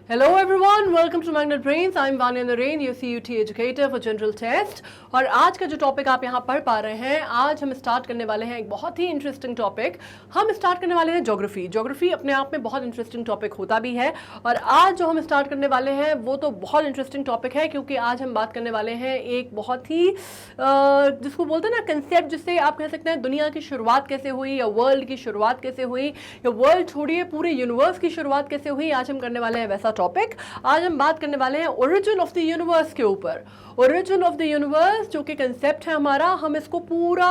Hello everyone, welcome to Magnet Brains. I'm Vanya Narain, your CUT educator for General Test. और आज का जो topic आप यहाँ पढ़ पा रहे हैं, आज हम स्टार्ट करने वाले हैं एक बहुत ही इंटरेस्टिंग टॉपिक। हम स्टार्ट करने वाले हैं ज्योग्राफी। ज्योग्राफी अपने आप में बहुत इंटरेस्टिंग टॉपिक होता भी है, और आज जो हम स्टार्ट करने वाले हैं वो तो बहुत इंटरेस्टिंग टॉपिक है, क्योंकि आज हम बात करने वाले हैं एक बहुत ही जिसको बोलते हैं ना कंसेप्ट, जिससे आप कह सकते हैं दुनिया की शुरुआत कैसे हुई, या वर्ल्ड की शुरुआत कैसे हुई, या वर्ल्ड छोड़िए पूरे यूनिवर्स की शुरुआत कैसे हुई। आज हम करने वाले हैं वैसा टॉपिक। आज हम बात करने वाले हैं ओरिजिन ऑफ द यूनिवर्स के ऊपर। ओरिजिन ऑफ द यूनिवर्स जो कि कंसेप्ट है हमारा, हम इसको पूरा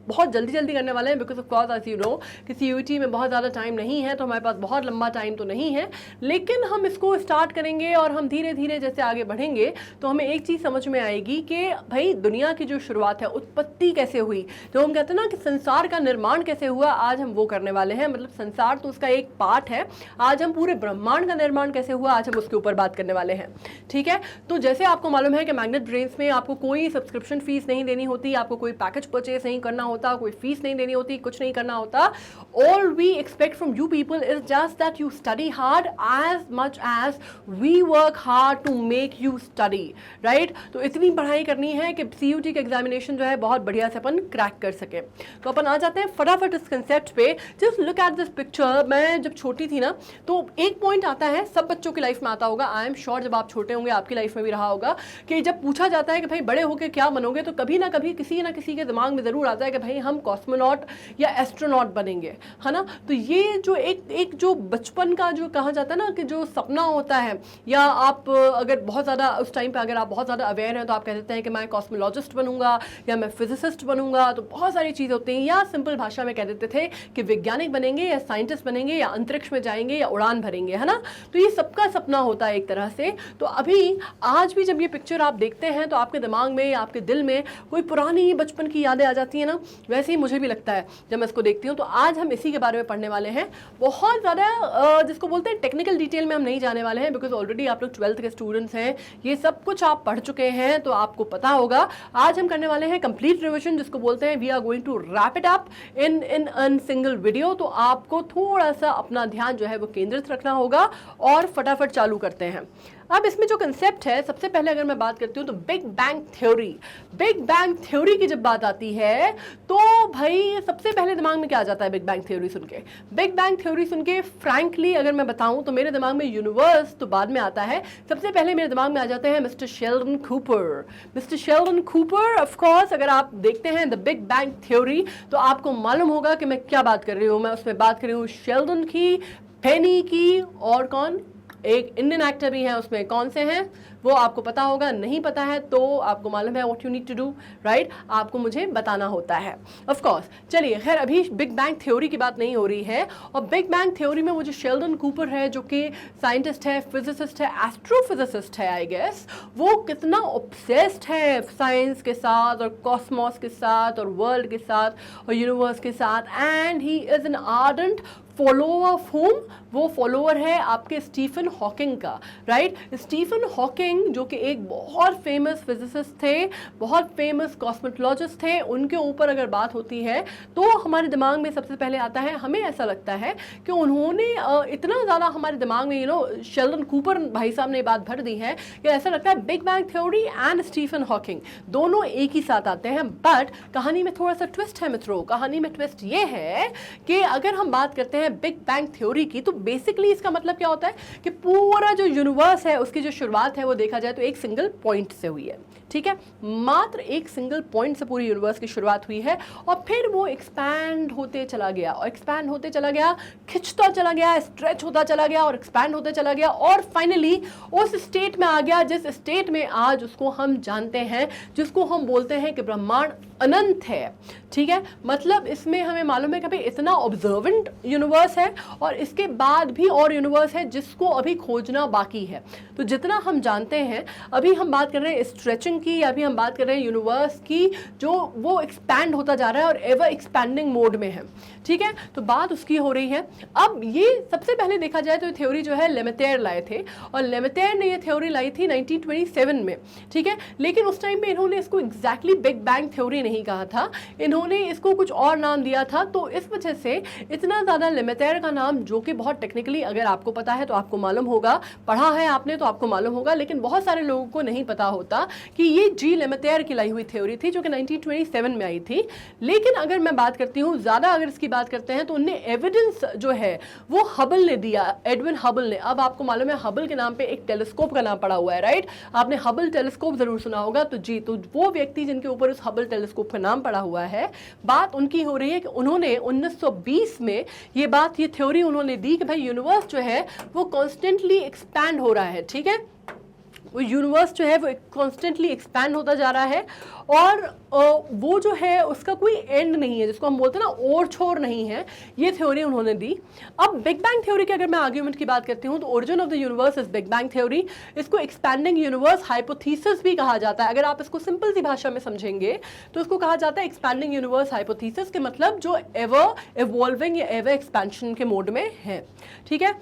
बहुत जल्दी करने वाले हैं, because of course as you know कि सीयूटी में बहुत ज़्यादा टाइम नहीं है, तो हमारे पास बहुत लंबा टाइम तो नहीं है, लेकिन हम इसको स्टार्ट करेंगे और हम धीरे धीरे जैसे आगे बढ़ेंगे तो हमें एक चीज़ समझ में आएगी कि भाई दुनिया की जो शुरुआत है, उत्पत्ति कैसे हुई, जो हम कहते हैं ना कि संसार का निर्माण कैसे हुआ, आज हम वो करने वाले हैं। मतलब संसार तो उसका एक पार्ट है, आज हम पूरे ब्रह्मांड का निर्माण कैसे हुआ, आज हम उसके ऊपर बात करने वाले हैं। ठीक है, तो जैसे आपको मालूम है कि मैग्नेट ब्रेन्स में आपको कोई सब्सक्रिप्शन फीस नहीं देनी होती, आपको कोई पैकेज परचेज नहीं करना होता, कोई फीस नहीं देनी होती, कुछ नहीं करना होता। All we expect from you people is just that you study hard as much as we work hard to make you study, right. तो इतनी पढ़ाई करनी है कि सीयूटी का एग्जामिनेशन जो है बहुत बढ़िया से अपन क्रैक कर सके। तो अपन आ जाते हैं फटाफट इस कंसेप्ट पे। Just look at this picture. मैं जब छोटी थी ना, तो एक पॉइंट आता है, सब बच्चों की लाइफ में आता होगा, आई एम श्योर जब आप छोटे होंगे आपकी लाइफ में भी रहा होगा, कि जब पूछा जाता है कि भाई बड़े होकर क्या बनोगे, तो कभी ना कभी किसी ना किसी के दिमाग में जरूर आता है कि भाई हम कॉस्मोनॉट या एस्ट्रोनॉट बनेंगे, है ना। तो ये जो एक जो बचपन का जो कहा जाता है ना कि जो सपना होता है, या आप अगर बहुत ज़्यादा उस टाइम पे अगर आप बहुत ज़्यादा अवेयर हैं तो आप कह देते हैं कि मैं कॉस्मोलॉजिस्ट बनूंगा या मैं फिजिसिस्ट बनूंगा, तो बहुत सारी चीज़ होती हैं। या सिंपल भाषा में कह देते थे कि वैज्ञानिक बनेंगे या साइंटिस्ट बनेंगे या अंतरिक्ष में जाएंगे या उड़ान भरेंगे, है ना। तो ये सबका सपना होता है एक तरह से। तो अभी आज भी जब ये पिक्चर आप देखते हैं तो आपके दिमाग में, आपके दिल में कोई पुरानी बचपन की यादें आ जाती है ना, वैसे ही मुझे भी लगता है जब मैं इसको देखती हूँ। तो आज हम इसी के बारे में पढ़ने वाले हैं। बहुत ज़्यादा जिसको बोलते हैं टेक्निकल डिटेल में हम नहीं जाने वाले हैं, बिकॉज ऑलरेडी आप लोग 12th के स्टूडेंट्स हैं, ये सब कुछ आप पढ़ चुके हैं तो आपको पता होगा। आज हम करने वाले हैं कंप्लीट रिविजन, जिसको बोलते हैं we are going to wrap it up in single video. तो आपको थोड़ा सा अपना ध्यान जो है वो केंद्रित रखना होगा, और फटाफट चालू करते हैं। अब इसमें जो कंसेप्ट है, सबसे पहले अगर मैं बात करती हूँ तो big bang theory. Big bang theory की जब बात आती है तो भाई सबसे पहले दिमाग में क्या आ जाता है बिग बैंग थ्योरी सुन के? बिग बैंग थ्योरी सुन के फ्रैंकली अगर मैं बताऊं तो मेरे दिमाग में यूनिवर्स तो बाद में आता है, सबसे पहले मेरे दिमाग में आ जाते हैं mister Sheldon Cooper. Mister Sheldon Cooper, of course अगर आप देखते हैं द बिग बैंग थ्योरी तो आपको मालूम होगा कि मैं क्या बात कर रही हूँ। मैं उसमें बात कर रही हूँ शेल्डन की, पेनी की, और कौन, एक इंडियन एक्टर भी है उसमें। कौन से हैं वो आपको पता होगा, नहीं पता है तो आपको मालूम है what you need to do, right, आपको मुझे बताना होता है ऑफ कोर्स। चलिए खैर, अभी बिग बैंग थ्योरी की बात नहीं हो रही है। और बिग बैंग थ्योरी में वो जो शेल्डन कूपर है, जो कि साइंटिस्ट है, फिजिसिस्ट है, एस्ट्रोफिजिसिस्ट है आई गेस, वो कितना ऑब्सेस्ड है साइंस के साथ और कॉस्मोस के साथ और वर्ल्ड के साथ और यूनिवर्स के साथ, and he is an ardent follower of home. वो फॉलोअर है आपके स्टीफन हॉकिंग का, राइट। स्टीफन हॉकिंग जो कि एक बहुत फेमस फिजिसिस्ट थे, बहुत फेमस कॉस्मेटोलॉजिस्ट थे, उनके ऊपर अगर बात होती है तो हमारे दिमाग में सबसे पहले आता है, हमें ऐसा लगता है कि उन्होंने इतना ज़्यादा हमारे दिमाग में शेल्डन कूपर भाई साहब ने बात भर दी है कि ऐसा लगता है big bang theory and Stephen Hawking दोनों एक ही साथ आते हैं। बट कहानी में थोड़ा सा ट्विस्ट है मित्रों। कहानी में ट्विस्ट ये है कि अगर हम बात करते हैं बिग बैंग थ्योरी की, तो बेसिकली इसका मतलब क्या होता है कि पूरा जो यूनिवर्स है उसकी जो शुरुआत है वो देखा जाए तो एक सिंगल पॉइंट से हुई है। ठीक है, मात्र एक सिंगल पॉइंट से पूरी यूनिवर्स की शुरुआत हुई है, और फिर वो एक्सपैंड होते चला गया और एक्सपैंड होते चला गया, खिंचता चला गया, स्ट्रेच होता चला गया और एक्सपैंड होते चला गया, और फाइनली उस स्टेट में आ गया जिस स्टेट में आज उसको हम जानते हैं, जिसको हम बोलते हैं कि ब्रह्मांड अनंत है। ठीक है, मतलब इसमें हमें मालूम है कि भाई इतना ऑब्जर्वेंट यूनिवर्स है, और इसके बाद भी और यूनिवर्स है जिसको अभी खोजना बाकी है। तो जितना हम जानते हैं, अभी हम बात कर रहे हैं स्ट्रेचिंग की या भी हम बात कर रहे हैं यूनिवर्स की, जो वो एक्सपैंड होता जा रहा है और एवर एक्सपैंडिंग मोड में है, ठीक है, तो बात उसकी हो रही है। अब ये सबसे पहले देखा जाए तो ये थ्योरी जो है लेमेतेयर लाए थे, और लेमेतेयर ने ये थ्योरी लाई थी 1927 में, ठीक है, लेकिन उस टाइम में इन्होंने इसको एग्जैक्टली बिग बैंग थ्योरी नहीं कहा था, इन्होंने इसको कुछ और नाम दिया था। तो इस वजह से इतना ज़्यादा लेमेतेयर का नाम, जो कि बहुत टेक्निकली अगर आपको पता है तो आपको मालूम होगा, पढ़ा है आपने तो आपको मालूम होगा, लेकिन बहुत सारे लोगों को नहीं पता होता कि ये जी लेमेतेयर की लाई हुई थ्योरी थी, जो कि 1927 में आई थी। लेकिन अगर मैं बात करती हूँ ज़्यादा, अगर इसकी बात करते हैं तो उनने एविडेंस जो है वो हबल ने दिया, एडविन हबल ने। अब आपको मालूम है हबल के नाम पे एक टेलीस्कोप का नाम पड़ा हुआ है, राइट, आपने हबल टेलीस्कोप जरूर सुना होगा। तो जी, तो वो व्यक्ति जिनके ऊपर उस हबल टेलीस्कोप का नाम पड़ा हुआ है, बात उनकी हो रही है कि उन्होंने 1920 में ये थ्योरी उन्होंने दी कि भाई यूनिवर्स जो है वो कॉन्स्टेंटली एक्सपैंड हो रहा है, ठीक है, वो यूनिवर्स जो है वो कॉन्स्टेंटली एक्सपैंड होता जा रहा है, और वो जो है उसका कोई एंड नहीं है, जिसको हम बोलते हैं ना ओर छोर नहीं है, ये थ्योरी उन्होंने दी। अब बिग बैंग थ्योरी की अगर मैं आर्ग्यूमेंट की बात करती हूँ तो origin of the universe is big bang theory. इसको एक्सपैंडिंग यूनिवर्स हाइपोथीसिस भी कहा जाता है। अगर आप इसको सिंपल सी भाषा में समझेंगे तो इसको कहा जाता है एक्सपैंडिंग यूनिवर्स हाइपोथीसिस, के मतलब जो एवर इवॉल्विंग या एवर एक्सपेंशन के मोड में है, ठीक है।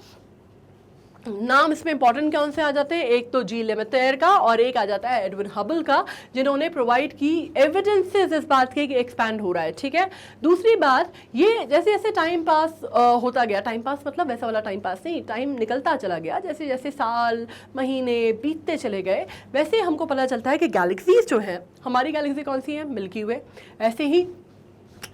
नाम इसमें इंपॉर्टेंट कौन से आ जाते हैं, एक तो जी लेमेतेयर का और एक आ जाता है एडविन हबल का, जिन्होंने प्रोवाइड की एविडेंसेस इस बात के कि एक्सपैंड हो रहा है, ठीक है। दूसरी बात, ये जैसे जैसे टाइम पास होता गया, टाइम पास मतलब वैसा वाला टाइम पास नहीं, टाइम निकलता चला गया, जैसे जैसे साल महीने बीतते चले गए, वैसे हमको पता चलता है कि गैलेक्सीज जो है, हमारी गैलेक्सी कौन सी है, मिल्की वे, ऐसे ही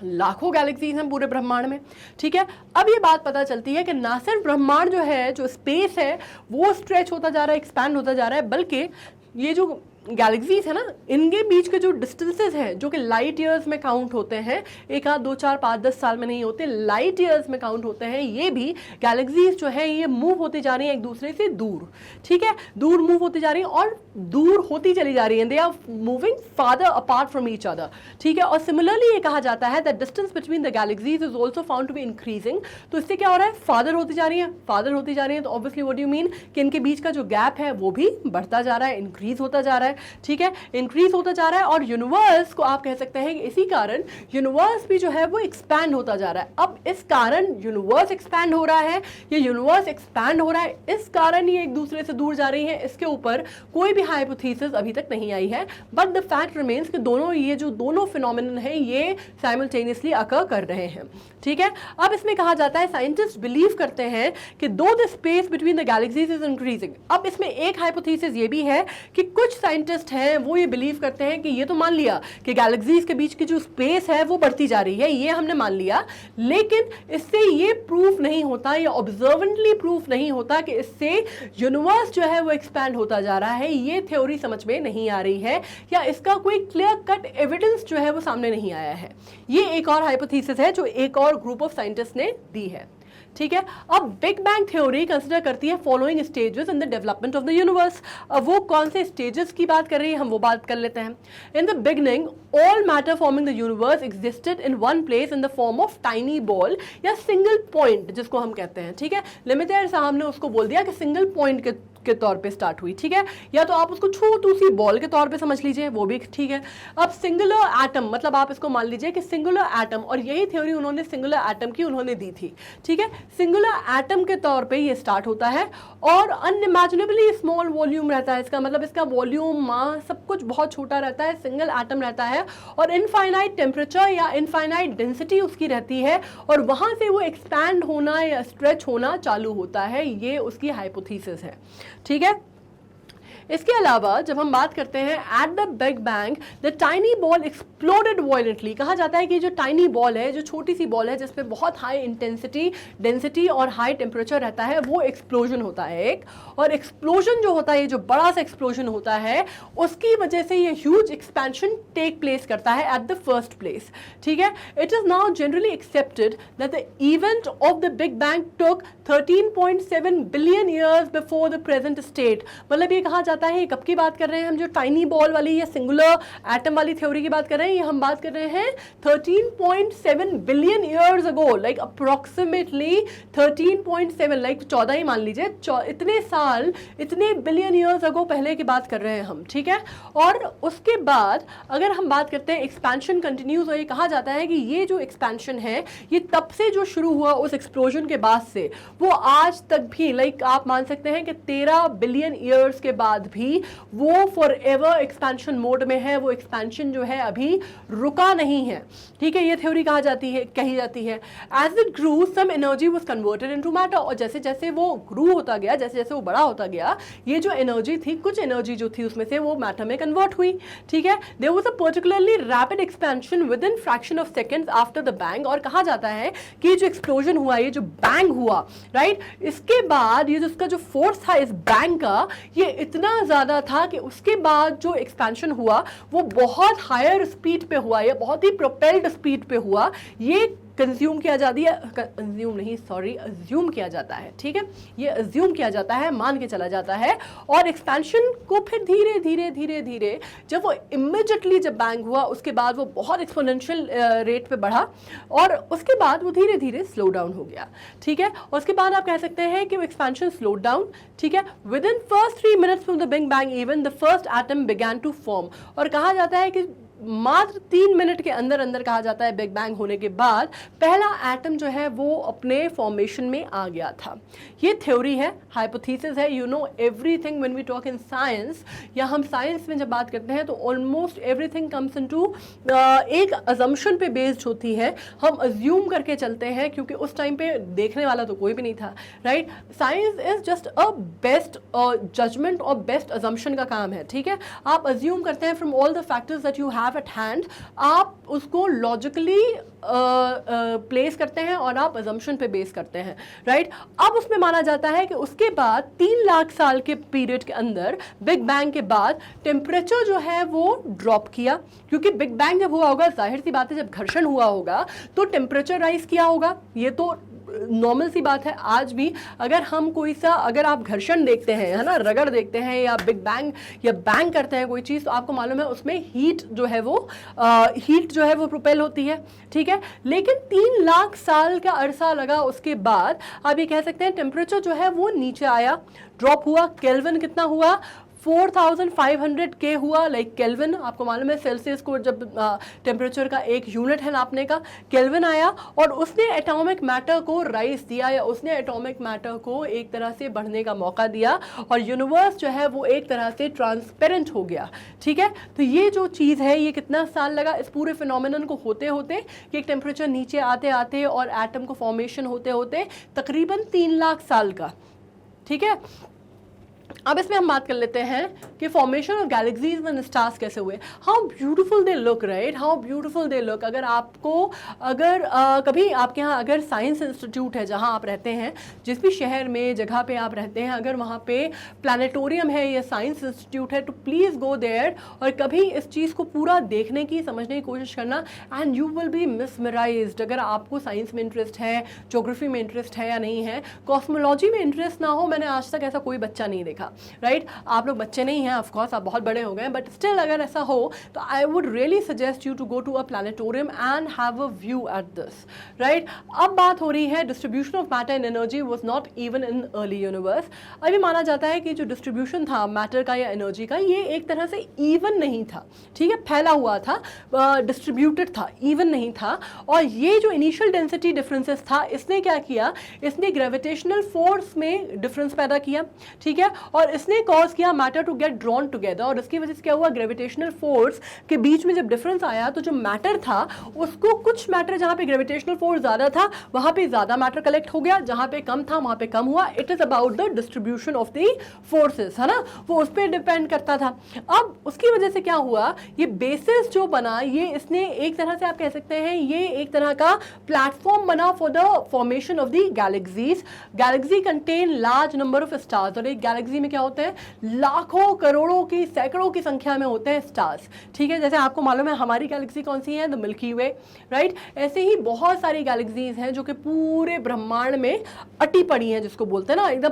लाखों गैलेक्सीज हैं पूरे ब्रह्मांड में, ठीक है। अब ये बात पता चलती है कि ना सिर्फ ब्रह्मांड जो है, जो स्पेस है वो स्ट्रेच होता जा रहा है, एक्सपैंड होता जा रहा है, बल्कि ये जो गैलेक्सीज है ना, इनके बीच के जो डिस्टेंसेस हैं, जो कि लाइट ईयर्स में काउंट होते हैं, 1 आध 2 4 5 10 साल में नहीं होते, लाइट ईयर्स में काउंट होते हैं, ये भी गैलेक्सीज जो है ये मूव होती जा रही हैं एक दूसरे से दूर, ठीक है, दूर मूव होती जा रही हैं और दूर होती चली जा रही हैं, they are moving father apart from each other, ठीक है। और सिमिलरली ये कहा जाता है that distance between the galaxies is also found to be increasing. तो इससे क्या हो रहा है, फादर होती जा रही है, फादर होती जा रही है, तो obviously what do you mean कि इनके बीच का जो गैप है वो भी बढ़ता जा रहा है, इंक्रीज होता जा रहा है, ठीक है, इंक्रीज होता जा रहा है। और यूनिवर्स को आप कह सकते हैं कि इसी कारण यूनिवर्स भी जो है वो एक्सपैंड होता जा रहा है। अब इस कारण यूनिवर्स एक्सपैंड हो रहा है, ये यूनिवर्स एक्सपैंड हो रहा है, इस कारण ये एक दूसरे से दूर जा रही है, इसके ऊपर कोई भी हाइपोथेसिस अभी तक नहीं आई है, बट द फैक्ट रिमेन्स कि दोनों, ये जो दोनों फिनोमिनन है ये साइमल्टेनियसली अकर कर रहे हैं, ठीक है। अब इसमें कहा जाता है, साइंटिस्ट बिलीव करते हैं कि दो the space between the galaxies is increasing. अब इसमें एक हाइपोथेसिस ये भी है कि कुछ साइंटिस्ट हैं वो ये बिलीव करते हैं कि ये तो मान लिया कि गैलेक्सीज के बीच की जो स्पेस है वो बढ़ती जा रही है, ये हमने मान लिया, लेकिन इससे ये प्रूफ नहीं होता, ये ऑब्जर्वेंटली प्रूफ नहीं होता कि इससे यूनिवर्स जो है वो एक्सपैंड होता जा रहा है। ये थ्योरी समझ में नहीं आ रही है, या इसका कोई क्लियर कट एविडेंस जो है वो सामने नहीं आया है। ये एक और हाइपोथेसिस है जो एक और ग्रुप ऑफ साइंटिस्ट ने दी है, ठीक है। अब बिग बैंग थ्योरी कंसिडर करती है following stages in the development of the universe. अब वो कौन से स्टेजेस की बात कर रही है, हम वो बात कर लेते हैं। In the beginning all matter forming the universe existed in one place in the form of tiny ball या सिंगल पॉइंट, जिसको हम कहते हैं, ठीक है। लेमेतेयर साहब ने उसको बोल दिया कि सिंगल पॉइंट के तौर पे स्टार्ट हुई, ठीक है, या तो आप उसको छोटी सी बॉल के तौर पे समझ लीजिए, वो भी ठीक है। अब सिंगुलर एटम, मतलब आप इसको मान लीजिए कि सिंगुलर एटम, और यही थ्योरी उन्होंने सिंगुलर एटम की उन्होंने दी थी, ठीक है। सिंगुलर एटम के तौर पे ये स्टार्ट होता है और अनइमेजिनेबली स्मॉल वॉल्यूम रहता है इसका, मतलब इसका वॉल्यूम, मास, सब कुछ बहुत छोटा रहता है, सिंगल एटम रहता है, और इनफाइनाइट टेम्परेचर या इनफाइनाइट डेंसिटी उसकी रहती है, और वहां से वो एक्सपैंड होना या स्ट्रेच होना चालू होता है। ये उसकी हाइपोथेसिस है, ठीक है। इसके अलावा जब हम बात करते हैं at the big bang the tiny ball exploded violently, कहा जाता है कि जो टाइनी बॉल है, जो छोटी सी बॉल है जिसपे बहुत हाई इंटेंसिटी, डेंसिटी और हाई टेम्परेचर रहता है, वो एक्सप्लोजन होता है एक, और एक्सप्लोजन जो होता है, ये जो बड़ा सा एक्सप्लोजन होता है, उसकी वजह से ये ह्यूज एक्सपेंशन टेक प्लेस करता है एट द फर्स्ट प्लेस, ठीक है। It is now generally accepted that the event of the big bang took 13.7 billion years before the present state. मतलब ये कहा कहा जाता है, कब की बात कर रहे हैं हम, जो टाइनी बॉल वाली या सिंगुलर एटम वाली थ्योरी की बात कर रहे हैं, ये हम बात कर रहे हैं 13.7 बिलियन ईयर्स अगो, लाइक अप्रोक्सीमेटली 13.7, लाइक 14 ही मान लीजिए, इतने साल, इतने बिलियन ईयर्स अगो पहले की बात कर रहे हैं हम, ठीक है। और उसके बाद अगर हम बात करते हैं एक्सपेंशन कंटिन्यूज, और ये कहा जाता है कि ये जो एक्सपेंशन है ये तब से जो शुरू हुआ उस एक्सप्लोजन के बाद से, वो आज तक भी, लाइक आप मान सकते हैं कि 13 बिलियन ईयर्स के बाद भी वो फॉर एवर एक्सपेंशन मोड में है, वो एक्सपेंशन जो है अभी रुका नहीं है, ठीक है। ये थ्योरी कही जाती है as it grew some energy was converted into matter, और जैसे जैसे वो ग्रू होता गया, जैसे जैसे वो बड़ा होता गया, ये जो एनर्जी थी, कुछ एनर्जी जो थी उसमें से वो मैटर में कन्वर्ट हुई, ठीक है। There was a particularly rapid expansion within fraction of seconds after the bang, और कहा जाता है कि जो एक्सप्लोजन हुआ, ये जो बैंग हुआ, राइट, इसके बाद ये जिसका जो फोर्स था इस बैंग का, ये इतना ज्यादा था कि उसके बाद जो एक्सपेंशन हुआ वो बहुत हायर स्पीड पे हुआ, या बहुत ही प्रोपेल्ड स्पीड पे हुआ। ये कंज्यूम किया जाती है, कंज्यूम नहीं सॉरी, अज्यूम किया जाता है, ठीक है, ये अज्यूम किया जाता है, मान के चला जाता है। और एक्सपेंशन को फिर धीरे धीरे धीरे धीरे जब वो इमीडिएटली जब बैंग हुआ, उसके बाद वो बहुत एक्सपोनेंशियल रेट पे बढ़ा, और उसके बाद वो धीरे धीरे स्लो डाउन हो गया, ठीक है। और उसके बाद आप कह सकते हैं कि वो एक्सपेंशन स्लो डाउन, ठीक है। Within first 3 minutes from the big bang even the first atom began to form, और कहा जाता है कि मात्र 3 मिनट के अंदर अंदर, कहा जाता है, बिग बैंग होने के बाद पहला एटम जो है वो अपने फॉर्मेशन में आ गया था। ये थ्योरी है, हाइपोथेसिस है, you know everything when we talk in science, या हम साइंस में जब बात करते हैं तो ऑलमोस्ट एवरीथिंग कम्स इनटू एक अजम्पशन पे बेस्ड होती है, हम अज्यूम करके चलते हैं, क्योंकि उस टाइम पे देखने वाला तो कोई भी नहीं था, right. Science is just a best judgement और बेस्ट अजम्पशन का काम है, ठीक है। आप अज्यूम करते हैं from all the factors that you have at hand, आप उसको लॉजिकली प्लेस करते हैं और आप अजम्पशन पे बेस करते हैं, राइट। अब उसमें माना जाता है कि उसके बाद 3 लाख साल के पीरियड के अंदर, बिग बैंग के बाद, टेम्परेचर जो है वो ड्रॉप किया, क्योंकि बिग बैंग जब हुआ होगा, जाहिर सी बात है, जब घर्षण हुआ होगा तो टेम्परेचर राइज किया होगा, ये तो नॉर्मल सी बात है। आज भी अगर हम कोई सा, अगर आप घर्षण देखते हैं, है ना, रगड़ देखते हैं, या बिग बैंग या बैंग करते हैं कोई चीज़, तो आपको मालूम है उसमें हीट जो है वो प्रोपेल होती है, ठीक है। लेकिन 3 लाख साल का अरसा लगा उसके बाद, आप ये कह सकते हैं टेम्परेचर जो है वो नीचे आया, ड्रॉप हुआ। केल्विन कितना हुआ, 4500 के हुआ, लाइक केल्विन, आपको मालूम है सेल्सियस को जब टेम्परेचर का एक यूनिट है नापने का, केल्विन आया, और उसने एटॉमिक मैटर को राइज दिया, या उसने एटॉमिक मैटर को एक तरह से बढ़ने का मौका दिया, और यूनिवर्स जो है वो एक तरह से ट्रांसपेरेंट हो गया, ठीक है। तो ये जो चीज़ है, ये कितना साल लगा इस पूरे फिनोमेनन को होते होते, कि एक टेम्परेचर नीचे आते आते और एटम को फॉर्मेशन होते होते तकरीबन 3 लाख साल का, ठीक है। अब इसमें हम बात कर लेते हैं कि formation of galaxies and stars कैसे हुए। How beautiful they look, right, how beautiful they look. अगर कभी आपके यहाँ अगर साइंस इंस्टीट्यूट है जहाँ आप रहते हैं, जिस भी शहर में जगह पे आप रहते हैं, अगर वहाँ पे प्लानिटोरियम है या साइंस इंस्टीट्यूट है, तो प्लीज़ गो देयर और कभी इस चीज़ को पूरा देखने की, समझने की कोशिश करना, एंड यू विल बी मिसमराइज्ड। अगर आपको साइंस में इंटरेस्ट है, ज्योग्राफी में इंटरेस्ट है या नहीं है, कॉस्मोलॉजी में इंटरेस्ट ना हो, मैंने आज तक ऐसा कोई बच्चा नहीं देखा, राइट। आप लोग बच्चे नहीं हैं, ऑफ कोर्स आप बहुत बड़े हो गए, बट स्टिल अगर ऐसा हो तो I would really suggest you to go to a planetarium and have a view at this, right. अब बात हो रही है distribution of matter and energy was not even in early universe. अभी माना जाता है कि जो डिस्ट्रीब्यूशन था मैटर का या एनर्जी का, ये एक तरह से इवन नहीं था, ठीक है, फैला हुआ था, डिस्ट्रीब्यूटेड था, इवन नहीं था। और ये जो इनिशियल डेंसिटी डिफरेंसेस था, इसने क्या किया, इसने ग्रेविटेशनल फोर्स में डिफरेंस पैदा किया, ठीक है, और इसने कॉज किया matter to get drawn together. और इसकी वजह से क्या हुआ, ग्रेविटेशनल फोर्स के बीच में जब डिफरेंस आया तो जो मैटर था उसको, कुछ मैटर जहां पे ग्रेविटेशनल फोर्स ज्यादा था वहां पे ज्यादा मैटर कलेक्ट हो गया, जहां पे कम था वहां पे कम हुआ। It is about the distribution of the forces, है ना, वो उस पर डिपेंड करता था। अब उसकी वजह से क्या हुआ, ये बेसिस जो बना, ये इसने एक तरह से आप कह सकते हैं ये एक तरह का प्लेटफॉर्म बना for the formation of the galaxies. Galaxy contain large number of stars, और एक गैलेक्सी में क्या क्या होते हैं, लाखों करोड़ों की सैकड़ों की संख्या में होते हैं स्टार्स, ठीक है। जैसे आपको मालूम है हमारी गैलेक्सी कौन सी है, द मिल्की वे, राइट। ऐसे ही बहुत सारी गैलेक्सीज हैं जो कि पूरे ब्रह्मांड में अटी पड़ी हैं, जिसको बोलते हैं ना, एकदम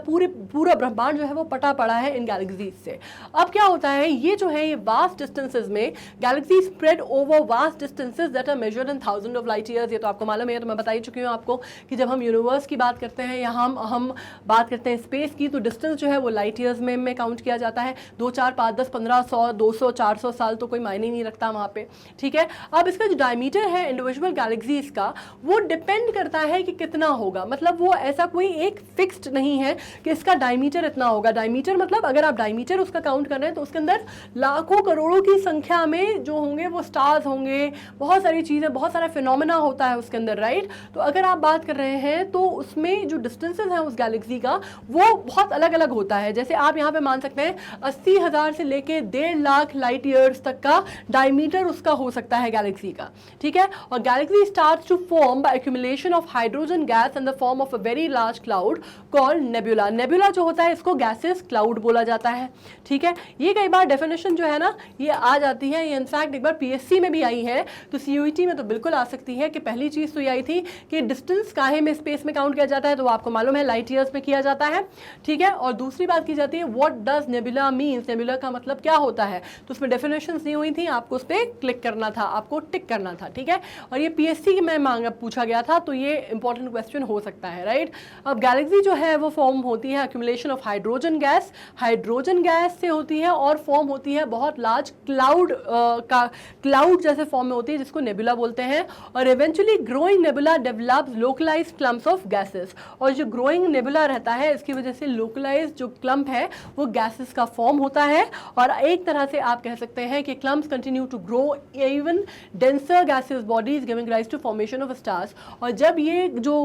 पूरा ब्रह्मांड जो है वो पटा पड़ा है इन गैलेक्सीज से। अब क्या होता है, ये जो है ये वास्ट डिस्टेंसेज में galaxy spread over vast distances that are measured in thousand of light years. ये तो आपको मालूम है, तो मैं बता ही चुकी हूँ आपको कि जब हम यूनिवर्स की बात करते हैं या हम बात करते हैं स्पेस की, तो डिस्टेंस जो है वो लाइट ईयर्स में काउंट किया जाता है। 2, 4, 5, 10, 15, 100, 200, 400 साल तो कोई मायने नहीं रखता वहाँ पे, ठीक है। अब इसका जो डायमीटर है इंडिविजुअल गैलेक्सीज का, वो डिपेंड करता है कि कितना होगा, मतलब वो ऐसा कोई एक फिक्स्ड नहीं है कि इसका डायमीटर इतना होगा। डायमीटर मतलब अगर आप डायमीटर उसका काउंट कर रहे हैं तो उसके अंदर लाखों करोड़ों की संख्या में जो होंगे वो स्टार्स होंगे, बहुत सारी चीज़ें, बहुत सारा फिनोमेना होता है उसके अंदर, राइट। तो अगर आप बात कर रहे हैं तो उसमें जो डिस्टेंसेस हैं उस गैलेक्सी का वो बहुत अलग अलग होता है। जैसे आप यहाँ पे मान सकते हैं 80,000 से लेके 1.5 लाख लाइट ईयर्स तक का डायमीटर उसका हो सकता है गैलेक्सी का, ठीक है। और galaxy starts to form by accumulation of hydrogen gas in the form of a very large cloud called nebula. Nebula जो होता है इसको गैसेस क्लाउड बोला जाता है, ठीक है। ये कई बार डेफिनेशन जो है ना ये आ जाती है, ये इनफैक्ट एक बार पीएससी में भी आई है, तो सीयूईटी में तो बिल्कुल आ सकती है कि पहली चीज तो ये आई थी कि डिस्टेंस काहे में स्पेस में काउंट किया जाता है, तो आपको मालूम है लाइट ईयर्स में किया जाता है, ठीक है। और दूसरी बात की जाती है what does nebula means, nebula का मतलब क्या होता है, तो उसमें डेफिनेशंस नहीं हुई थी, आपको उस पर क्लिक करना था, आपको टिक करना था, ठीक है। और ये पीएससी में पूछा गया था, तो ये इंपॉर्टेंट क्वेश्चन हो सकता है, राइट। अब गैलेक्सी जो है वो फॉर्म होती है accumulation of hydrogen gas, hydrogen gas से होती है और फॉर्म होती है बहुत लार्ज क्लाउड जैसे फॉर्म में होती है, जिसको नेबुला बोलते हैं। और eventually growing nebula develops localised clumps of gases, और जो ग्रोइंग नेबुला रहता है इसकी वजह से लोकलाइज्ड जो क्लम्प है वो गैसेस का फॉर्म होता है। और एक तरह से आप कह सकते हैं कि clumps continue to grow even denser gases bodies giving rise to formation of stars. और जब ये जो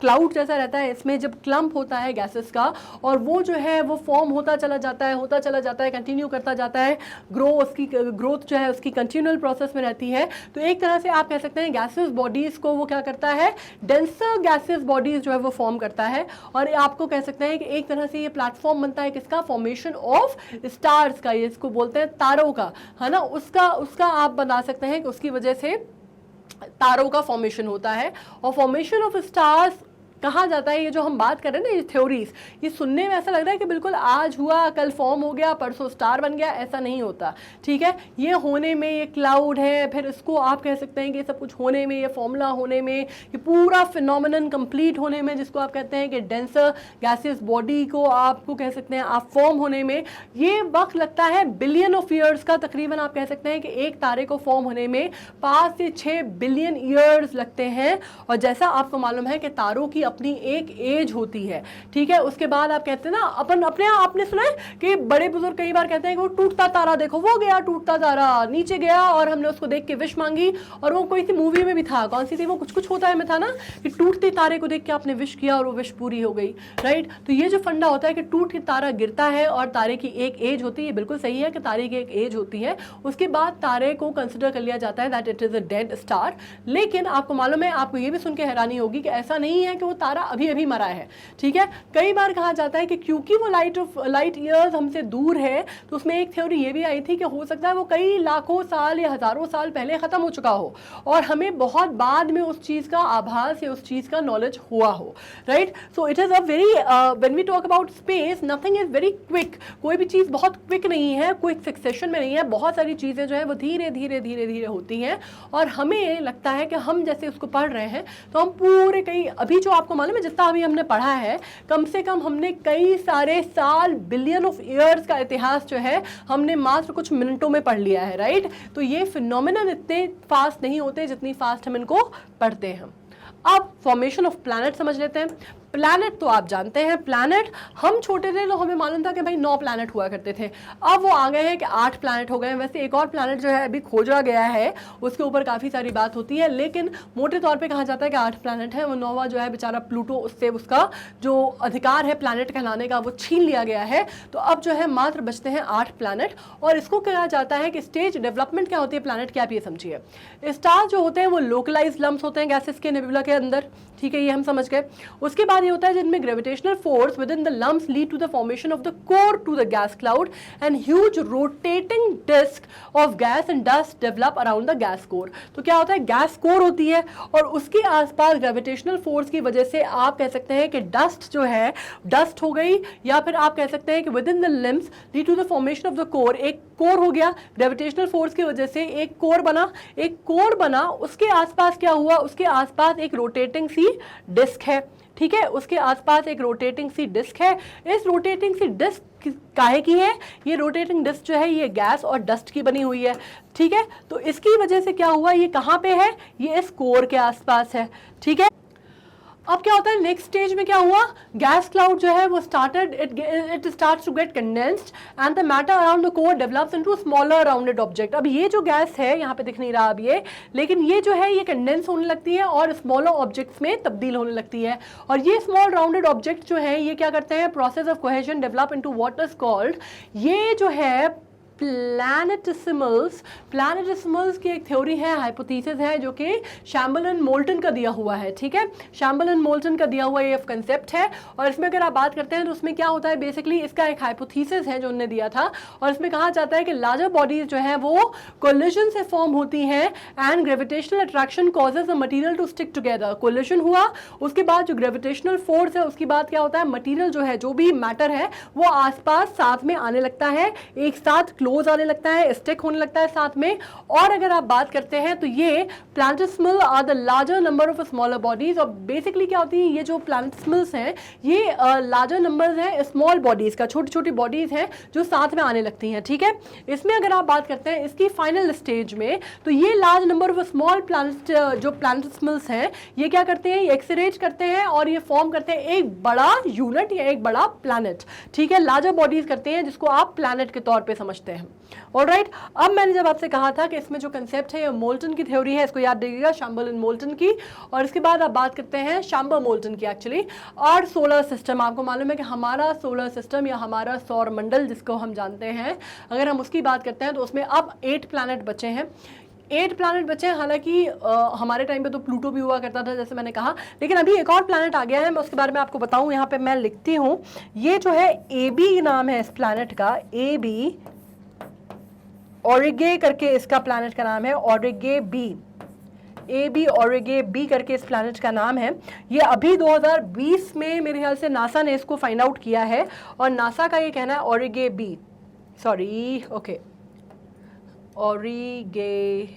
क्लाउड जैसा रहता है इसमें जब क्लम्प होता है गैसेस का और वो जो है वो फॉर्म होता चला जाता है, कंटिन्यू करता जाता है, उसकी ग्रोथ जो है उसकी कंटिन्यूअल प्रोसेस में रहती है, तो एक तरह से आप कह सकते हैं गैसेस बॉडीज को वो क्या करता है, डेंसर गैसेस बॉडीज जो है वो फॉर्म करता है। और आपको कह सकते हैं कि एक तरह से ये प्लेटफॉर्म बनता है किसका, फॉर्मेशन ऑफ स्टार्स का, ये इसको बोलते हैं तारों का, है ना, उसका आप बता सकते हैं कि उसकी वजह से तारों का फॉर्मेशन होता है। और फॉर्मेशन ऑफ स्टार्स कहा जाता है, ये जो हम बात कर रहे हैं ना ये थ्योरीज, ये सुनने में ऐसा लग रहा है कि बिल्कुल आज हुआ कल फॉर्म हो गया परसों स्टार बन गया, ऐसा नहीं होता, ठीक है। ये होने में ये क्लाउड है, फिर इसको आप कह सकते हैं कि सब कुछ होने में, ये फॉर्मूला होने में, ये पूरा फिनोमेनन कंप्लीट होने में, जिसको आप कहते हैं कि डेंसर गैसेस बॉडी को आपको कह सकते हैं आप फॉर्म होने में ये वक्त लगता है बिलियन ऑफ ईयर्स का। तकरीबन आप कह सकते हैं कि एक तारे को फॉर्म होने में 5 से 6 बिलियन ईयर्स लगते हैं। और जैसा आपको मालूम है कि तारों की अपनी एक एज होती है, ठीक है। उसके बाद आप कहते हैं ना आपने सुना है कि बड़े बुजुर्ग कई बार कहते हैं कि वो टूटता तारा देखो, वो गया टूटता तारा, नीचे गया और हमने उसको देख के विश मांगी। और वो कोई सी मूवी में भी था, कौन सी थी वो, कुछ होता है में था ना कि टूटते तारे को देख के आपने विश किया और वो विश पूरी हो गई, राइट। तो ये जो फंडा होता है कि टूट के तारा गिरता है और तारे की एक एज होती है, बिल्कुल सही है कि तारे की एक एज होती है, उसके बाद तारे को कंसिडर कर लिया जाता है that it is a dead star. लेकिन आपको मालूम है, आपको ये भी सुन के हैरानी होगी कि ऐसा नहीं है कि वो तारा अभी मरा है, ठीक है। कई बार कहा जाता है कि क्योंकि वो लाइट ईयर्स हमसे दूर है, तो उसमें एक थ्योरी ये भी आई थी कि हो सकता है वो कई लाखों साल या हजारों साल पहले खत्म हो चुका हो और हमें बहुत बाद में उस चीज का आभास या उस चीज का नॉलेज हुआ हो, right. So it is a very when we talk about space, nothing is very quick, कोई भी चीज बहुत क्विक नहीं है, क्विक सक्सेशन में नहीं है, बहुत सारी चीजें जो है वो धीरे धीरे होती हैं। और हमें लगता है कि हम जैसे उसको पढ़ रहे हैं तो हम पूरे कई, अभी जो आपको मालूम है जितना अभी हमने पढ़ा है, कम से कम हमने कई सारे साल, बिलियन ऑफ ईयर्स का इतिहास जो है हमने मात्र कुछ मिनटों में पढ़ लिया है, राइट। तो ये फिनोमेनन इतने फास्ट नहीं होते जितनी फास्ट हम इनको पढ़ते हैं। अब फॉर्मेशन ऑफ प्लैनेट समझ लेते हैं। प्लैनेट तो आप जानते हैं, प्लैनेट हम छोटे थे तो हमें मालूम था कि भाई 9 प्लैनेट हुआ करते थे, अब वो आ गए हैं कि 8 प्लैनेट हो गए हैं। वैसे एक और प्लैनेट जो है अभी खोजा गया है, उसके ऊपर काफ़ी सारी बात होती है, लेकिन मोटे तौर पे कहा जाता है कि 8 प्लैनेट है। वो 9वां जो है बेचारा प्लूटो, उससे उसका जो अधिकार है प्लैनेट कहलाने का वो छीन लिया गया है। तो अब जो है मात्र बचते हैं 8 प्लैनेट। और इसको कहा जाता है कि स्टेज डेवलपमेंट क्या होती है प्लैनेट की, आप ये समझिए। स्टार जो होते हैं वो लोकलाइज लम्प्स होते हैं गैसेस के नेबुला के अंदर, ठीक है, ये हम समझ गए। उसके बाद बाद ये होता है जिनमें gravitational force within the lumps lead to the formation of the core to the gas cloud and huge rotating disc of gas and dust develop around the gas core. तो क्या होता है, गैस कोर होती है और उसके आसपास gravitational force की वजह से आप कह सकते हैं कि डस्ट जो है, डस्ट हो गई, या फिर आप कह सकते हैं कि within the lumps lead to the formation of the core. एक कोर हो गया, ग्रेविटेशनल फोर्स की वजह से एक कोर बना, एक कोर बना, उसके आसपास क्या हुआ, उसके आसपास एक रोटेटिंग सी डिस्क है, ठीक है, उसके आसपास एक रोटेटिंग सी डिस्क है। इस रोटेटिंग सी डिस्क काहे की है, ये रोटेटिंग डिस्क जो है ये गैस और डस्ट की बनी हुई है, ठीक है। तो इसकी वजह से क्या हुआ, ये कहाँ पे है, ये इस कोर के आसपास है, ठीक है। अब क्या होता है, नेक्स्ट स्टेज में क्या हुआ, गैस क्लाउड जो है वो started it starts to get condensed and the matter around the core develops into smaller rounded object. अब ये जो गैस है यहाँ पे दिख नहीं रहा अब ये, लेकिन ये जो है ये कंडेंस होने लगती है और स्मॉलर ऑब्जेक्ट्स में तब्दील होने लगती है। और ये स्मॉल राउंडेड ऑब्जेक्ट जो है ये क्या करते हैं, process of cohesion develop into what is called, ये जो है प्लैनेटिसिमल्स। प्लैनेटिसिमल्स की एक थ्योरी है, हाइपोथेसिस है, जो कि शैम्बल मोल्टन का दिया हुआ है, ठीक है। शैम्बल मोल्टन का दिया हुआ ये कंसेप्ट है और इसमें अगर आप बात करते हैं तो उसमें क्या होता है, बेसिकली इसका एक हाइपोथेसिस है जो उन्होंने दिया था और इसमें कहा जाता है कि लार्जर बॉडीज जो है वो कोलिजन से फॉर्म होती हैं and gravitational attraction causes the material to stick together. Collision हुआ, उसके बाद जो ग्रेविटेशनल फोर्स है उसके बाद क्या होता है, मटेरियल जो है, जो भी मैटर है वो आसपास साथ में आने लगता है, एक साथ क्लोज आने लगता है, स्टिक होने लगता है साथ में। और अगर आप बात करते हैं तो ये planetesimal are the larger number of smaller bodies. और बेसिकली क्या होती है, ये जो प्लैनेटिसिमल्स हैं ये लार्जर नंबर्स हैं स्मॉल बॉडीज का, छोटी छोटी बॉडीज हैं जो साथ में आने लगती हैं, ठीक है। इसमें अगर आप बात करते हैं इसकी फाइनल स्टेज में, तो ये large number of small planet जो प्लैनेटिसिमल्स हैं ये क्या करते हैं, ये एक्सरेट करते हैं और ये फॉर्म करते हैं एक बड़ा यूनिट या एक बड़ा प्लैनेट, ठीक है। लार्जर बॉडीज करते हैं जिसको आप प्लैनेट के तौर पे समझते हैं। ऑलराइट, अब मैंने जब आपसे कहा था कि इसमें जो कंसेप्ट है ये मोल्टन की थ्योरी है, इसको याद रखिएगा, शैम्बल एंड मोल्टन की। और इसके बाद आप बात करते हैं शैम्बर मोल्टन की एक्चुअली। और सोलर सिस्टम, आपको मालूम है कि हमारा सोलर सिस्टम या हमारा सौर मंडल जिसको हम जानते हैं, अगर हम उसकी बात करते हैं तो उसमें अब 8 प्लैनेट बचे हैं, 8 प्लैनेट बचे हैं। हालांकि हमारे टाइम पे तो प्लूटो भी हुआ करता था जैसे मैंने कहा, लेकिन अभी एक और प्लैनेट आ गया है, मैं उसके बारे में आपको बताऊं, यहाँ पे मैं लिखती हूँ। ये जो है AB नाम है इस प्लैनेट का, AB ऑरिगे करके इसका प्लैनेट का नाम है, ऑरिगे बी, AB ऑरिगे बी करके इस प्लैनेट का नाम है। ये अभी 2020 में मेरे ख्याल से नासा ने इसको फाइंड आउट किया है और नासा का ये कहना है ऑरिगे बी, सॉरी ओके, ऑरिगे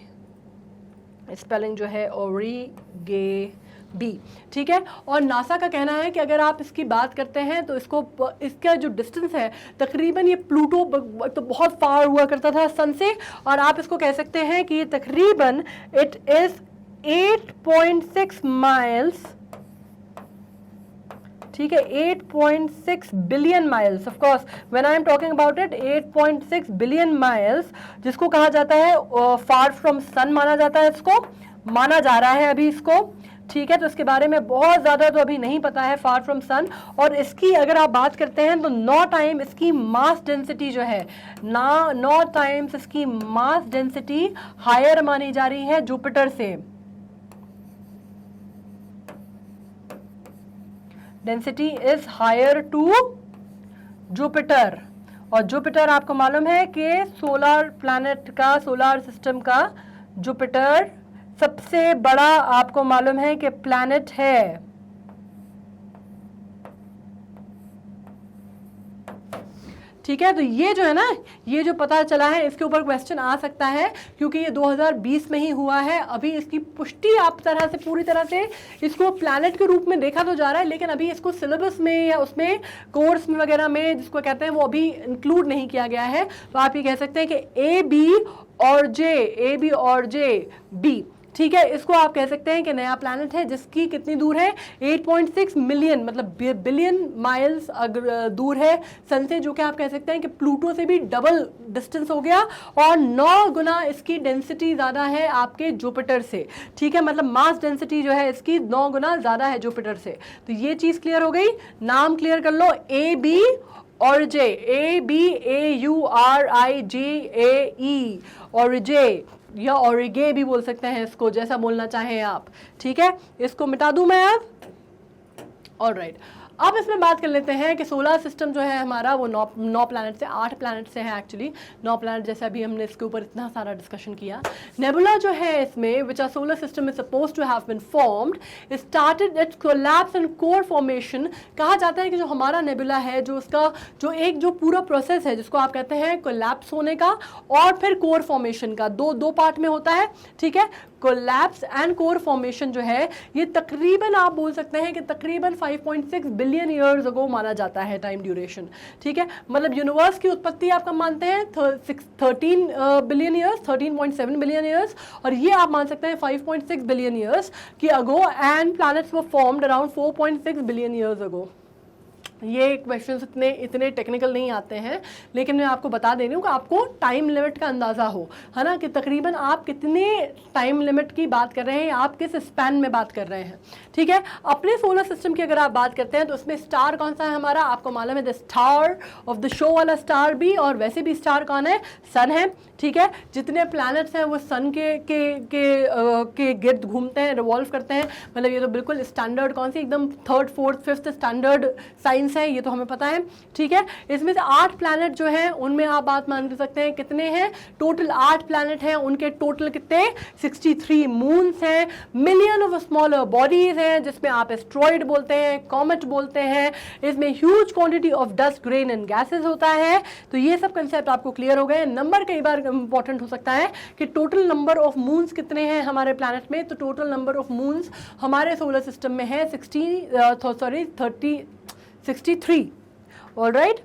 स्पेलिंग जो है ऑरिगे बी, ठीक है। और नासा का कहना है कि अगर आप इसकी बात करते हैं तो इसका जो डिस्टेंस है तकरीबन, ये प्लूटो तो बहुत फार हुआ करता था सन से, और आप इसको कह सकते हैं कि ये तकरीबन इट इज 8.6 माइल्स, ठीक है, 8.6 billion miles. Of course when I am talking about it 8.6 billion miles, जिसको कहा जाता है फार फ्रॉम सन माना जाता है, इसको माना जा रहा है अभी इसको, ठीक है। तो इसके बारे में बहुत ज़्यादा तो अभी नहीं पता है, फार फ्रॉम सन। और इसकी अगर आप बात करते हैं तो 9 टाइम इसकी मास डेंसिटी जो है 9 टाइम्स इसकी मास डेंसिटी हायर मानी जा रही है जुपिटर से। Density is higher to Jupiter, और जुपिटर आपको मालूम है कि सोलर प्लैनेट का, सोलर सिस्टम का जुपिटर सबसे बड़ा आपको मालूम है कि प्लैनेट है। ठीक है, तो ये जो है ना, ये जो पता चला है इसके ऊपर क्वेश्चन आ सकता है क्योंकि ये 2020 में ही हुआ है। अभी इसकी पुष्टि आप तरह से पूरी तरह से इसको प्लैनेट के रूप में देखा तो जा रहा है, लेकिन अभी इसको सिलेबस में या उसमें कोर्स में वगैरह में जिसको कहते हैं वो अभी इंक्लूड नहीं किया गया है। तो आप ये कह सकते हैं कि A B और J B, ठीक है, इसको आप कह सकते हैं कि नया प्लैनेट है जिसकी कितनी दूर है 8.6 मिलियन मतलब बिलियन माइल्स दूर है सन से, जो कि आप कह सकते हैं कि प्लूटो से भी डबल डिस्टेंस हो गया, और 9 गुना इसकी डेंसिटी ज़्यादा है आपके जुपिटर से। ठीक है, मतलब मास डेंसिटी जो है इसकी 9 गुना ज़्यादा है जुपिटर से। तो ये चीज़ क्लियर हो गई, नाम क्लियर कर लो, AB और J, ABAURIGAE और J, या ऑरिगे भी बोल सकते हैं इसको, जैसा बोलना चाहें आप। ठीक है, इसको मिटा दूं मैं अब, ऑलराइट, अब इसमें बात कर लेते हैं कि सोलर सिस्टम जो है हमारा वो 9 प्लैनेट से 8 प्लैनेट से है एक्चुअली। 9 प्लैनेट जैसे अभी हमने इसके ऊपर इतना सारा डिस्कशन किया। नेबुला जो है इसमें which are solar system is suppose to have been formed started its collapse and core formation. कहा जाता है कि जो हमारा नेबुला है जो उसका जो पूरा प्रोसेस है जिसको आप कहते हैं कोलैप्स होने का और फिर कोर फॉर्मेशन का, दो पार्ट में होता है, ठीक है। कोलैप्स एंड कोर फॉर्मेशन जो है ये तकरीबन आप बोल सकते हैं कि तकरीबन 5.6 बिलियन ईयर्स अगो माना जाता है टाइम ड्यूरेशन, ठीक है। मतलब यूनिवर्स की उत्पत्ति आप कब मानते हैं 13 बिलियन ईयर्स, 13.7 बिलियन ईयर्स, और ये आप मान सकते हैं 5.6 बिलियन ईयर्स की ago, and planets were formed around 4.6 billion years ago. ये क्वेश्चंस इतने टेक्निकल नहीं आते हैं, लेकिन मैं आपको बता दे रही हूँ कि आपको टाइम लिमिट का अंदाज़ा हो, है ना, कि तकरीबन आप कितने टाइम लिमिट की बात कर रहे हैं, आप किस स्पैन में बात कर रहे हैं, ठीक है। अपने सोलर सिस्टम की अगर आप बात करते हैं तो उसमें स्टार कौन सा है हमारा, आपको मालूम है, the star of the show वाला स्टार भी, और वैसे भी स्टार कौन है, सन है, ठीक है। जितने प्लैनेट्स हैं वो सन के गिर्द घूमते हैं, रिवॉल्व करते हैं। मतलब ये तो बिल्कुल स्टैंडर्ड कौन सी एकदम 3rd 4th 5th standard science है, ये तो हमें पता है, ठीक है। इसमें से 8 प्लैनेट जो हैं उनमें आप बात मान सकते हैं कितने हैं, टोटल 8 प्लैनेट हैं, उनके टोटल कितने 63 मून्स हैं, मिलियन ऑफ स्मॉलर बॉडीज हैं जिसमें आप एस्ट्रॉइड बोलते हैं, कॉमेट बोलते हैं, इसमें huge quantity of dust grain and gases होता है। तो ये सब कंसेप्ट आपको क्लियर हो गए। नंबर कई बार इंपॉर्टेंट हो सकता है कि टोटल नंबर ऑफ मून्स कितने हैं हमारे प्लैनेट में, तो टोटल नंबर ऑफ मून्स हमारे सोलर सिस्टम में है 63। ऑलराइट,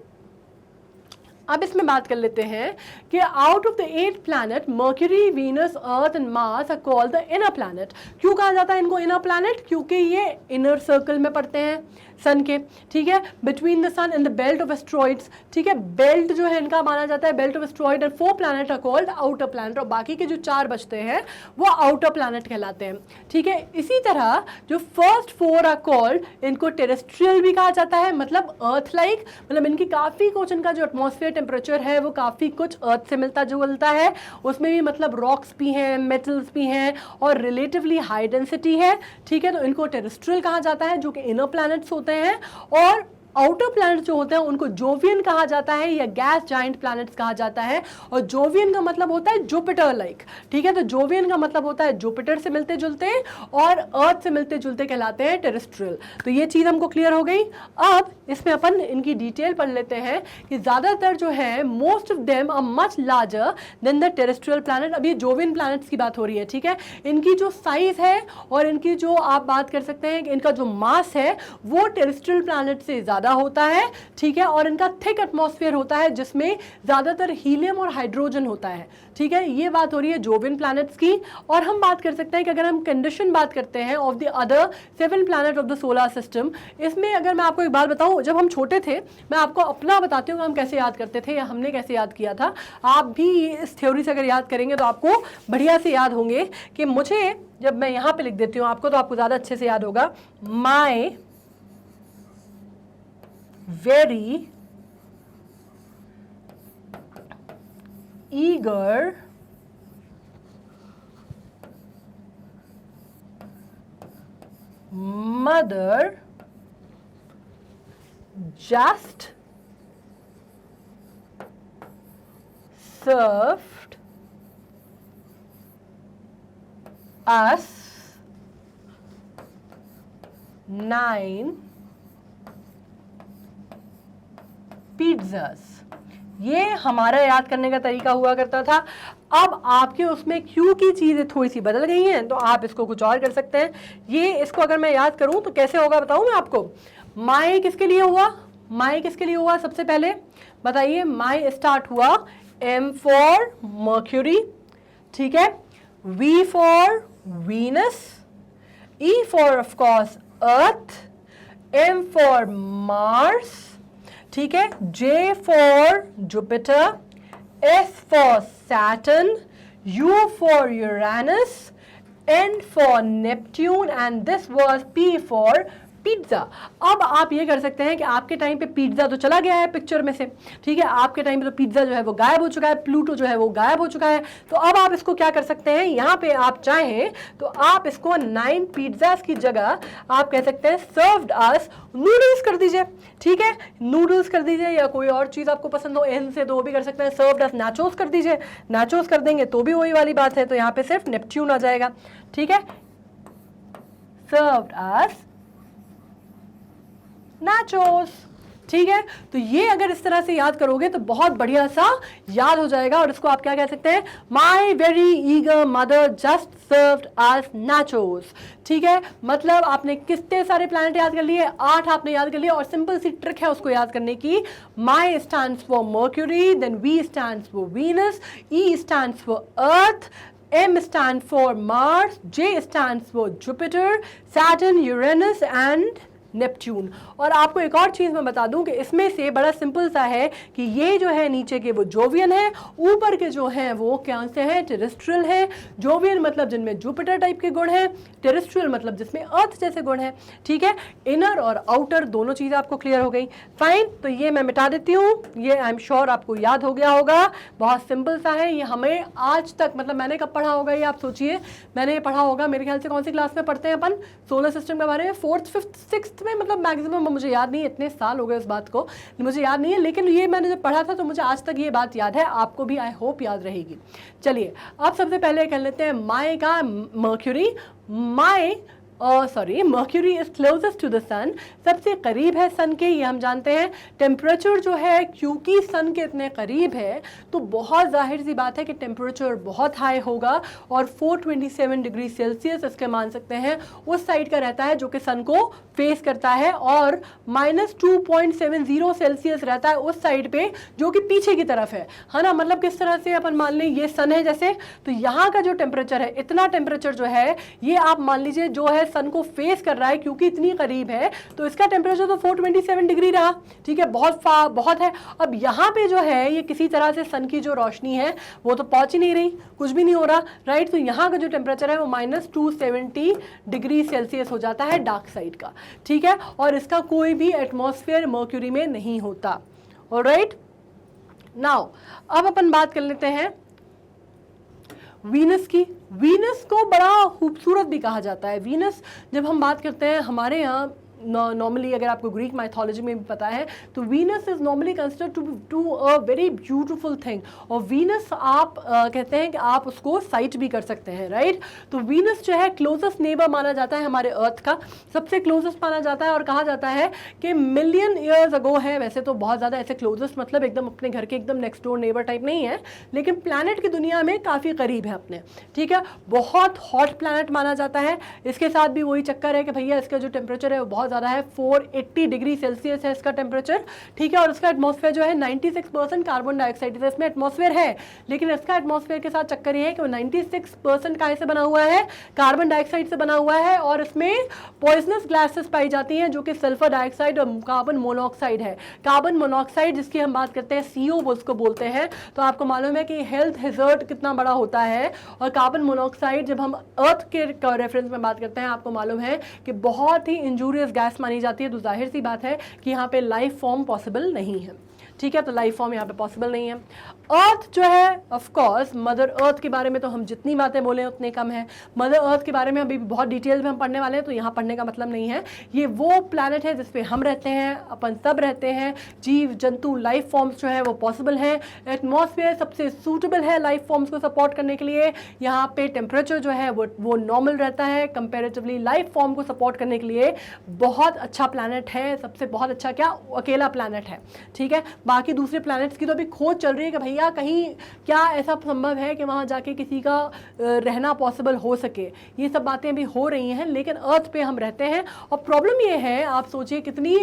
अब इसमें बात कर लेते हैं कि out of the 8 planet Mercury, Venus, Earth and Mars are called the inner planet. क्यों कहा जाता है इनको इनर प्लैनेट, क्योंकि ये इनर सर्कल में पड़ते हैं सन के, ठीक है, between the sun and the belt of asteroids, ठीक है। बेल्ट जो है इनका माना जाता है belt of asteroid, and 4 planet are called outer planet, और बाकी के जो 4 बचते हैं वो आउटर प्लैनेट कहलाते हैं, ठीक है। इसी तरह जो फर्स्ट 4 आर कॉल्ड, इनको टेरेस्ट्रियल भी कहा जाता है, मतलब अर्थ लाइक, मतलब इनकी काफ़ी कुछ, इनका जो एटमॉस्फेयर टेम्परेचर है वो काफ़ी कुछ अर्थ से मिलता जुलता है, उसमें भी मतलब रॉक्स भी हैं, मेटल्स भी हैं, और रिलेटिवली हाई डेंसिटी है, ठीक है। तो इनको टेरेस्ट्रियल कहा जाता है जो कि इनर प्लैनेट्स होते हैं, और आउटर प्लैनेट जो होते हैं उनको जोवियन कहा जाता है या गैस जाइंट प्लैनेट्स कहा जाता है, और जोवियन का मतलब होता है जुपिटर लाइक, ठीक है। तो जोवियन का मतलब होता है जुपिटर से मिलते जुलते और अर्थ से मिलते जुलते कहलाते हैं टेरेस्ट्रियल। तो ये चीज़ हमको क्लियर हो गई। अब इसमें अपन इनकी डिटेल पढ़ लेते हैं कि ज़्यादातर जो है most of them are much larger than the terrestrial planet. अब ये जोवियन प्लैनेट्स की बात हो रही है, ठीक है। इनकी जो साइज है और इनकी जो आप बात कर सकते हैं कि इनका जो मास है वो टेरेस्ट्रियल प्लैनेट से ज़्यादा होता है, ठीक है, और इनका थिक एटमॉस्फेयर होता है जिसमें ज़्यादातर हीलियम और हाइड्रोजन होता है, ठीक है। ये बात हो रही है जोवियन प्लैनेट्स की। और हम बात कर सकते हैं कि अगर हम कंडीशन बात करते हैं of the other 7 planet of the solar system, इसमें अगर मैं आपको एक बात बताऊं, जब हम छोटे थे, मैं आपको अपना बताती हूँ कि हम कैसे याद करते थे या हमने कैसे याद किया था। आप भी इस थ्योरी से अगर याद करेंगे तो आपको बढ़िया से याद होंगे कि मुझे, जब मैं यहाँ पे लिख देती हूँ आपको तो आपको ज़्यादा अच्छे से याद होगा, माई very eager mother just served us 9 pizzas. ये हमारा याद करने का तरीका हुआ करता था। अब आपके उसमें क्यों की चीज़ें थोड़ी सी बदल गई हैं, तो आप इसको कुछ और कर सकते हैं। ये इसको अगर मैं याद करूं तो कैसे होगा बताऊं मैं आपको। माई किसके लिए हुआ, माई किसके लिए हुआ, सबसे पहले बताइए। माई स्टार्ट हुआ M फॉर मर्क्यूरी, ठीक है, V for Venus, E for of course earth, M for Mars, ठीक है, J for Jupiter, S for Saturn, U for Uranus, N for Neptune, and this was P for pizza. अब आप ये कर सकते हैं कि आपके टाइम पे पिज्ज़ा तो चला गया है पिक्चर में से, ठीक है, आपके टाइम पे तो पिज्ज़ा जो है वो गायब हो चुका है, प्लूटो जो है वो गायब हो चुका है। तो अब आप इसको क्या कर सकते हैं, यहाँ पे आप चाहें तो आप इसको 9 पिज्ज़ास की जगह आप कह सकते हैं सर्व्ड अस नूडल्स कर दीजिए, ठीक है, नूडल्स कर दीजिए, या कोई और चीज़ आपको पसंद हो एन से तो वो भी कर सकते हैं, सर्व्ड अस नाचोस कर दीजिए, नाचोस कर देंगे तो भी वही वाली बात है, तो यहाँ पे सिर्फ नेपच्यून आ जाएगा, ठीक है, सर्व्ड अस नाचोस, ठीक है। तो ये अगर इस तरह से याद करोगे तो बहुत बढ़िया सा याद हो जाएगा, और इसको आप क्या कह सकते हैं, my very eager mother just served us nachos, ठीक है। मतलब आपने कितने सारे प्लैनेट याद कर लिए, 8 आपने याद कर लिए, और सिंपल सी ट्रिक है उसको याद करने की, my stands for Mercury, then V stands for Venus, E stands for Earth, M stands for Mars, J stands for Jupiter, Saturn, Uranus and Neptune. और आपको एक और चीज़ मैं बता दूं कि इसमें से बड़ा सिंपल सा है कि ये जो है नीचे के वो जोवियन है, ऊपर के जो हैं वो क्या से हैं, टेरेस्ट्रियल है। जोवियन मतलब जिनमें जुपिटर टाइप के गुण हैं, टेरेस्ट्रियल मतलब जिसमें अर्थ जैसे गुण हैं, ठीक है। इनर और आउटर दोनों चीज़ें आपको क्लियर हो गई, फाइन। तो ये मैं मिटा देती हूँ, ये आई एम श्योर आपको याद हो गया होगा, बहुत सिंपल सा है। ये हमें आज तक, मतलब मैंने कब पढ़ा होगा ये आप सोचिए, मैंने ये पढ़ा होगा मेरे ख्याल से कौन सी क्लास में पढ़ते हैं अपन सोलर सिस्टम के बारे में, 4th 5th 6th में, मतलब मैक्सिमम, मुझे याद नहीं है, इतने साल हो गए इस बात को, मुझे याद नहीं है, लेकिन ये मैंने जब पढ़ा था तो मुझे आज तक ये बात याद है, आपको भी आई होप याद रहेगी। चलिए अब सबसे पहले कर लेते हैं माई का Mercury. Mercury is closest to the sun, सबसे करीब है सन के, ये हम जानते हैं। टेम्परेचर जो है क्योंकि सन के इतने करीब है तो बहुत जाहिर सी बात है कि टेम्परेचर बहुत हाई होगा, और 427 डिग्री सेल्सियस इसके मान सकते हैं उस साइड का रहता है जो कि सन को फेस करता है, और -2.70 सेल्सियस रहता है उस साइड पे जो कि पीछे की तरफ है ना। मतलब किस तरह से अपन मान लें ये सन है जैसे, तो यहाँ का जो टेम्परेचर है, इतना टेम्परेचर जो है ये आप मान लीजिए जो है सन को फेस कर रहा है, क्योंकि इतनी करीब है तो इसका टेम्परेचर तो 427 डिग्री रहा, ठीक है, बहुत है। अब यहाँ पे जो है ये किसी तरह से सन की जो रोशनी है वो तो पहुंच ही नहीं रही, कुछ भी नहीं हो रहा, राइट। तो यहाँ का जो टेम्परेचर है वो -270 डिग्री सेल्सियस हो जाता है डार्क साइड का, ठीक है, और इसका कोई भी एटमॉस्फेयर मर्क्यूरी में नहीं होता। ऑलराइट, नाउ अब अपन बात कर लेते हैं वीनस की। वीनस को बड़ा खूबसूरत भी कहा जाता है। वीनस जब हम बात करते हैं हमारे यहाँ नॉर्मली, अगर आपको ग्रीक माइथोलॉजी में भी पता है तो Venus is normally considered to a very beautiful thing, और वीनस आप कहते हैं कि आप उसको साइट भी कर सकते हैं, राइट। तो वीनस जो है क्लोजेस्ट नेबर माना जाता है हमारे अर्थ का, सबसे क्लोजेस्ट माना जाता है, और कहा जाता है कि मिलियन ईयर्स अगो है। वैसे तो बहुत ज़्यादा ऐसे क्लोजेस्ट मतलब एकदम अपने घर के एकदम नेक्स्ट डोर नेबर टाइप नहीं है, लेकिन प्लैनेट की दुनिया में काफ़ी करीब है अपने, ठीक है। बहुत हॉट प्लैनेट माना जाता है। इसके साथ भी वही चक्कर है कि भैया इसका जो टेम्परेचर है वो बहुत ज़्यादा है, 480 डिग्री सेल्सियस है इसका टेम्परेचर, ठीक है। और इसका एटमॉस्फेयर जो है 96% कार्बन डाइऑक्साइड इसमें एटमॉस्फेयर है, लेकिन इसका एटमॉस्फेयर के साथ चक्कर ये है कि वो 96% काय से बना हुआ है, कार्बन डाइऑक्साइड से बना हुआ है, और इसमें पॉइजनस गैसेस पाई जाती हैं जो कि सल्फर डाइऑक्साइड और कार्बन मोनोऑक्साइड है। कार्बन मोनोऑक्साइड जिसकी हम बात करते हैं CO उसको बोलते हैं, तो आपको मालूम है कि हेल्थ हैजर्ड कितना बड़ा होता है। और कार्बन मोनोऑक्साइड जब हम अर्थ के रेफरेंस में बात करते हैं, आपको मालूम है कि बहुत ही इंजूरियस गैस मानी जाती है, तो जाहिर सी बात है कि यहाँ पे लाइफ फॉर्म पॉसिबल नहीं है, ठीक है। तो लाइफ फॉर्म यहाँ पे पॉसिबल नहीं है। अर्थ जो है ऑफ कोर्स, मदर अर्थ के बारे में तो हम जितनी बातें बोले उतने कम है। मदर अर्थ के बारे में अभी बहुत डिटेल में हम पढ़ने वाले हैं, तो यहाँ पढ़ने का मतलब नहीं है। ये वो प्लैनेट है जिसपे हम रहते हैं, अपन सब रहते हैं, जीव जंतु लाइफ फॉर्म्स जो है वो पॉसिबल है। एटमॉस्फेयर सबसे सूटेबल है लाइफ फॉर्म्स को सपोर्ट करने के लिए। यहाँ पे टेम्परेचर जो है वो नॉर्मल रहता है कंपेरेटिवली, लाइफ फॉर्म को सपोर्ट करने के लिए बहुत अच्छा प्लैनेट है, सबसे बहुत अच्छा क्या अकेला प्लैनेट है, ठीक है। बाकी दूसरे प्लैनेट्स की तो अभी खोज चल रही है कि भैया कहीं क्या ऐसा संभव है कि वहाँ जाके किसी का रहना पॉसिबल हो सके, ये सब बातें भी हो रही हैं, लेकिन अर्थ पे हम रहते हैं। और प्रॉब्लम ये है, आप सोचिए कितनी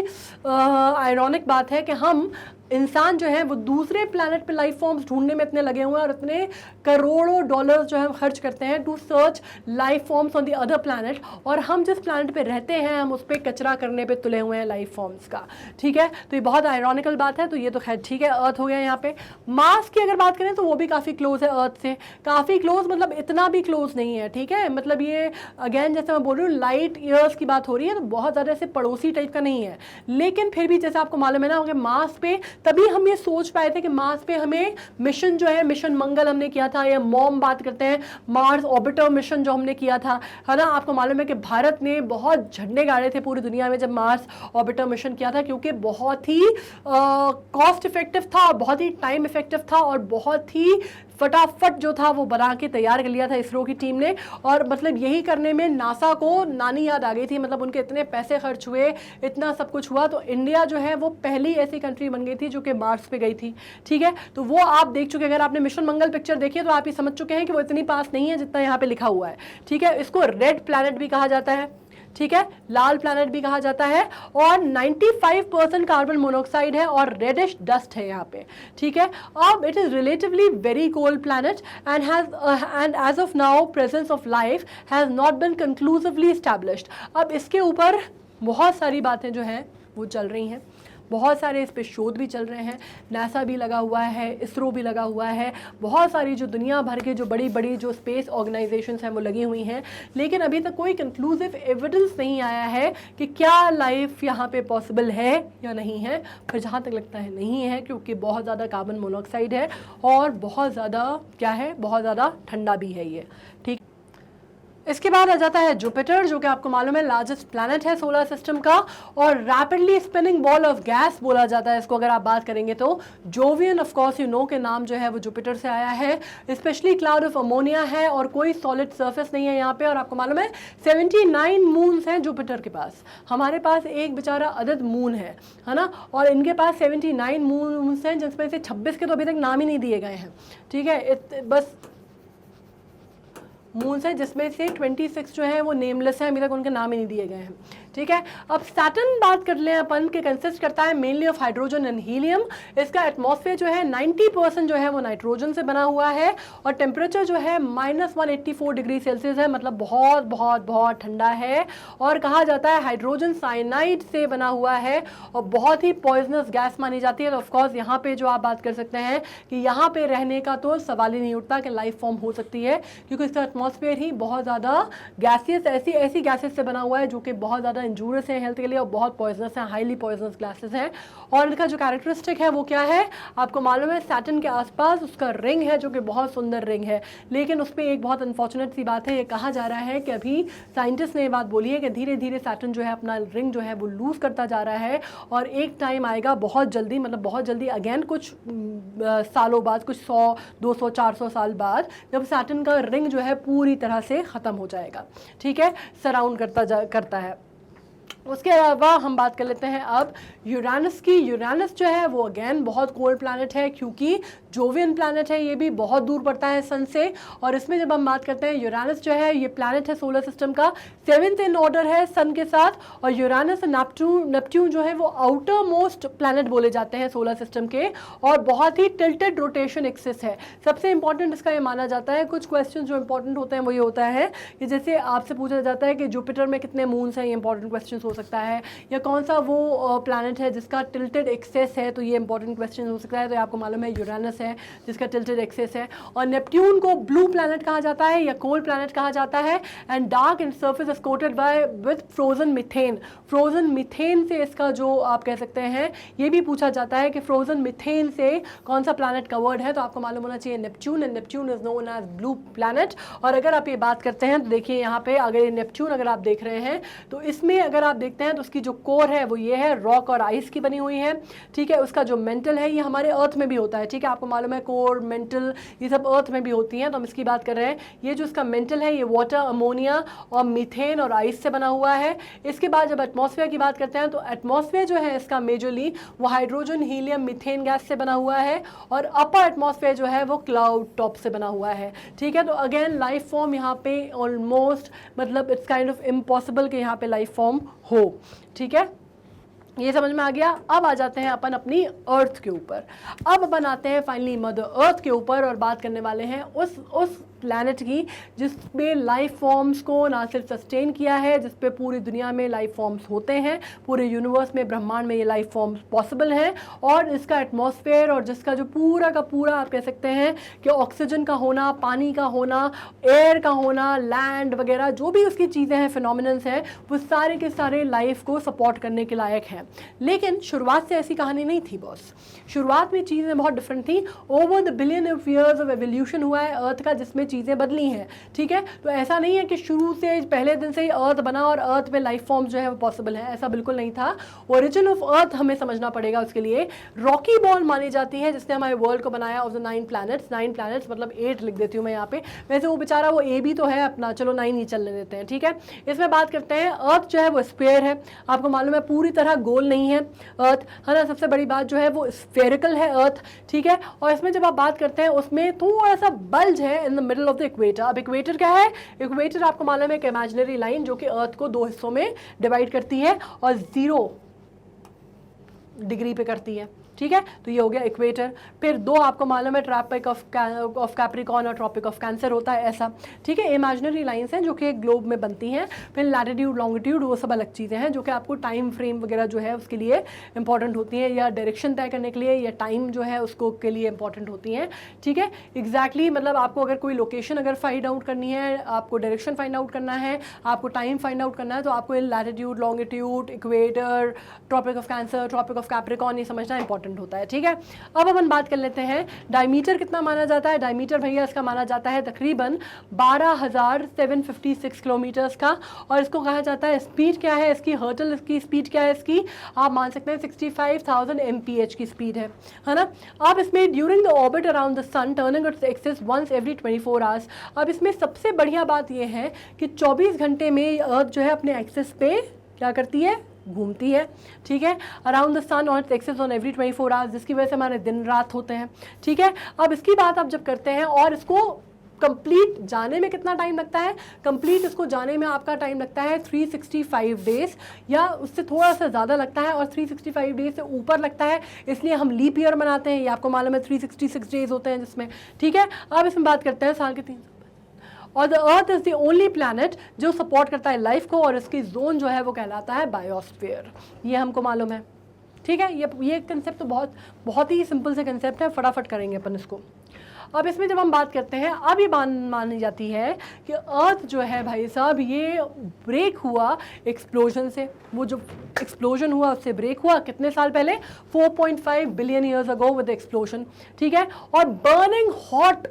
आयरॉनिक बात है कि हम इंसान जो है वो दूसरे प्लैनेट पे लाइफ फॉर्म्स ढूंढने में इतने लगे हुए हैं और इतने करोड़ों डॉलर्स जो है खर्च करते हैं to search life forms on the other planet, और हम जिस प्लैनेट पे रहते हैं हम उस पर कचरा करने पे तुले हुए हैं लाइफ फॉर्म्स का। ठीक है, तो ये बहुत आयरॉनिकल बात है। तो ये तो खैर ठीक है, अर्थ हो गया यहाँ पे। मार्स की अगर बात करें तो वो भी काफ़ी क्लोज है अर्थ से, काफ़ी क्लोज मतलब इतना भी क्लोज नहीं है। ठीक है, मतलब ये अगेन जैसे मैं बोल रही हूँ लाइट ईयर्स की बात हो रही है, तो बहुत ज़्यादा ऐसे पड़ोसी टाइप का नहीं है, लेकिन फिर भी जैसे आपको मालूम है ना कि मार्स पे तभी हम ये सोच पाए थे कि मार्स पे हमें मिशन जो है, मिशन मंगल हमने किया था, या मॉम बात करते हैं मार्स ऑर्बिटर मिशन जो हमने किया था, है ना। आपको मालूम है कि भारत ने बहुत झंडे गाड़े थे पूरी दुनिया में जब मार्स ऑर्बिटर मिशन किया था, क्योंकि बहुत ही कॉस्ट इफेक्टिव था, बहुत ही टाइम इफेक्टिव था, और बहुत ही फटाफट जो था वो बना के तैयार कर लिया था इसरो की टीम ने। और मतलब यही करने में नासा को नानी याद आ गई थी, मतलब उनके इतने पैसे खर्च हुए, इतना सब कुछ हुआ, तो इंडिया जो है वो पहली ऐसी कंट्री बन गई थी जो कि मार्स पे गई थी। ठीक है, तो वो आप देख चुके, अगर आपने मिशन मंगल पिक्चर देखी है तो आप ये समझ चुके हैं कि वो इतनी पास नहीं है जितना यहाँ पे लिखा हुआ है। ठीक है, इसको रेड प्लैनेट भी कहा जाता है, ठीक है, लाल प्लैनेट भी कहा जाता है, और 95% कार्बन मोनोऑक्साइड है और रेडिश डस्ट है यहाँ पे। ठीक है, अब it is relatively very cold planet and as of now presence of life has not been conclusively established. अब इसके ऊपर बहुत सारी बातें जो हैं वो चल रही हैं, बहुत सारे इस पे शोध भी चल रहे हैं, नासा भी लगा हुआ है, इसरो भी लगा हुआ है, बहुत सारी जो दुनिया भर के जो बड़ी बड़ी जो स्पेस ऑर्गेनाइजेशंस हैं वो लगी हुई हैं, लेकिन अभी तक कोई कंक्लूसिव एविडेंस नहीं आया है कि क्या लाइफ यहाँ पे पॉसिबल है या नहीं है। फिर जहाँ तक लगता है नहीं है, क्योंकि बहुत ज़्यादा कार्बन मोनोऑक्साइड है और बहुत ज़्यादा क्या है, बहुत ज़्यादा ठंडा भी है ये। ठीक, इसके बाद आ जाता है जुपिटर, जो कि आपको मालूम है लार्जेस्ट प्लैनेट है सोलर सिस्टम का, और rapidly spinning ball of gas बोला जाता है इसको अगर आप बात करेंगे तो। Jovian of course you know के नाम जो है वो जुपिटर से आया है, स्पेशली क्लाउड ऑफ अमोनिया है और कोई सॉलिड सरफेस नहीं है यहाँ पे। और आपको मालूम है 79 मून्स हैं जुपिटर के पास, हमारे पास एक बेचारा अदद मून है ना, और इनके पास 79 मून्स हैं, जिसमें से 26 के तो अभी तक नाम ही नहीं दिए गए हैं। ठीक है, बस मून्स है जिसमें से 26 जो है वो नेमलेस है, अभी तक उनके नाम ही नहीं दिए गए हैं। ठीक है, अब सैटर्न बात कर लें अपन के, कंसिस्ट करता है mainly of hydrogen and helium. इसका एटमॉस्फेयर जो है 90% जो है वो नाइट्रोजन से बना हुआ है, और टेम्परेचर जो है -184 डिग्री सेल्सियस है, मतलब बहुत बहुत बहुत ठंडा है, और कहा जाता है हाइड्रोजन साइनाइड से बना हुआ है और बहुत ही पॉइजनस गैस मानी जाती है। तो ऑफकोर्स यहाँ पे जो आप बात कर सकते हैं कि यहाँ पे रहने का तो सवाल ही नहीं उठता कि लाइफ फॉर्म हो सकती है, क्योंकि इसका एटमॉस्फेयर ही बहुत ज़्यादा गैसियस, ऐसी गैसेस से बना हुआ है जो कि बहुत ज़्यादा इंजूरियस है हेल्थ के लिए और बहुत पॉइजनस है, हाईली पॉइजनस गैसेस हैं। और इनका जो कैरेक्टरिस्टिक है वो क्या है, आपको मालूम है सैटर्न के आसपास उसका रिंग है जो कि बहुत सुंदर रिंग है, लेकिन उस पर एक बहुत अनफॉर्चुनेट सी बात है, ये कहा जा रहा है कि अभी साइंटिस्ट ने ये बात बोली है कि धीरे धीरे सैटर्न जो है अपना रिंग जो है वो लूज करता जा रहा है, और एक टाइम आएगा बहुत जल्दी, मतलब बहुत जल्दी अगेन कुछ सालों बाद, कुछ 100 200 400 साल बाद, जब सैटर्न का रिंग जो है पूरी तरह से ख़त्म हो जाएगा। ठीक है, सराउंड करता है। उसके अलावा हम बात कर लेते हैं अब यूरानस की। यूरानस जो है वो अगेन बहुत कोल्ड प्लैनेट है, क्योंकि जोवियन प्लैनेट है, ये भी बहुत दूर पड़ता है सन से। और इसमें जब हम बात करते हैं, यूरानस जो है ये प्लैनेट है सोलर सिस्टम का 7th इन ऑर्डर है सन के साथ, और यूरानस नेपट्यून जो है वो आउटर मोस्ट प्लैनेट बोले जाते हैं सोलर सिस्टम के, और बहुत ही टिल्टेड रोटेशन एक्सिस है। सबसे इंपॉर्टेंट इसका ये माना जाता है, कुछ क्वेश्चन जो इंपॉर्टेंट होते हैं वो ये होता है कि जैसे आपसे पूछा जाता है कि जुपिटर में कितने मून्स हैं, ये इंपॉर्टेंट क्वेश्चन हो सकता है, या कौन सा वो प्लैनेट है जिसका टिल्टेड एक्सेस है, तो ये इंपॉर्टेंट क्वेश्चन हो सकता है। तो आपको मालूम है यूरानस है जिसका टिल्टेड एक्सेस है, और नेपट्यून को ब्लू प्लैनेट कहा जाता है या कोल्ड प्लैनेट कहा जाता है, and dark in surface is coated by with frozen methane. Frozen methane से इसका जो आप कह सकते हैं, ये भी पूछा जाता है कि फ्रोजन मीथेन से कौन सा प्लैनेट कवर्ड है, तो आपको मालूम होना चाहिए Neptune, and Neptune is known as blue planet. और अगर आप ये बात करते हैं तो देखिए यहाँ पे अगर ये नेपट्यून अगर आप देख रहे हैं तो इसमें अगर आप देखते हैं तो उसकी जो कोर है वो ये है, रॉक और आइस की बनी हुई है। ठीक है, उसका जो मेंटल है ये हमारे अर्थ में भी होता है। ठीक है, आपको मालूम है कोर, मेंटल ये सब अर्थ में भी होती हैं, तो हम इसकी बात कर रहे हैं। ये जो इसका मेंटल है ये वाटर, अमोनिया और मीथेन और आइस से बना हुआ है। इसके बाद जब एटमॉस्फेयर की बात करते हैं तो एटमॉस्फेयर जो है इसका मेजरली वो हाइड्रोजन, हीलियम, मीथेन गैस से बना हुआ है, और अपर एटमॉस्फेयर जो है वो क्लाउड टॉप से बना हुआ है। ठीक है, तो अगेन लाइफ फॉर्म यहाँ पे ऑलमोस्ट, मतलब इट्स काइंड ऑफ इम्पॉसिबल कि यहाँ पे लाइफ फॉर्म हो। ठीक है, ये समझ में आ गया। अब आ जाते हैं अपन अपनी अर्थ के ऊपर। अब अपन आते हैं फाइनली मदर अर्थ के ऊपर और बात करने वाले हैं उस प्लैनेट की जिसमें लाइफ फॉर्म्स को ना सिर्फ सस्टेन किया है, जिस पे पूरी दुनिया में लाइफ फॉर्म्स होते हैं, पूरे यूनिवर्स में, ब्रह्मांड में ये लाइफ फॉर्म्स पॉसिबल हैं, और इसका एटमॉस्फेयर और जिसका जो पूरा का पूरा आप कह सकते हैं कि ऑक्सीजन का होना, पानी का होना, एयर का होना, लैंड वगैरह जो भी उसकी चीज़ें हैं, फिनोमिनन्स हैं, वो सारे के सारे लाइफ को सपोर्ट करने के लायक हैं। लेकिन शुरुआत से ऐसी कहानी नहीं थी बॉस। शुरुआत में चीज़ें बहुत डिफरेंट थी। Over the billion of years of evolution हुआ है अर्थ का, जिसमें चीज़ें बदली हैं। ठीक है, तो ऐसा नहीं है कि शुरू से पहले दिन से ही अर्थ बना और अर्थ में लाइफ फॉर्म जो है वो पॉसिबल है, ऐसा बिल्कुल नहीं था। ओरिजिन ऑफ अर्थ हमें समझना पड़ेगा। उसके लिए रॉकी बॉल मानी जाती है जिसने हमारे वर्ल्ड को बनाया, ऑफ द 9 प्लैनेट्स। 9 प्लैनेट्स मतलब 8 लिख देती हूँ मैं यहाँ पे, वैसे वो बेचारा वो ए भी तो है अपना, चलो 9 ही चलने देते हैं। ठीक है, इसमें बात करते हैं अर्थ जो है वो स्फीयर है। आपको मालूम है पूरी तरह गोल नहीं है अर्थ, है ना। सबसे बड़ी बात जो है वो स्फेरिकल है अर्थ। ठीक है, और इसमें जब आप बात करते हैं उसमें थोड़ा सा बल्ज है in the middle of the equator. अब इक्वेटर क्या है? इक्वेटर आपको मालूम है एक इमेजिनरी लाइन जो कि अर्थ को 2 हिस्सों में डिवाइड करती है और 0 डिग्री पे करती है। ठीक है, तो ये हो गया इक्वेटर। फिर 2 आपको मालूम है ट्रॉपिक ऑफ कैप्रिकॉर्न और ट्रॉपिक ऑफ कैंसर होता है, ऐसा। ठीक है, इमेजिनरी लाइंस हैं जो कि ग्लोब में बनती हैं। फिर लैटिट्यूड, लॉन्गिट्यूड, वो सब अलग चीज़ें हैं जो कि आपको टाइम फ्रेम वगैरह जो है उसके लिए इंपॉर्टेंट होती हैं, या डायरेक्शन तय करने के लिए, या टाइम जो है उसको के लिए इंपॉर्टेंट होती हैं। ठीक है, एग्जैक्टली मतलब आपको अगर कोई लोकेशन अगर फाइंड आउट करनी है, आपको डायरेक्शन फाइंड आउट करना है, आपको टाइम फाइंड आउट करना है, तो आपको latitude, longitude, equator, Tropic of Cancer, Tropic of Capricorn ये समझना इंपॉर्टेंट होता है। ठीक है, अब अपन बात कर लेते हैं डायमीटर कितना माना जाता है। डायमीटर भैया इसका माना जाता है तकरीबन 12,756 किलोमीटर्स का, और इसको कहा जाता है स्पीड क्या है इसकी, हर्टल इसकी स्पीड क्या है इसकी, आप मान सकते हैं 65,000 mph की स्पीड है ना। अब इसमें during the orbit around the sun turning its axis once every 24 hours. अब इसमें सबसे बढ़िया बात यह है कि 24 घंटे में अर्थ जो है अपने एक्सिस पे क्या करती है, घूमती है। ठीक है, अराउंड द सन और its axis on every 24 hours, जिसकी वजह से हमारे दिन रात होते हैं। ठीक है, अब इसकी बात आप जब करते हैं और इसको कंप्लीट जाने में कितना टाइम लगता है, कंप्लीट इसको जाने में आपका टाइम लगता है 365 डेज, या उससे थोड़ा सा ज़्यादा लगता है, और 365 डेज से ऊपर लगता है, इसलिए हम लीप ईयर मनाते हैं। ये आपको मालूम है 366 डेज होते हैं जिसमें। ठीक है, अब इसमें बात करते हैं साल के 3, और the earth is the only planet जो सपोर्ट करता है लाइफ को, और इसकी जोन जो है वो कहलाता है बायोस्फीयर। ये हमको मालूम है। ठीक है, ये कंसेप्ट तो बहुत ही सिंपल से कंसेप्ट है, फटाफट करेंगे अपन इसको। अब इसमें जब हम बात करते हैं, अब ये बात मानी जाती है कि अर्थ जो है भाई साहब ये ब्रेक हुआ एक्सप्लोजन से। वो जो एक्सप्लोजन हुआ उससे ब्रेक हुआ कितने साल पहले, 4.5 billion years ago with explosion. ठीक है, और बर्निंग हॉट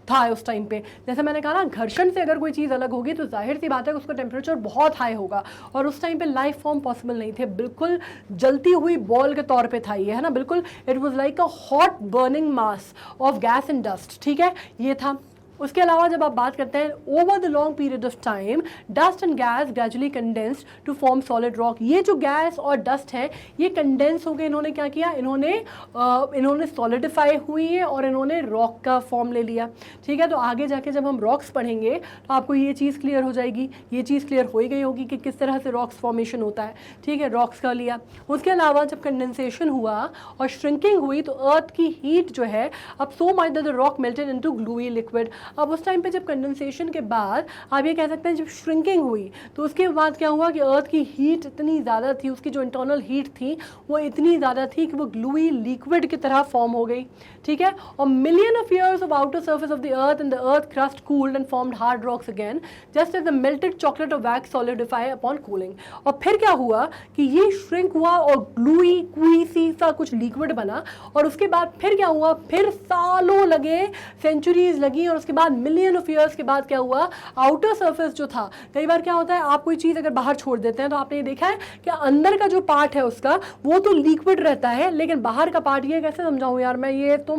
था उस टाइम पे। जैसे मैंने कहा ना, घर्षण से अगर कोई चीज़ अलग होगी तो जाहिर सी बात है कि उसका टेम्परेचर बहुत हाई होगा, और उस टाइम पे लाइफ फॉर्म पॉसिबल नहीं थे, बिल्कुल जलती हुई बॉल के तौर पे था ये, है ना, बिल्कुल it was like a hot burning mass of gas and dust. ठीक है, ये था। उसके अलावा जब आप बात करते हैं over the long period of time dust and gas gradually condensed to form solid rock. ये जो गैस और डस्ट है ये कंडेंस हो गए, इन्होंने क्या किया, इन्होंने सॉलिडिफाई हुई है और इन्होंने रॉक का फॉर्म ले लिया। ठीक है, तो आगे जाके जब हम रॉक्स पढ़ेंगे तो आपको ये चीज़ क्लियर हो जाएगी, ये चीज़ क्लियर हो ही गई होगी कि किस तरह से रॉक्स फॉर्मेशन होता है। ठीक है, रॉक्स का लिया। उसके अलावा जब कंडेंसेशन हुआ और श्रिंकिंग हुई तो अर्थ की हीट जो है अब so much that the rock melted into gluey liquid. अब उस टाइम पे जब कंडेंसेशन के बाद आप ये कह सकते हैं जब श्रिंकिंग हुई तो उसके बाद क्या हुआ कि अर्थ की हीट इतनी ज़्यादा थी, उसकी जो इंटरनल हीट थी वो इतनी ज़्यादा थी कि वो ग्लूई लिक्विड की तरह फॉर्म हो गई। ठीक है, और million of years of outer surface of the earth and the earth crust cooled and formed hard rocks again just as the melted chocolate of wax solidify upon cooling. और फिर क्या हुआ कि ये श्रिंक हुआ और ग्लूई कुई सी सा कुछ लिक्विड बना, और उसके बाद फिर क्या हुआ, फिर सालों लगे, सेंचुरीज लगी, और उसके बाद मिलियन ऑफ ईयर्स के बाद क्या हुआ, आउटर सरफेस जो था, कई बार क्या होता है आप कोई चीज़ अगर बाहर छोड़ देते हैं तो आपने ये देखा है कि अंदर का जो पार्ट है उसका वो तो लिक्विड रहता है, लेकिन बाहर का पार्ट, ये कैसे समझाऊं यार मैं, ये तुम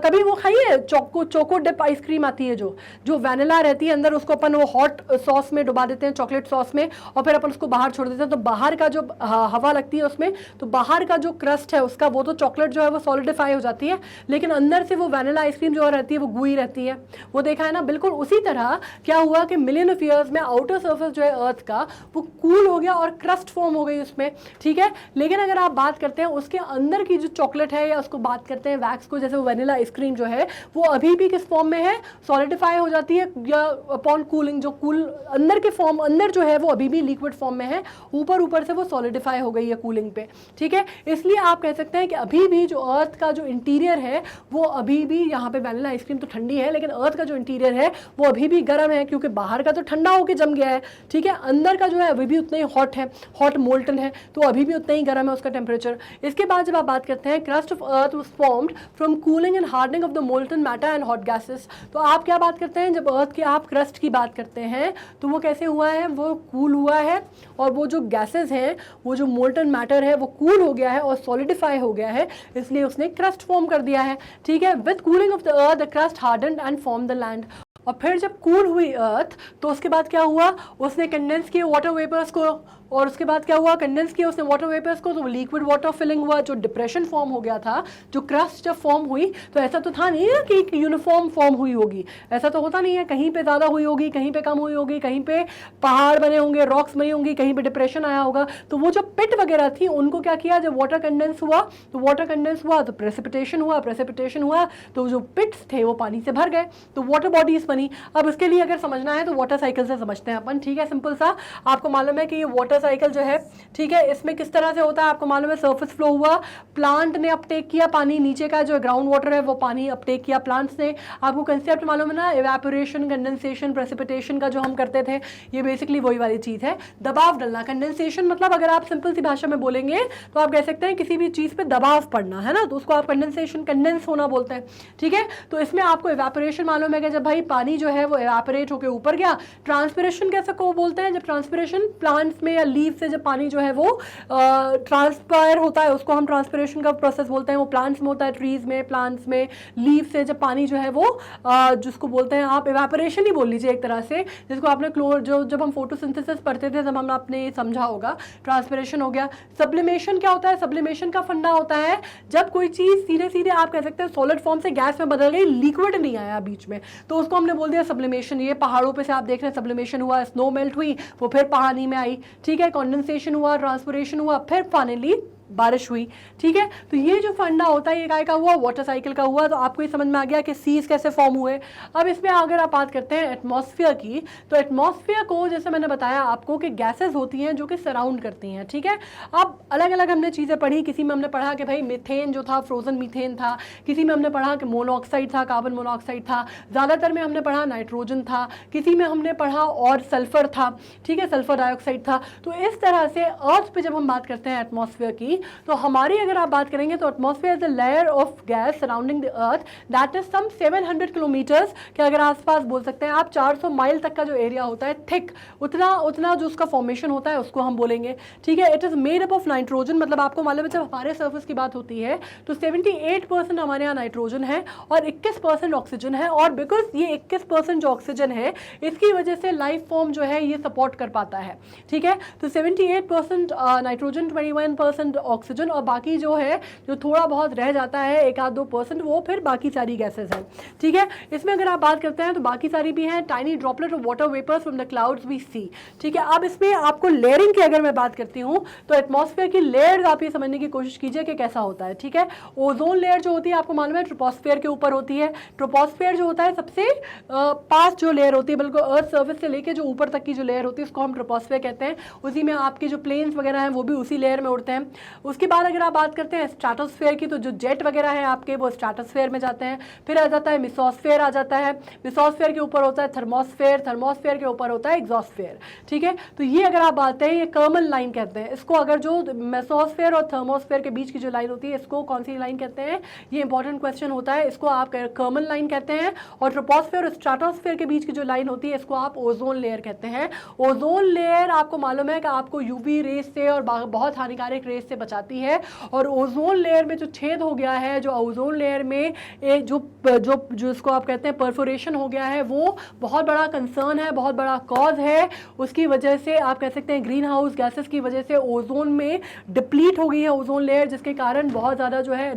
कभी वो खाई है चोको डिप आइसक्रीम आती है जो वैनिला रहती है अंदर, उसको अपन वो हॉट सॉस में डुबा देते हैं, चॉकलेट सॉस में, और फिर अपन उसको बाहर छोड़ देते हैं, तो बाहर का जो हवा लगती है उसमें, तो बाहर का जो क्रस्ट है उसका वो तो चॉकलेट जो है वो सॉलिडिफाई हो जाती है, लेकिन अंदर से वो वैनिला आइसक्रीम जो रहती है वो गुई रहती है, वो देखा है ना। बिल्कुल उसी तरह क्या हुआ कि मिलियन ऑफ ईयर्स में आउटर सर्फेस जो है अर्थ का वो कूल हो गया और क्रस्ट फॉर्म हो गई उसमें, ठीक है। लेकिन अगर आप बात करते हैं उसके अंदर की जो चॉकलेट है या उसको बात करते हैं वैक्स को, जैसे वनीला आइसक्रीम जो है वो अभी भी किस फॉर्म में है, सॉलिडिफाई हो जाती है या अपॉन कूलिंग जो कूल अंदर के फॉर्म अंदर जो है वो अभी भी लिक्विड फॉर्म में है, ऊपर से वो सॉलिडिफाई हो गई है कूलिंग पे, ठीक है। इसलिए आप कह सकते हैं कि अभी भी जो अर्थ का जो इंटीरियर है वो अभी भी, यहाँ पे वैनिला आइसक्रीम तो ठंडी है लेकिन अर्थ का जो इंटीरियर है वो अभी भी गर्म है, क्योंकि बाहर का तो ठंडा होकर जम गया है, ठीक है। अंदर का जो है अभी भी उतना ही हॉट है, हॉट मोल्टन है, तो अभी भी उतना ही गर्म है उसका टेम्परेचर। इसके बाद जब आप बात करते हैं crust of earth was formed from cooling and hardening of the molten matter and hot gases. तो आप क्या बात करते हैं, जब अर्थ के आप क्रस्ट की बात करते हैं तो वो कैसे हुआ है, वो कूल हुआ है और वो जो गैसेज हैं, वो जो मोल्टन मैटर है वो कूल हो गया है और सॉलिडिफाई हो गया है, इसलिए उसने क्रस्ट फॉर्म कर दिया है, ठीक है। With cooling of the earth the crust hardened and form the land. और फिर जब कूल हुई अर्थ तो उसके बाद क्या हुआ, उसने कंडेंस किए वाटर वेपर्स को, और उसके बाद क्या हुआ, कंडेंस किया उसने वाटर वेपर्स को, तो लिक्विड वाटर फिलिंग हुआ, जो डिप्रेशन फॉर्म हो गया था, जो क्रस्ट जब फॉर्म हुई तो ऐसा तो था नहीं है कि एक यूनिफॉर्म फॉर्म हुई होगी, ऐसा तो होता नहीं है, कहीं पे ज़्यादा हुई होगी, कहीं पे कम हुई होगी, कहीं पे पहाड़ बने होंगे, रॉक्स बनी होंगी, कहीं पे डिप्रेशन आया होगा। तो वो जो पिट वगैरह थी उनको क्या किया, जब वाटर कंडेंस हुआ तो वाटर कंडेंस हुआ तो प्रेसिपिटेशन हुआ, प्रेसिपिटेशन हुआ तो जो पिट्स थे वो पानी से भर गए, तो वाटर बॉडीज बनी। अब इसके लिए अगर समझना है तो वाटर साइकिल से समझते हैं अपन, ठीक है, सिंपल सा। आपको मालूम है कि ये वाटर साइकिल जो है, ठीक है, इसमें किस तरह से होता है आपको मालूम है, सरफेस फ्लो हुआ, प्लांट ने अपटेक किया पानी, नीचे का जो ग्राउंड वाटर है वो पानी अपटेक किया प्लांट्स ने। आपको कंसेप्ट मालूम है ना, इवेपोरेशन, कंडेंसेशन, प्रेसिपिटेशन का जो हम करते थे, ये बेसिकली वही वाली चीज है, दबाव डालना। कंडेंसेशन मतलब अगर आप सिंपल सी भाषा में बोलेंगे तो आप कह सकते हैं किसी भी चीज पे दबाव पड़ना, है ना, तो उसको आप कंडेंसेशन, कंडेंस होना बोलते हैं, ठीक है। तो इसमें आपको इवेपोरेशन मालूम है कि जब भाई पानी जो है वो इवेपोरेट होकर ऊपर गया। ट्रांसपिरेशन कैसे को बोलते हैं, जब ट्रांसपिरेशन प्लांट्स में या लीव से जब पानी जो है वो ट्रांसपायर होता है उसको हम ट्रांसपिरेशन का प्रोसेस बोलते हैं। वो प्लांट्स में होता है, ट्रीज में, प्लांट्स में, लीव से जब पानी जो है वो जिसको बोलते हैं आप इवेपोरेशन ही बोल लीजिए एक तरह से, जिसको आपने जो जब हम फोटोसिंथेसिस पढ़ते थे तब हम आपने समझा होगा, ट्रांसपिरेशन हो गया। सब्लिमेशन क्या होता है, सब्लिमेशन का फंडा होता है जब कोई चीज सीधे सीधे आप कह सकते हैं सॉलिड फॉर्म से गैस में बदल गई, लिक्विड नहीं आया बीच में, तो उसको हमने बोल दिया सब्लिमेशन। ये पहाड़ों पे से आप देख रहे हैं सब्लिमेशन हुआ, स्नो मेल्ट हुई, वो फिर पानी में आई, ठीक है, कंडेंसेशन हुआ, ट्रांसपिरेशन हुआ, फिर फाइनली बारिश हुई, ठीक है। तो ये जो फंडा होता है ये काय का हुआ, वाटर साइकिल का हुआ। तो आपको ये समझ में आ गया कि सीज कैसे फॉर्म हुए। अब इसमें अगर आप बात करते हैं एटमॉस्फेयर की, तो एटमॉस्फेयर को जैसे मैंने बताया आपको कि गैसेस होती हैं जो कि सराउंड करती हैं, ठीक है। अब अलग अलग हमने चीज़ें पढ़ी, किसी में हमने पढ़ा कि भाई मीथेन जो था फ्रोजन मीथेन था, किसी में हमने पढ़ा कि मोनोऑक्साइड था, कार्बन मोनोऑक्साइड था, ज़्यादातर में हमने पढ़ा नाइट्रोजन था, किसी में हमने पढ़ा और सल्फर था, ठीक है, सल्फर डाइऑक्साइड था। तो इस तरह से अर्थ पे जब हम बात करते हैं एटमॉस्फेयर की, तो हमारी अगर आप बात करेंगे तो atmosphere is the layer of gas surrounding the earth that is some 700 kilometres के अगर आसपास बोल सकते हैं आप, 400 माइल तक का जो एरिया होता है थिक, उतना जो उसका फॉर्मेशन होता है उसको हम बोलेंगे, ठीक है। It is made up of nitrogen, मतलब आपको मालूम है जब हमारे सर्फेस की बात होती है तो 78% हमारे यहाँ नाइट्रोजन है और 21% ऑक्सीजन है। और बिकॉज ये 21% जो ऑक्सीजन है इसकी वजह से लाइफ फॉर्म जो है ये सपोर्ट कर पाता है, ठीक है। तो 78% नाइट्रोजन, 21% ऑक्सीजन, और बाकी जो है जो थोड़ा बहुत रह जाता है 1-2% वो फिर बाकी सारी गैसेस हैं, ठीक है। इसमें अगर आप बात करते हैं तो बाकी सारी भी हैं, tiny droplet of water vapours from the clouds we see, ठीक है। अब इसमें आपको लेयरिंग की अगर मैं बात करती हूँ तो एटमॉस्फेयर की लेयर आप ये समझने की कोशिश कीजिए कि कैसा होता है, ठीक है। ओजोन लेयर जो होती है आपको मालूम है ट्रोपोस्फेयर के ऊपर होती है। ट्रोपोस्फेयर जो होता है सबसे पास जो लेयर होती है, बिल्कुल अर्थ सर्फेस से लेके जो ऊपर तक की जो लेयर होती है उसको हम ट्रोपोस्फेयर कहते हैं। उसी में आपके जो प्लेन्स वगैरह हैं वो भी उसी लेयर में उड़ते हैं। उसके बाद अगर आप बात करते हैं स्ट्रेटोस्फेयर की, तो जो जेट वगैरह है आपके वो स्ट्रेटोस्फेयर में जाते हैं। फिर आ जाता है मिसोस्फेयर, आ जाता है मिसोस्फेयर के ऊपर होता है थर्मोस्फेयर, थर्मोस्फेयर के ऊपर होता है एग्जॉस्फेयर, ठीक है। तो ये अगर आप बात हैं ये कर्मल लाइन कहते हैं इसको। अगर जो मेसोस्फेयर और थर्मोस्फेयर के बीच की जो लाइन होती है इसको कौन सी लाइन कहते हैं, ये इंपॉर्टेंट क्वेश्चन होता है, इसको आप कर्मल लाइन कहते हैं। और ट्रोपोस्फेयर और स्ट्रेटोस्फेयर के बीच की जो लाइन होती है इसको आप ओजोन लेयर कहते हैं। ओजोन लेयर आपको मालूम है कि आपको यूवी रेस से और बहुत हानिकारक रेस से बचाती है। और ओजोन लेयर में जो छेद हो गया है, जो ओजोन लेयर में जो इसको आप कहते हैं परफोरेशन हो गया है, वो बहुत बड़ा कंसर्न है, बहुत बड़ा कॉज है। उसकी वजह से आप कह सकते हैं ग्रीन हाउस गैसेस की वजह से ओजोन में डिप्लीट हो गई है ओजोन लेयर, जिसके कारण बहुत ज़्यादा जो है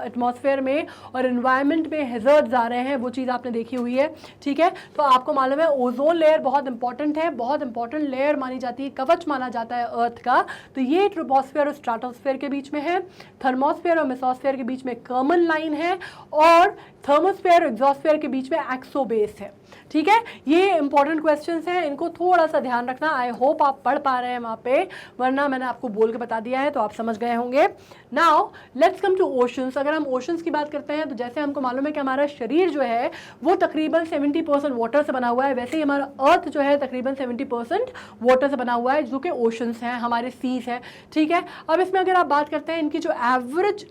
एटमॉस्फेयर में और एनवायरनमेंट में हैजर्ड्स आ रहे हैं। वो चीज़ आपने देखी हुई है, ठीक है। तो आपको मालूम है ओजोन लेयर बहुत इंपॉर्टेंट है, बहुत इंपॉर्टेंट लेयर मानी जाती है, कवच माना जाता है अर्थ का। तो ये ट्रोपोस्फेयर और स्ट्रेटोस्फेयर के बीच में है, थर्मोस्फेयर और मेसोस्फेयर के बीच में कॉमन लाइन है, और थर्मोस्फेयर और एग्जॉस्फेयर के बीच में एक्सोबेस है, ठीक है। ये इंपॉर्टेंट क्वेश्चंस हैं, इनको थोड़ा सा ध्यान रखना। आई होप आप पढ़ पा रहे हैं वहाँ पे, वरना मैंने आपको बोल के बता दिया है तो आप समझ गए होंगे। Now let's come to oceans. अगर हम ओशंस की बात करते हैं तो जैसे हमको मालूम है कि हमारा शरीर जो है वो तकरीबन 70% वाटर से बना हुआ है, वैसे ही हमारा अर्थ जो है तकरीबन 70% वाटर से बना हुआ है, जो कि ओशंस हैं, हमारे सीज हैं, ठीक है। अब इसमें अगर आप बात करते हैं इनकी जो एवरेज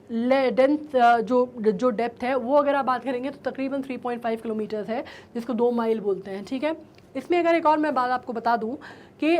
जो डेप्थ है वो अगर आप बात करेंगे तो तकरीबन 3.5 किलोमीटर्स है, जिसको 2 माइल बोलते हैं, ठीक है। इसमें अगर एक और मैं बात आपको बता दूं कि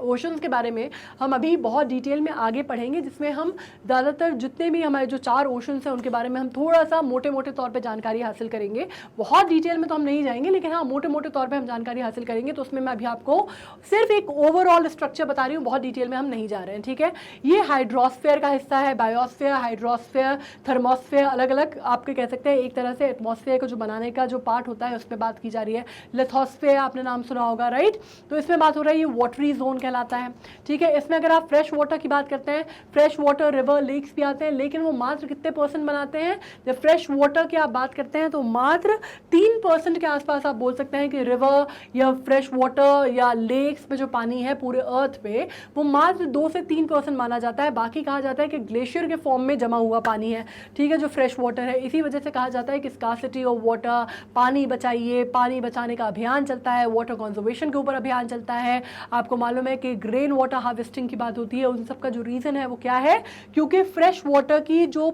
ओशंस के बारे में हम अभी बहुत डिटेल में आगे पढ़ेंगे, जिसमें हम ज़्यादातर जितने भी हमारे जो 4 ओशंस हैं उनके बारे में हम थोड़ा सा मोटे मोटे तौर पे जानकारी हासिल करेंगे। बहुत डिटेल में तो हम नहीं जाएंगे, लेकिन हाँ मोटे मोटे तौर पे हम जानकारी हासिल करेंगे। तो उसमें मैं अभी आपको सिर्फ एक ओवरऑल स्ट्रक्चर बता रही हूँ, बहुत डिटेल में हम नहीं जा रहे हैं, ठीक है। ये हाइड्रोस्फेयर का हिस्सा है, बायोस्फेयर, हाइड्रोस्फेयर, थर्मोस्फेयर, अलग अलग आपके कह सकते हैं। एक तरह से एटमॉस्फेयर को जो बनाने का जो पार्ट होता है उस पर बात की जा रही है। लिथोस्फेयर आपने नाम सुना होगा, राइट। तो इसमें बात हो रही है, ये वाटरी जोन कहलाता है, ठीक है। इसमें अगर आप फ्रेश वाटर की बात करते हैं, फ्रेश वाटर रिवर लेक्स भी आते हैं, लेकिन वो मात्र कितने % बनाते हैं? जब फ्रेश वाटर की आप बात करते हैं तो मात्र 3% के आसपास आप बोल सकते हैं कि रिवर या फ्रेश वाटर या लेक्स में जो पानी है पूरे अर्थ पे, वो मात्र 2 से 3% माना जाता है। बाकी कहा जाता है कि ग्लेशियर के फॉर्म में जमा हुआ पानी है, ठीक है, जो फ्रेश वाटर है। इसी वजह से कहा जाता है कि स्कार्सिटी ऑफ वाटर, पानी बचाइए, पानी बचाने का अभियान चलता है, वाटर कंजर्वेशन के ऊपर अभियान चलता है। आपको मालूम है कि रेन वाटर हार्वेस्टिंग की बात होती है, उन सब का जो रीज़न है वो क्या है? क्योंकि फ्रेश वाटर की जो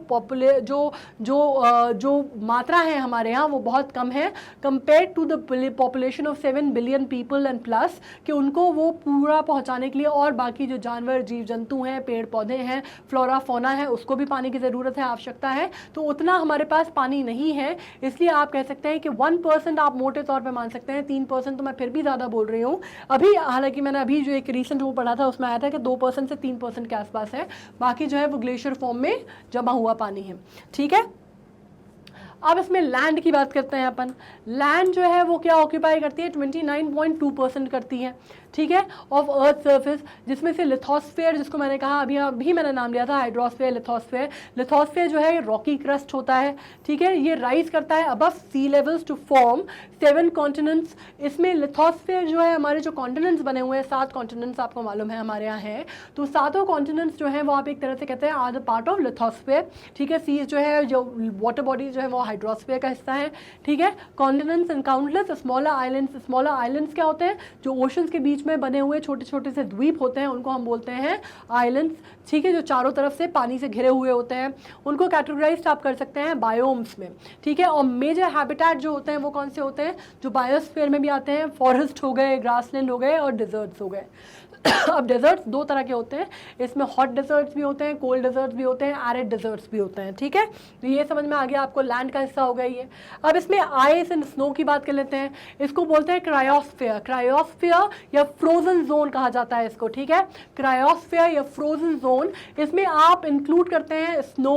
मात्रा है हमारे यहाँ वो बहुत कम है compare to the population of 7 billion people and plus, कि उनको वो पूरा पहुँचाने के लिए और बाकी जो जानवर, जीव जंतु हैं, पेड़ पौधे हैं, फ्लोरा फोना है, उसको भी पानी की ज़रूरत है, आवश्यकता है। तो उतना हमारे पास पानी नहीं है, इसलिए आप कह सकते हैं कि 1% आप मोटे तौर पर मान सकते हैं। 3% तो मैं फिर भी ज़्यादा बोल रही हूँ अभी, हालांकि मैंने अभी जो एक रिसेंट वो पढ़ा था उसमें आया था कि 2% से 3% के आसपास है, बाकी जो है वो ग्लेशियर फॉर्म में जमा हुआ पानी है, ठीक है। अब इसमें लैंड की बात करते हैं अपन। लैंड जो है वो क्या ऑक्यूपाई करती है? 29.2% करती है, ठीक है, ऑफ अर्थ सरफेस, जिसमें से लिथोस्फेयर, जिसको मैंने कहा अभी मैंने नाम लिया था हाइड्रोस्फेयर, लिथोस्फेयर। लिथोस्फेयर जो है रॉकी क्रस्ट होता है, ठीक है, ये राइज करता है above sea levels to form 7 continents. इसमें लिथोस्फेयर जो है, हमारे जो कॉन्टिनेंट्स बने हुए हैं, 7 कॉन्टिनेंट्स आपको मालूम है हमारे यहाँ हैं, तो 7 कॉन्टिनेंट्स जो है वो आप एक तरह से कहते हैं are the part of lithosphere, ठीक है। सी जो है, जो वाटर बॉडी जो है वो हाइड्रोस्फेयर का हिस्सा है, ठीक है। Continents and countless smaller islands. Smaller islands क्या होते हैं? जो ओशंस के बीच में बने हुए छोटे छोटे से द्वीप होते हैं, उनको हम बोलते हैं आइलैंड्स, ठीक है, जो चारों तरफ से पानी से घिरे हुए होते हैं। उनको कैटेगराइज आप कर सकते हैं बायोम्स में, ठीक है। और मेजर हैबिटेट जो होते हैं वो कौन से होते हैं? जो बायोस्फीयर में भी आते हैं, फॉरेस्ट हो गए, ग्रासलैंड हो गए और डिजर्ट्स हो गए। अब डेजर्ट्स 2 तरह के होते हैं, इसमें हॉट डेजर्ट्स भी होते हैं, कोल्ड डेजर्ट्स भी होते हैं, एरिड डेजर्ट्स भी होते हैं, ठीक है। तो ये समझ में आ गया आपको, लैंड का हिस्सा हो गया ये। अब इसमें आइस एंड स्नो की बात कर लेते हैं। इसको बोलते हैं क्रायोस्फीयर। क्रायोस्फीयर या फ्रोजन जोन कहा जाता है इसको, ठीक है। क्रायोस्फीयर या फ्रोजन जोन, इसमें आप इंक्लूड करते हैं स्नो,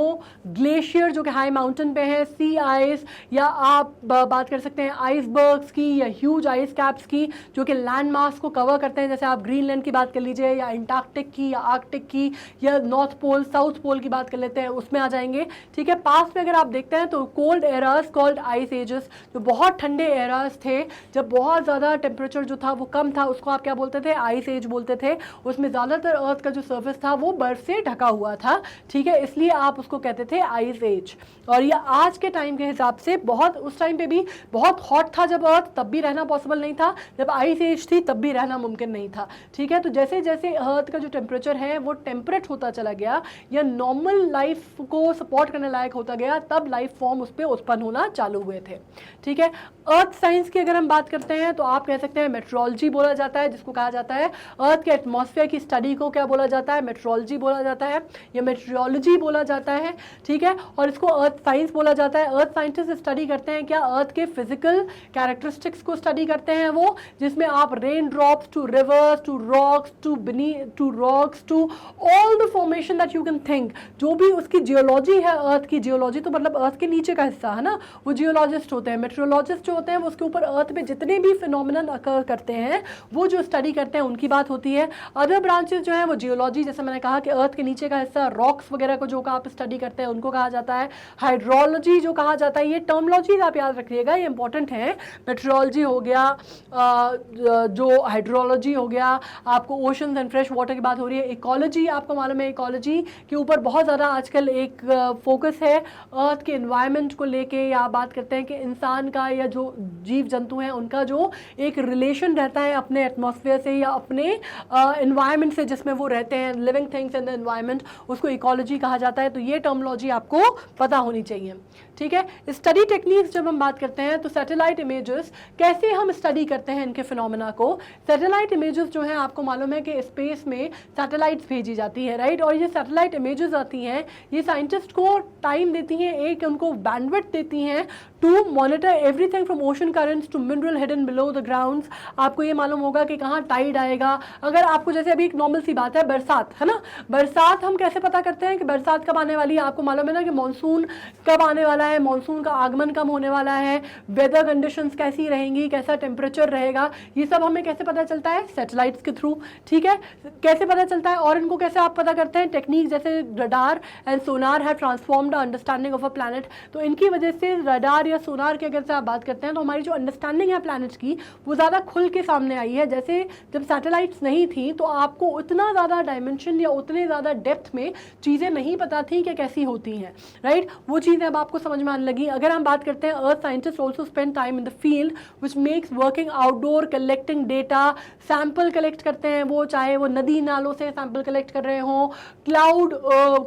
ग्लेशियर जो कि हाई माउंटेन पे है, सी आइस, या आप बात कर सकते हैं आइसबर्ग्स की या ह्यूज आइस कैप्स की, जो कि लैंड मास को कवर करते हैं। जैसे आप ग्रीनलैंड की बात कर लीजिए, या अंटार्कटिक की, या आर्कटिक की, या नॉर्थ पोल, साउथ पोल की बात कर लेते हैं, उसमें आ जाएंगे, ठीक है। पास्ट में अगर आप देखते हैं तो cold eras called ice edges, जो बहुत ठंडे एरास थे, जब बहुत ज़्यादा टेम्परेचर जो था वो कम था, उसको आप क्या बोलते थे? आइस एज बोलते थे। उसमें ज़्यादातर अर्थ का जो सर्फेस था वो बर्फ से ढका हुआ था, ठीक है, इसलिए आप उसको कहते थे आइस एज। और ये आज के टाइम के हिसाब से बहुत, उस टाइम पे भी बहुत हॉट था जब अर्थ, तब भी रहना पॉसिबल नहीं था। जब आइस एज थी तब भी रहना मुमकिन नहीं था, ठीक है। तो जैसे जैसे अर्थ का जो टेम्परेचर है वो टेम्परेट होता चला गया या नॉर्मल लाइफ को सपोर्ट करने लायक होता गया, तब लाइफ फॉर्म उस पर उत्पन्न होना चालू हुए थे। ठीक है, अर्थ साइंस की अगर हम बात करते हैं तो आप कह सकते हैं मेट्रोलॉजी बोला जाता है, जिसको कहा जाता है अर्थ के एटमॉस्फेयर की स्टडी को क्या बोला जाता है, मेट्रोलॉजी बोला जाता है या मेट्रोलॉजी बोला जाता है। ठीक है, और इसको अर्थ साइंस बोला जाता है। अर्थ साइंटिस्ट स्टडी करते हैं क्या, अर्थ के फिजिकल कैरेक्टरिस्टिक्स को स्टडी करते हैं वो, जिसमें आप rain drops to rivers to rocks to rocks to all the formation that you can think, जो भी उसकी जियोलॉजी है, अर्थ की जियोलॉजी तो मतलब अर्थ के नीचे का हिस्सा है ना, वो जियोलॉजिस्ट होते हैं। मेट्रोलॉजिस्ट जो होते हैं वो उसके ऊपर अर्थ में जितने भी फिनोमिनन अकर करते हैं वो जो स्टडी करते हैं उनकी बात होती है। अदर ब्रांचेस जो है वो जियोलॉजी, जैसे मैंने कहा कि अर्थ के नीचे का हिस्सा रॉक्स वगैरह को जो आप स्टडी करते हैं उनको कहा जाता है हाइड्रोलॉजी जो कहा जाता है। ये टर्मोलॉजीज आप याद रखिएगा, ये इंपॉर्टेंट है। मेट्रोलॉजी हो गया, जो हाइड्रोलॉजी हो गया, आपको ओशंस एंड फ्रेश वाटर की बात हो रही है। इकोलॉजी आपको मालूम है, इकोलॉजी के ऊपर बहुत ज़्यादा आजकल एक फोकस है अर्थ के एनवायरनमेंट को लेके, या आप बात करते हैं कि इंसान का या जो जीव जंतु हैं उनका जो एक रिलेशन रहता है अपने एटमॉस्फेयर से या अपने एनवायरनमेंट से जिसमें वो रहते हैं, living things in the environment, उसको इकोलॉजी कहा जाता है। तो ये टर्मोलॉजी आपको पता होनी चाहिए। ठीक है, स्टडी टेक्निक्स जब हम बात करते हैं तो सैटेलाइट इमेजेस, कैसे हम स्टडी करते हैं इनके फिनोमेना को। सैटेलाइट इमेजेस जो है आपको मालूम है कि स्पेस में सैटेलाइट्स भेजी जाती है, राइट, और ये सैटेलाइट इमेजेस आती हैं, ये साइंटिस्ट को टाइम देती हैं, एक उनको बैंडविड्थ देती हैं to monitor everything from ocean currents to mineral hidden below the grounds. आपको ये मालूम होगा कि कहाँ टाइड आएगा। अगर आपको जैसे अभी एक नॉर्मल सी बात है बरसात, है ना, बरसात हम कैसे पता करते हैं कि बरसात कब आने वाली है। आपको मालूम है ना कि मॉनसून कब आने वाला है, मॉनसून का आगमन कब होने वाला है, वेदर कंडीशंस कैसी रहेंगी, कैसा टेम्परेचर रहेगा, ये सब हमें कैसे पता चलता है, सैटेलाइट्स के थ्रू। ठीक है, कैसे पता चलता है और इनको कैसे आप पता करते हैं, टेक्निक जैसे radar and Sonar have transformed the understanding of a planet. तो इनकी वजह से रडार या सोनार की अगर से आप बात करते हैं तो हमारी जो अंडरस्टैंडिंग है प्लैनेट्स की वो ज़्यादा खुल के सामने आई है। जैसे जब सैटेलाइट्स नहीं थी तो आपको उतना ज़्यादा डायमेंशन या उतने ज़्यादा डेप्थ में चीज़ें नहीं पता थी कि कैसी होती हैं, राइट, वो चीज़ें अब आपको समझ में आने लगी। अगर हम बात करते हैं earth scientist also spend time in the field which makes working outdoor, collecting data, sample collect करते हैं वो, चाहे वो नदी नालों से सैंपल कलेक्ट कर रहे हों, क्लाउड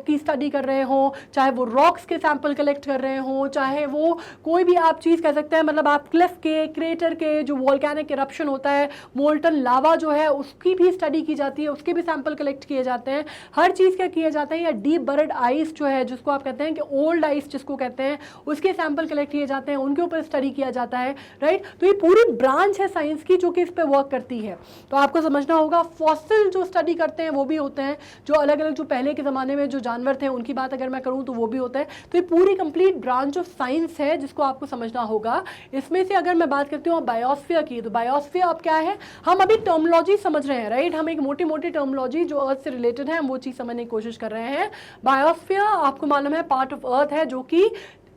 की स्टडी कर रहे हों, चाहे वो रॉक्स के सैंपल कलेक्ट कर रहे हों, चाहे वो कोई भी आप चीज़ कह सकते हैं, मतलब आप क्लिफ के, क्रेटर के जो वोल्केनिक इरप्शन होता है, मोल्टन लावा जो है उसकी भी स्टडी की जाती है, उसके भी सैंपल कलेक्ट किए जाते हैं। हर चीज़ क्या किए जाते हैं, या डीप बर्ड आइस जो है जिसको आप कहते हैं कि ओल्ड आइस जिसको कहते हैं, उसके सैंपल कलेक्ट किए जाते हैं, उनके ऊपर स्टडी किया जाता है, राइट। तो ये पूरी ब्रांच है साइंस की जो कि इस पर वर्क करती है। तो आपको समझना होगा फॉसिल जो स्टडी करते हैं वो भी होते हैं, जो अलग अलग जो पहले के ज़माने में जो जानवर थे उनकी बात अगर मैं करूँ तो वो भी होता है। तो ये पूरी कंप्लीट ब्रांच ऑफ साइंस है जिसको आपको समझना होगा। इसमें से अगर मैं बात करती हूँ बायोस्फीयर की, तो बायोस्फीयर अब क्या है, हम अभी टर्मोलॉजी समझ रहे हैं, राइट, हम एक मोटी मोटी टर्मोलॉजी जो अर्थ से रिलेटेड है हम वो चीज़ समझने की कोशिश कर रहे हैं। बायोस्फीयर आपको मालूम है पार्ट ऑफ अर्थ है जो कि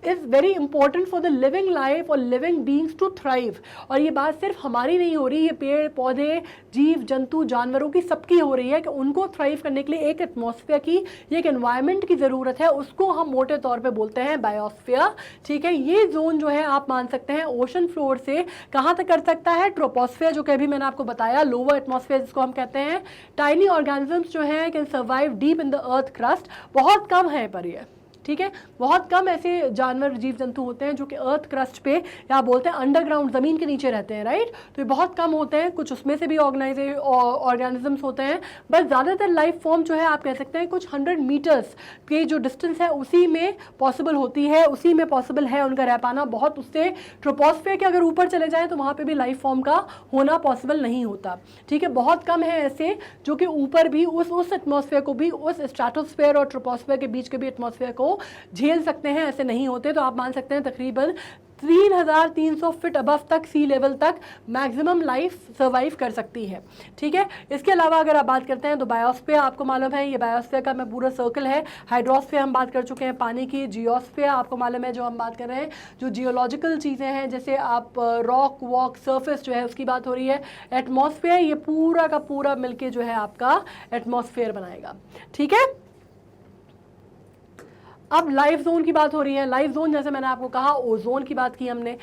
is very important for the living life और लिविंग बींग्स टू थ्राइव। और ये बात सिर्फ हमारी नहीं हो रही, ये पेड़ पौधे, जीव जंतु, जानवरों की सबकी हो रही है कि उनको थ्राइव करने के लिए एक एटमॉस्फेयर की, एक एनवायरनमेंट की ज़रूरत है। उसको हम मोटे तौर पे बोलते हैं बायोस्फीयर। ठीक है, ये जोन जो है आप मान सकते हैं ओशन फ्लोर से कहाँ तक कर सकता है, ट्रोपोस्फीयर जो कि अभी मैंने आपको बताया, लोअर एटमॉस्फेयर जिसको हम कहते हैं। टाइनी ऑर्गेनिजम्स जो हैं can survive deep in the earth crust, बहुत कम है पर ये, ठीक है, बहुत कम ऐसे जानवर जीव जंतु होते हैं जो कि अर्थ क्रस्ट पे या बोलते हैं अंडरग्राउंड ज़मीन के नीचे रहते हैं, राइट। तो ये बहुत कम होते हैं, कुछ उसमें से भी ऑर्गेनिजम्स होते हैं, बस ज़्यादातर लाइफ फॉर्म जो है आप कह सकते हैं कुछ 100 मीटर्स के जो डिस्टेंस है उसी में पॉसिबल होती है, उसी में पॉसिबल है उनका रह पाना। बहुत उससे ट्रोपोस्फीयर के अगर ऊपर चले जाएँ तो वहाँ पर भी लाइफ फॉर्म का होना पॉसिबल नहीं होता। ठीक है, बहुत कम है ऐसे जो कि ऊपर भी उस एटमॉस्फेयर को भी, उस स्ट्रेटोस्फेयर और ट्रोपोस्फेयर के बीच के भी एटमॉस्फेयर को झेल सकते हैं, ऐसे नहीं होते। तो आप मान सकते हैं तकरीबन 3300 फीट अबव तक सी लेवल तक मैक्सिमम लाइफ सर्वाइव कर सकती है। ठीक है, इसके अलावा अगर आप बात करते हैं तो बायोस्फीयर आपको मालूम है, ये बायोस्फीयर का मैं पूरा सर्कल है। हाइड्रोस्फीयर हम बात कर चुके हैं पानी की, जियोस्फीयर आपको मालूम है जो हम बात कर रहे हैं जो जियोलॉजिकल चीज़ें हैं, जैसे आप रॉक वॉक सरफेस जो है उसकी बात हो रही है। एटमॉस्फेयर ये पूरा का पूरा मिलके जो है आपका एटमॉस्फेयर बनाएगा। ठीक है, अब लाइफ जोन की बात हो रही है। लाइफ जोन जैसे मैंने आपको कहा, ओजोन की बात की हमने।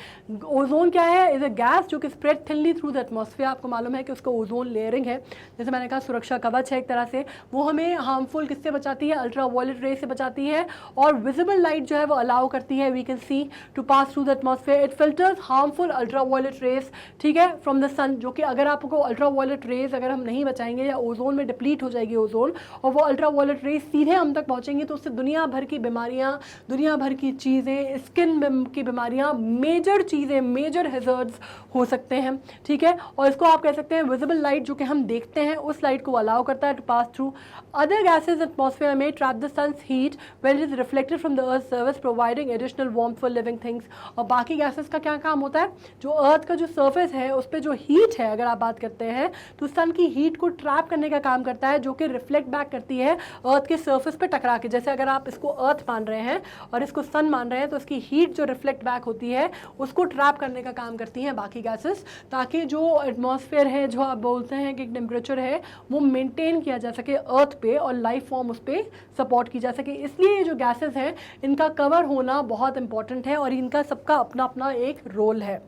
ओजोन क्या है? इज अ गैस जो कि spread thinly through the atmosphere. आपको मालूम है कि उसका ओजोन लेयरिंग है, जैसे मैंने कहा सुरक्षा कवच है एक तरह से। वो हमें हार्मफुल किससे बचाती है? अल्ट्रा वायलेट रे से बचाती है। और विजिबल लाइट जो है वो अलाउ करती है, we can see, to pass through the atmosphere. It filters harmful ultraviolet rays, ठीक है, फ्रॉम द सन। जो कि अगर आपको अल्ट्रा वायलेट रेज अगर हम नहीं बचाएंगे या ओजोन में डिप्लीट हो जाएगी ओजोन, और वो अल्ट्रा वायलेट रेज सीधे हम तक पहुंचेंगी, तो उससे दुनिया भर की बीमारियां, दुनिया भर की चीज़ें, स्किन की बीमारियां, मेजर चीज़ें, मेजर हैजर्ड्स हो सकते हैं, ठीक है। और इसको आप कह सकते हैं विजिबल लाइट जो कि हम देखते हैं, उस लाइट को अलाउ करता है to pass through. Other gases atmosphere में trap the sun's heat when it is reflected from the earth surface, providing additional warmth for living things. और बाकी गैसेज का क्या काम होता है? जो अर्थ का जो सर्फेस है उस पर जो हीट है, अगर आप बात करते हैं, तो सन की हीट को ट्रैप करने का काम करता है, जो कि रिफ्लेक्ट बैक करती है अर्थ के सर्फेस पे टकरा के। जैसे अगर आप इसको अर्थ मान रहे हैं और इसको सन मान रहे हैं, तो इसकी हीट जो रिफ्लेक्ट बैक होती है उसको ट्रैप करने का काम करती हैं बाकी गैसेस, ताकि जो एटमॉस्फेयर है, जो आप बोलते हैं कि टेम्परेचर है, वो मेंटेन किया जा सके अर्थ पे और लाइफ फॉर्म उस पर सपोर्ट की जा सके। इसलिए ये जो गैसेस हैं इनका कवर होना बहुत इंपॉर्टेंट है और इनका सबका अपना अपना एक रोल है,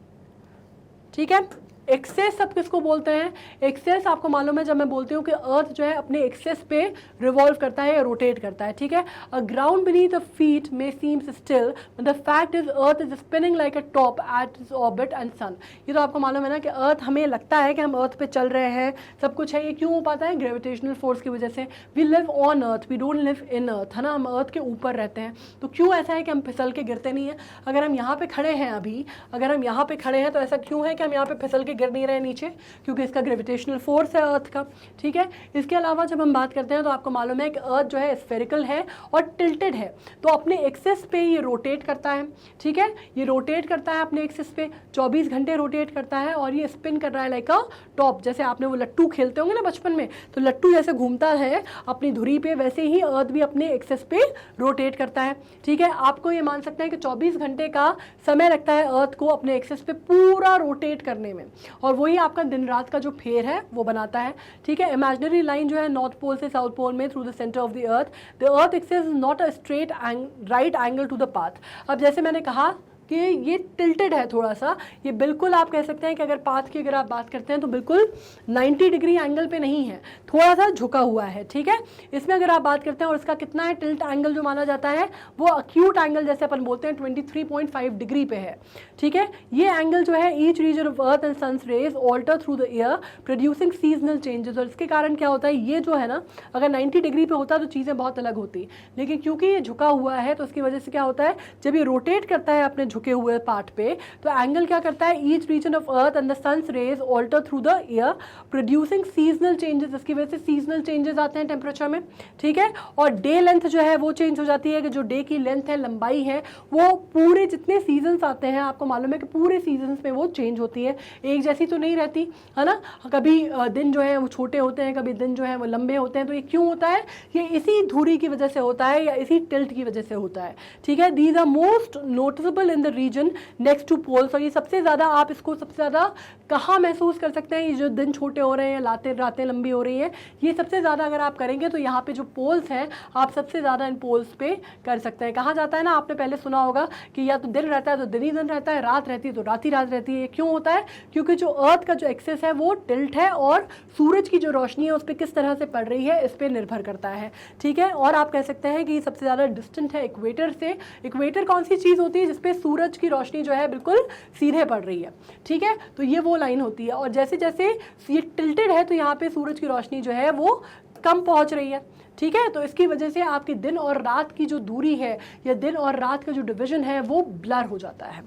ठीक है। एक्सेस सब किसको बोलते हैं? एक्सेस आपको मालूम है, जब मैं बोलती हूँ कि अर्थ जो है अपने एक्सेस पे रिवॉल्व करता है या रोटेट करता है, ठीक है। A ground beneath the feet may seems still but the fact is earth is spinning like a top at its orbit and sun. ये तो आपको मालूम है ना कि अर्थ, हमें लगता है कि हम अर्थ पे चल रहे हैं, सब कुछ है। ये क्यों हो पाता है? ग्रेविटेशनल फोर्स की वजह से। We live on earth, we don't live in earth, है ना। हम अर्थ के ऊपर रहते हैं, तो क्यों ऐसा है कि हम फिसल के गिरते नहीं हैं? अगर हम यहाँ पे खड़े हैं अभी, अगर हम यहाँ पे खड़े हैं, तो ऐसा क्यों है कि हम यहाँ पे फिसल के गिर नहीं रहे नीचे? क्योंकि इसका ग्रेविटेशनल फोर्स है अर्थ का, ठीक है। इसके अलावा जब हम बात करते हैं तो आपको मालूम है कि अर्थ जो है स्फेरिकल है और टिल्टेड है, तो अपने एक्सिस पे ये रोटेट करता है, ठीक है। ये रोटेट करता है अपने एक्सिस पे, 24 घंटे रोटेट करता है और ये स्पिन कर रहा है लाइक अ टॉप। जैसे आपने वो लट्टू खेलते होंगे ना बचपन में, तो लट्टू जैसे घूमता है अपनी धुरी पे, वैसे ही अर्थ भी अपने एक्सिस पे रोटेट करता है, ठीक है। आपको ये मान सकते हैं कि 24 घंटे का समय लगता है अर्थ को अपने एक्सिस पे पूरा रोटेट करने में, और वही आपका दिन रात का जो फेर है वो बनाता है, ठीक है। इमेजिनरी लाइन जो है नॉर्थ पोल से साउथ पोल में through the centre of the earth axis is not a straight right angle to the path. अब जैसे मैंने कहा कि ये टिल्टेड है थोड़ा सा, ये बिल्कुल आप कह सकते हैं कि अगर पाथ की अगर आप बात करते हैं तो बिल्कुल 90 डिग्री एंगल पे नहीं है, थोड़ा सा झुका हुआ है, ठीक है। इसमें अगर आप बात करते हैं और इसका कितना है टिल्ट एंगल जो माना जाता है, वो अक्यूट एंगल जैसे अपन बोलते हैं 23.5 डिग्री पे है, ठीक है। ये एंगल जो है each region of earth and sun's rays alter through the year producing seasonal changes. और इसके कारण क्या होता है, ये जो है ना, अगर 90 डिग्री पे होता तो चीज़ें बहुत अलग होती, लेकिन क्योंकि ये झुका हुआ है तो उसकी वजह से क्या होता है, जब ये रोटेट करता है अपने झुके हुए पार्ट पे, तो एंगल क्या करता है, each region of earth and the sun's rays alter through the year producing seasonal changes. इसकी वजह से सीजनल चेंजेस आते हैं टेम्परेचर में, ठीक है। और डे लेंथ जो है वो चेंज हो जाती है, कि जो डे की लेंथ है, लंबाई है, वो पूरे जितने सीजन्स आते हैं, आपको मालूम है कि पूरे सीजन्स में वो चेंज होती है, एक जैसी तो नहीं रहती, है ना। कभी दिन जो है वो छोटे होते हैं, कभी दिन जो है वो लंबे होते हैं। तो ये क्यों होता है? ये इसी धुरी की वजह से होता है या इसी टिल्ट की वजह से होता है, ठीक है। These are most noticeable in the region next to poles. और ये सबसे ज़्यादा, आप इसको सबसे ज़्यादा कहाँ महसूस कर सकते हैं? ये जो दिन छोटे हो रहे हैं, रातें लंबी हो रही हैं, ये सबसे ज़्यादा अगर आप करेंगे तो यहाँ पे जो पोल्स हैं, आप सबसे ज़्यादा इन पोल्स पे कर सकते हैं। कहा जाता है ना, आपने पहले सुना होगा कि या तो दिन रहता है तो दिन ही दिन रहता है, रात रहती है तो रात ही रात रहती है। ये क्यों होता है? क्योंकि जो अर्थ का जो एक्सेस है वो टिल्ट है, और सूरज की जो रोशनी है उस पर किस तरह से पड़ रही है इस पर निर्भर करता है, ठीक है। और आप कह सकते हैं कि सबसे ज़्यादा डिस्टेंट है इक्वेटर से। इक्वेटर कौन सी चीज़ होती है जिसपे सूरज की रोशनी जो है बिल्कुल सीधे पड़ रही है, ठीक है। तो ये वो लाइन होती है, और जैसे जैसे ये टिल्टेड है तो यहाँ पे सूरज की रोशनी जो है वो कम पहुँच रही है, ठीक है। तो इसकी वजह से आपकी दिन और रात की जो दूरी है, या दिन और रात का जो डिवीजन है, वो ब्लर हो जाता है।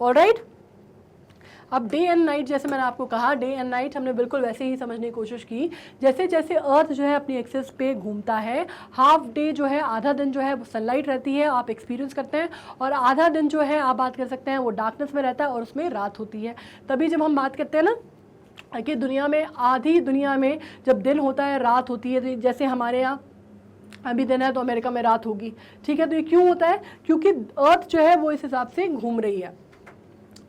ऑलराइट, अब डे एंड नाइट, जैसे मैंने आपको कहा, डे एंड नाइट हमने बिल्कुल वैसे ही समझने की कोशिश की। जैसे जैसे अर्थ जो है अपनी एक्सिस पे घूमता है, हाफ डे जो है, आधा दिन जो है वो सनलाइट रहती है, आप एक्सपीरियंस करते हैं, और आधा दिन जो है आप बात कर सकते हैं वो डार्कनेस में रहता है और उसमें रात होती है। तभी जब हम बात करते हैं ना कि दुनिया में, आधी दुनिया में जब दिन होता है रात होती है, तो जैसे हमारे यहाँ अभी दिन है तो अमेरिका में रात होगी, ठीक है। तो ये क्यों होता है? क्योंकि अर्थ जो है वो इस हिसाब से घूम रही है,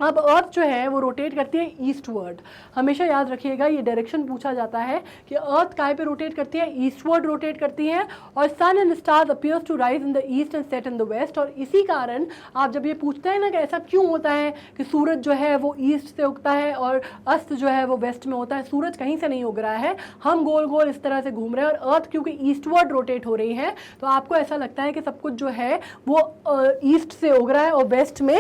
अब अर्थ जो है वो रोटेट करती है ईस्टवर्ड। हमेशा याद रखिएगा, ये डायरेक्शन पूछा जाता है कि अर्थ काय पे रोटेट करती है, ईस्टवर्ड रोटेट करती है। और sun and stars appears to rise in the east and set in the west. और इसी कारण आप जब ये पूछते हैं ना कि ऐसा क्यों होता है कि सूरज जो है वो ईस्ट से उगता है और अस्त जो है वो वेस्ट में होता है, सूरज कहीं से नहीं उग रहा है, हम गोल गोल इस तरह से घूम रहे हैं और अर्थ क्योंकि ईस्टवर्ड रोटेट हो रही है तो आपको ऐसा लगता है कि सब कुछ जो है वो ईस्ट से उग रहा है और वेस्ट में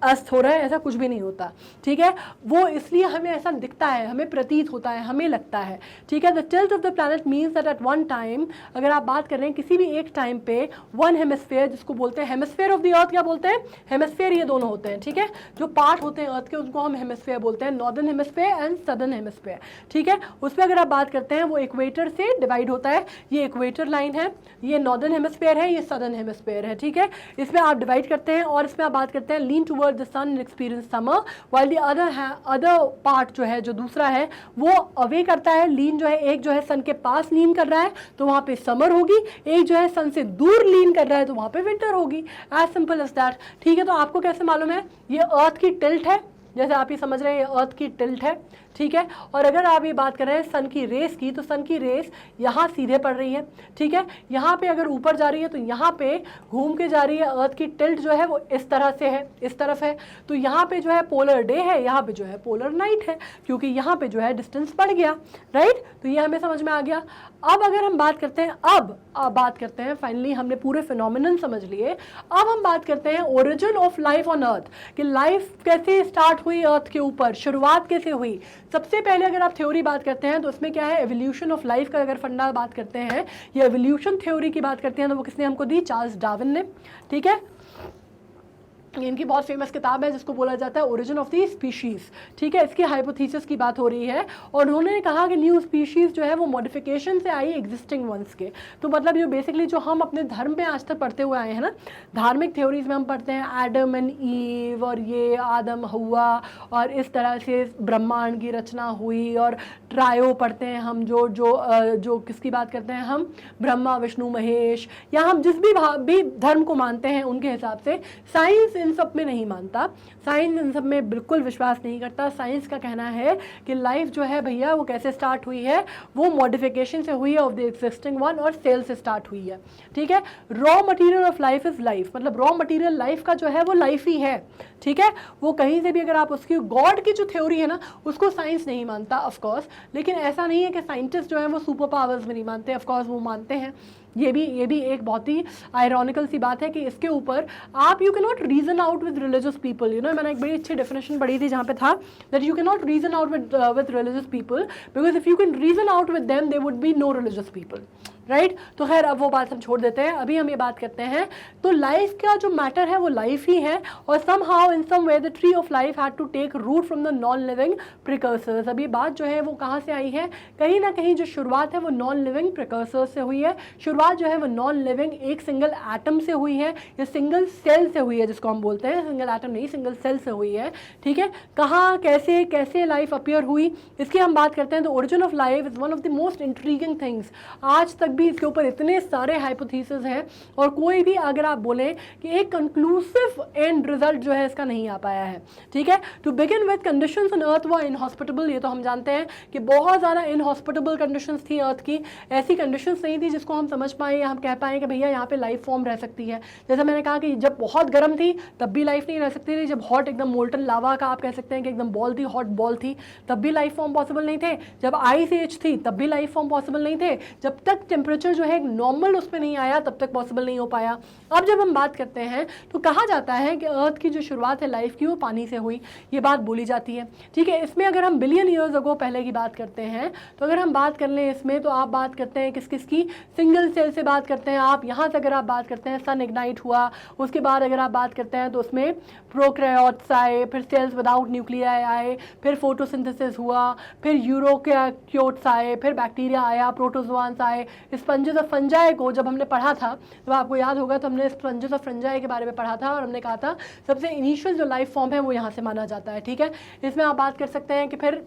अस्त हो रहा है। ऐसा कुछ भी नहीं होता, ठीक है। वो इसलिए हमें ऐसा दिखता है, हमें प्रतीत होता है, हमें लगता है, ठीक है। The tilt of the planet means that at one time, अगर आप बात कर रहे हैं किसी भी एक टाइम पे, वन हेमिस्फेयर जिसको बोलते हैं हेमिस्फेयर ऑफ द अर्थ, क्या बोलते हैं, हेमिस्फेयर ये दोनों होते हैं, ठीक है। जो पार्ट होते हैं अर्थ के उनको हम हेमिस्फेयर बोलते हैं, northern hemisphere and southern hemisphere, ठीक है। उस पर अगर आप बात करते हैं वो इक्वेटर से डिवाइड होता है, ये इक्वेटर लाइन है, ये नॉर्दर्न हेमिस्फेयर है, ये सदर्न हेमिस्फेयर है, ठीक है। इसमें आप डिवाइड करते हैं और इसमें आप बात करते हैं lean toward the sun and experience summer, while the other part जो है, जो दूसरा है वो अवे करता है, लीन जो है, एक जो है सन के पास लीन कर रहा है तो वहां पे समर होगी, एक जो है सन से दूर लीन कर रहा है तो वहां पे विंटर होगी, एज सिंपल एज दैट, ठीक है। तो आपको कैसे मालूम है, ये अर्थ की टिल्ट है, जैसे आप ये समझ रहे हैं ये अर्थ की टिल्ट है, ठीक है। और अगर आप ये बात कर रहे हैं सन की रेस की, तो सन की रेस यहाँ सीधे पड़ रही है, ठीक है। यहाँ पे अगर ऊपर जा रही है तो यहाँ पे घूम के जा रही है, अर्थ की टिल्ट जो है वो इस तरह से है, इस तरफ है, तो यहाँ पे जो है पोलर डे है, यहाँ पे जो है पोलर नाइट है, क्योंकि यहाँ पे जो है डिस्टेंस बढ़ गया, राइट। तो ये हमें समझ में आ गया। अब अगर हम बात करते हैं, अब बात करते हैं, फाइनली हमने पूरे फिनोमिनन समझ लिए, अब हम बात करते हैं origin of life on earth, कि लाइफ कैसे स्टार्ट हुई अर्थ के ऊपर, शुरुआत कैसे हुई। सबसे पहले अगर आप थ्योरी बात करते हैं तो उसमें क्या है, एवोल्यूशन ऑफ लाइफ का अगर फंडा बात करते हैं, ये एवोल्यूशन थ्योरी की बात करते हैं तो वो किसने हमको दी, चार्ल्स डार्विन ने, ठीक है। इनकी बहुत फेमस किताब है जिसको बोला जाता है ओरिजिन ऑफ द स्पीशीज, ठीक है। इसकी हाइपोथेसिस की बात हो रही है और उन्होंने कहा कि न्यू स्पीशीज जो है वो मॉडिफिकेशन से आई एग्जिस्टिंग वंस के। तो मतलब ये बेसिकली जो हम अपने धर्म में आज तक पढ़ते हुए आए हैं ना, धार्मिक थ्योरीज में हम पढ़ते हैं एडम एंड ईव और ये आदम हवा और इस तरह से ब्रह्मांड की रचना हुई, और ट्रायो पढ़ते हैं हम, जो किसकी बात करते हैं हम, ब्रह्मा विष्णु महेश, या हम जिस भी धर्म को मानते हैं उनके हिसाब से। साइंस इन सब में नहीं मानता, साइंस इन सब में बिल्कुल विश्वास नहीं करता। साइंस का कहना है कि लाइफ जो है भैया वो कैसे स्टार्ट हुई है, वो मॉडिफिकेशन से हुई है ऑफ द एक्सिस्टिंग वन, और सेल से स्टार्ट हुई है, ठीक है। Raw material of life is life, मतलब रॉ मटेरियल लाइफ का जो है वो लाइफ ही है, ठीक है। वो कहीं से भी अगर आप उसकी गॉड की जो थ्योरी है ना उसको साइंस नहीं मानता ऑफ कोर्स, लेकिन ऐसा नहीं है कि साइंटिस्ट जो है वो सुपर पावर्स में नहीं मानते, ऑफ कोर्स वो मानते हैं। ये भी एक बहुत ही आयरॉनिकल सी बात है कि इसके ऊपर आप you can not reason out with religious people, you know. मैंने एक बड़ी अच्छी डेफिनेशन पढ़ी थी जहाँ पे था that you can not reason out with religious people, because if you can reason out with them they would be no religious people, right. तो खैर अब वो बात हम छोड़ देते हैं, अभी हम ये बात करते हैं। तो लाइफ का जो मैटर है वो लाइफ ही है, और somehow in some way the tree of life had to take root from the non living precursors. अभी बात जो है वो कहाँ से आई है, कहीं ना कहीं जो शुरुआत है वो नॉन लिविंग प्रिकर्सर्स से हुई है। शुरुआत जो है वो नॉन लिविंग एक सिंगल एटम से हुई है, या सिंगल सेल से हुई है, जिसको हम बोलते हैं, सिंगल एटम नहीं सिंगल सेल से हुई है, ठीक है। कहाँ कैसे कैसे लाइफ अपीयर हुई इसकी हम बात करते हैं। तो origin of life is one of the most intriguing things. आज तक भी इसके ऊपर इतने सारे हाइपोथेसिस हैं और कोई भी अगर आप बोलें कि एक कंक्लूसिव एंड रिजल्ट जो है इसका नहीं आ पाया है, ठीक है। To begin with conditions on earth were inhospitable, ये तो हम जानते हैं कि बहुत ज़्यादा इनहॉस्पिटेबल कंडीशंस थी अर्थ की, ऐसी कंडीशंस नहीं थी जिसको हम समझ पाएँ या हम कह पाएँ कि भैया यहाँ पे लाइफ फॉर्म रह सकती है। जैसा मैंने कहा कि जब बहुत गर्म थी तब भी लाइफ नहीं रह सकती थी, जब हॉट एकदम मोल्टन लावा का आप कह सकते हैं कि एकदम बॉल थी, हॉट बॉल थी, तब भी लाइफ फॉर्म पॉसिबल नहीं थे, जब आइस एज थी तब भी लाइफ फॉर्म पॉसिबल नहीं थे, जब तक टेम्परेचर जो है नॉर्मल उस पर नहीं आया तब तक पॉसिबल नहीं हो पाया। अब जब हम बात करते हैं तो कहा जाता है कि अर्थ की जो शुरुआत है लाइफ की वो पानी से हुई, ये बात बोली जाती है, ठीक है। इसमें अगर हम बिलियन ईयर्स अगो पहले की बात करते हैं तो अगर हम बात कर लें इसमें, तो आप बात करते हैं किस किस की, सिंगल सेल से बात करते हैं आप। यहाँ से अगर आप बात करते हैं सन इग्नाइट हुआ, उसके बाद अगर आप बात करते हैं तो उसमें प्रोकैरियोट्स आए, फिर सेल्स विदाउट न्यूक्लियाई आए, फिर फोटोसिंथेसिस हुआ, फिर यूरोकैरियोट्स आए, फिर बैक्टीरिया आया, प्रोटोजोआंस आए, स्पंजेस ऑफ फंजाई को जब हमने पढ़ा था, जब आपको याद होगा तो हमने स्पंजेस ऑफ फंजाई के बारे में पढ़ा था और हमने कहा था सबसे इनिशियल जो लाइफ फॉर्म है वो यहाँ से माना जाता है, ठीक है। इसमें आप बात कर सकते हैं कि फिर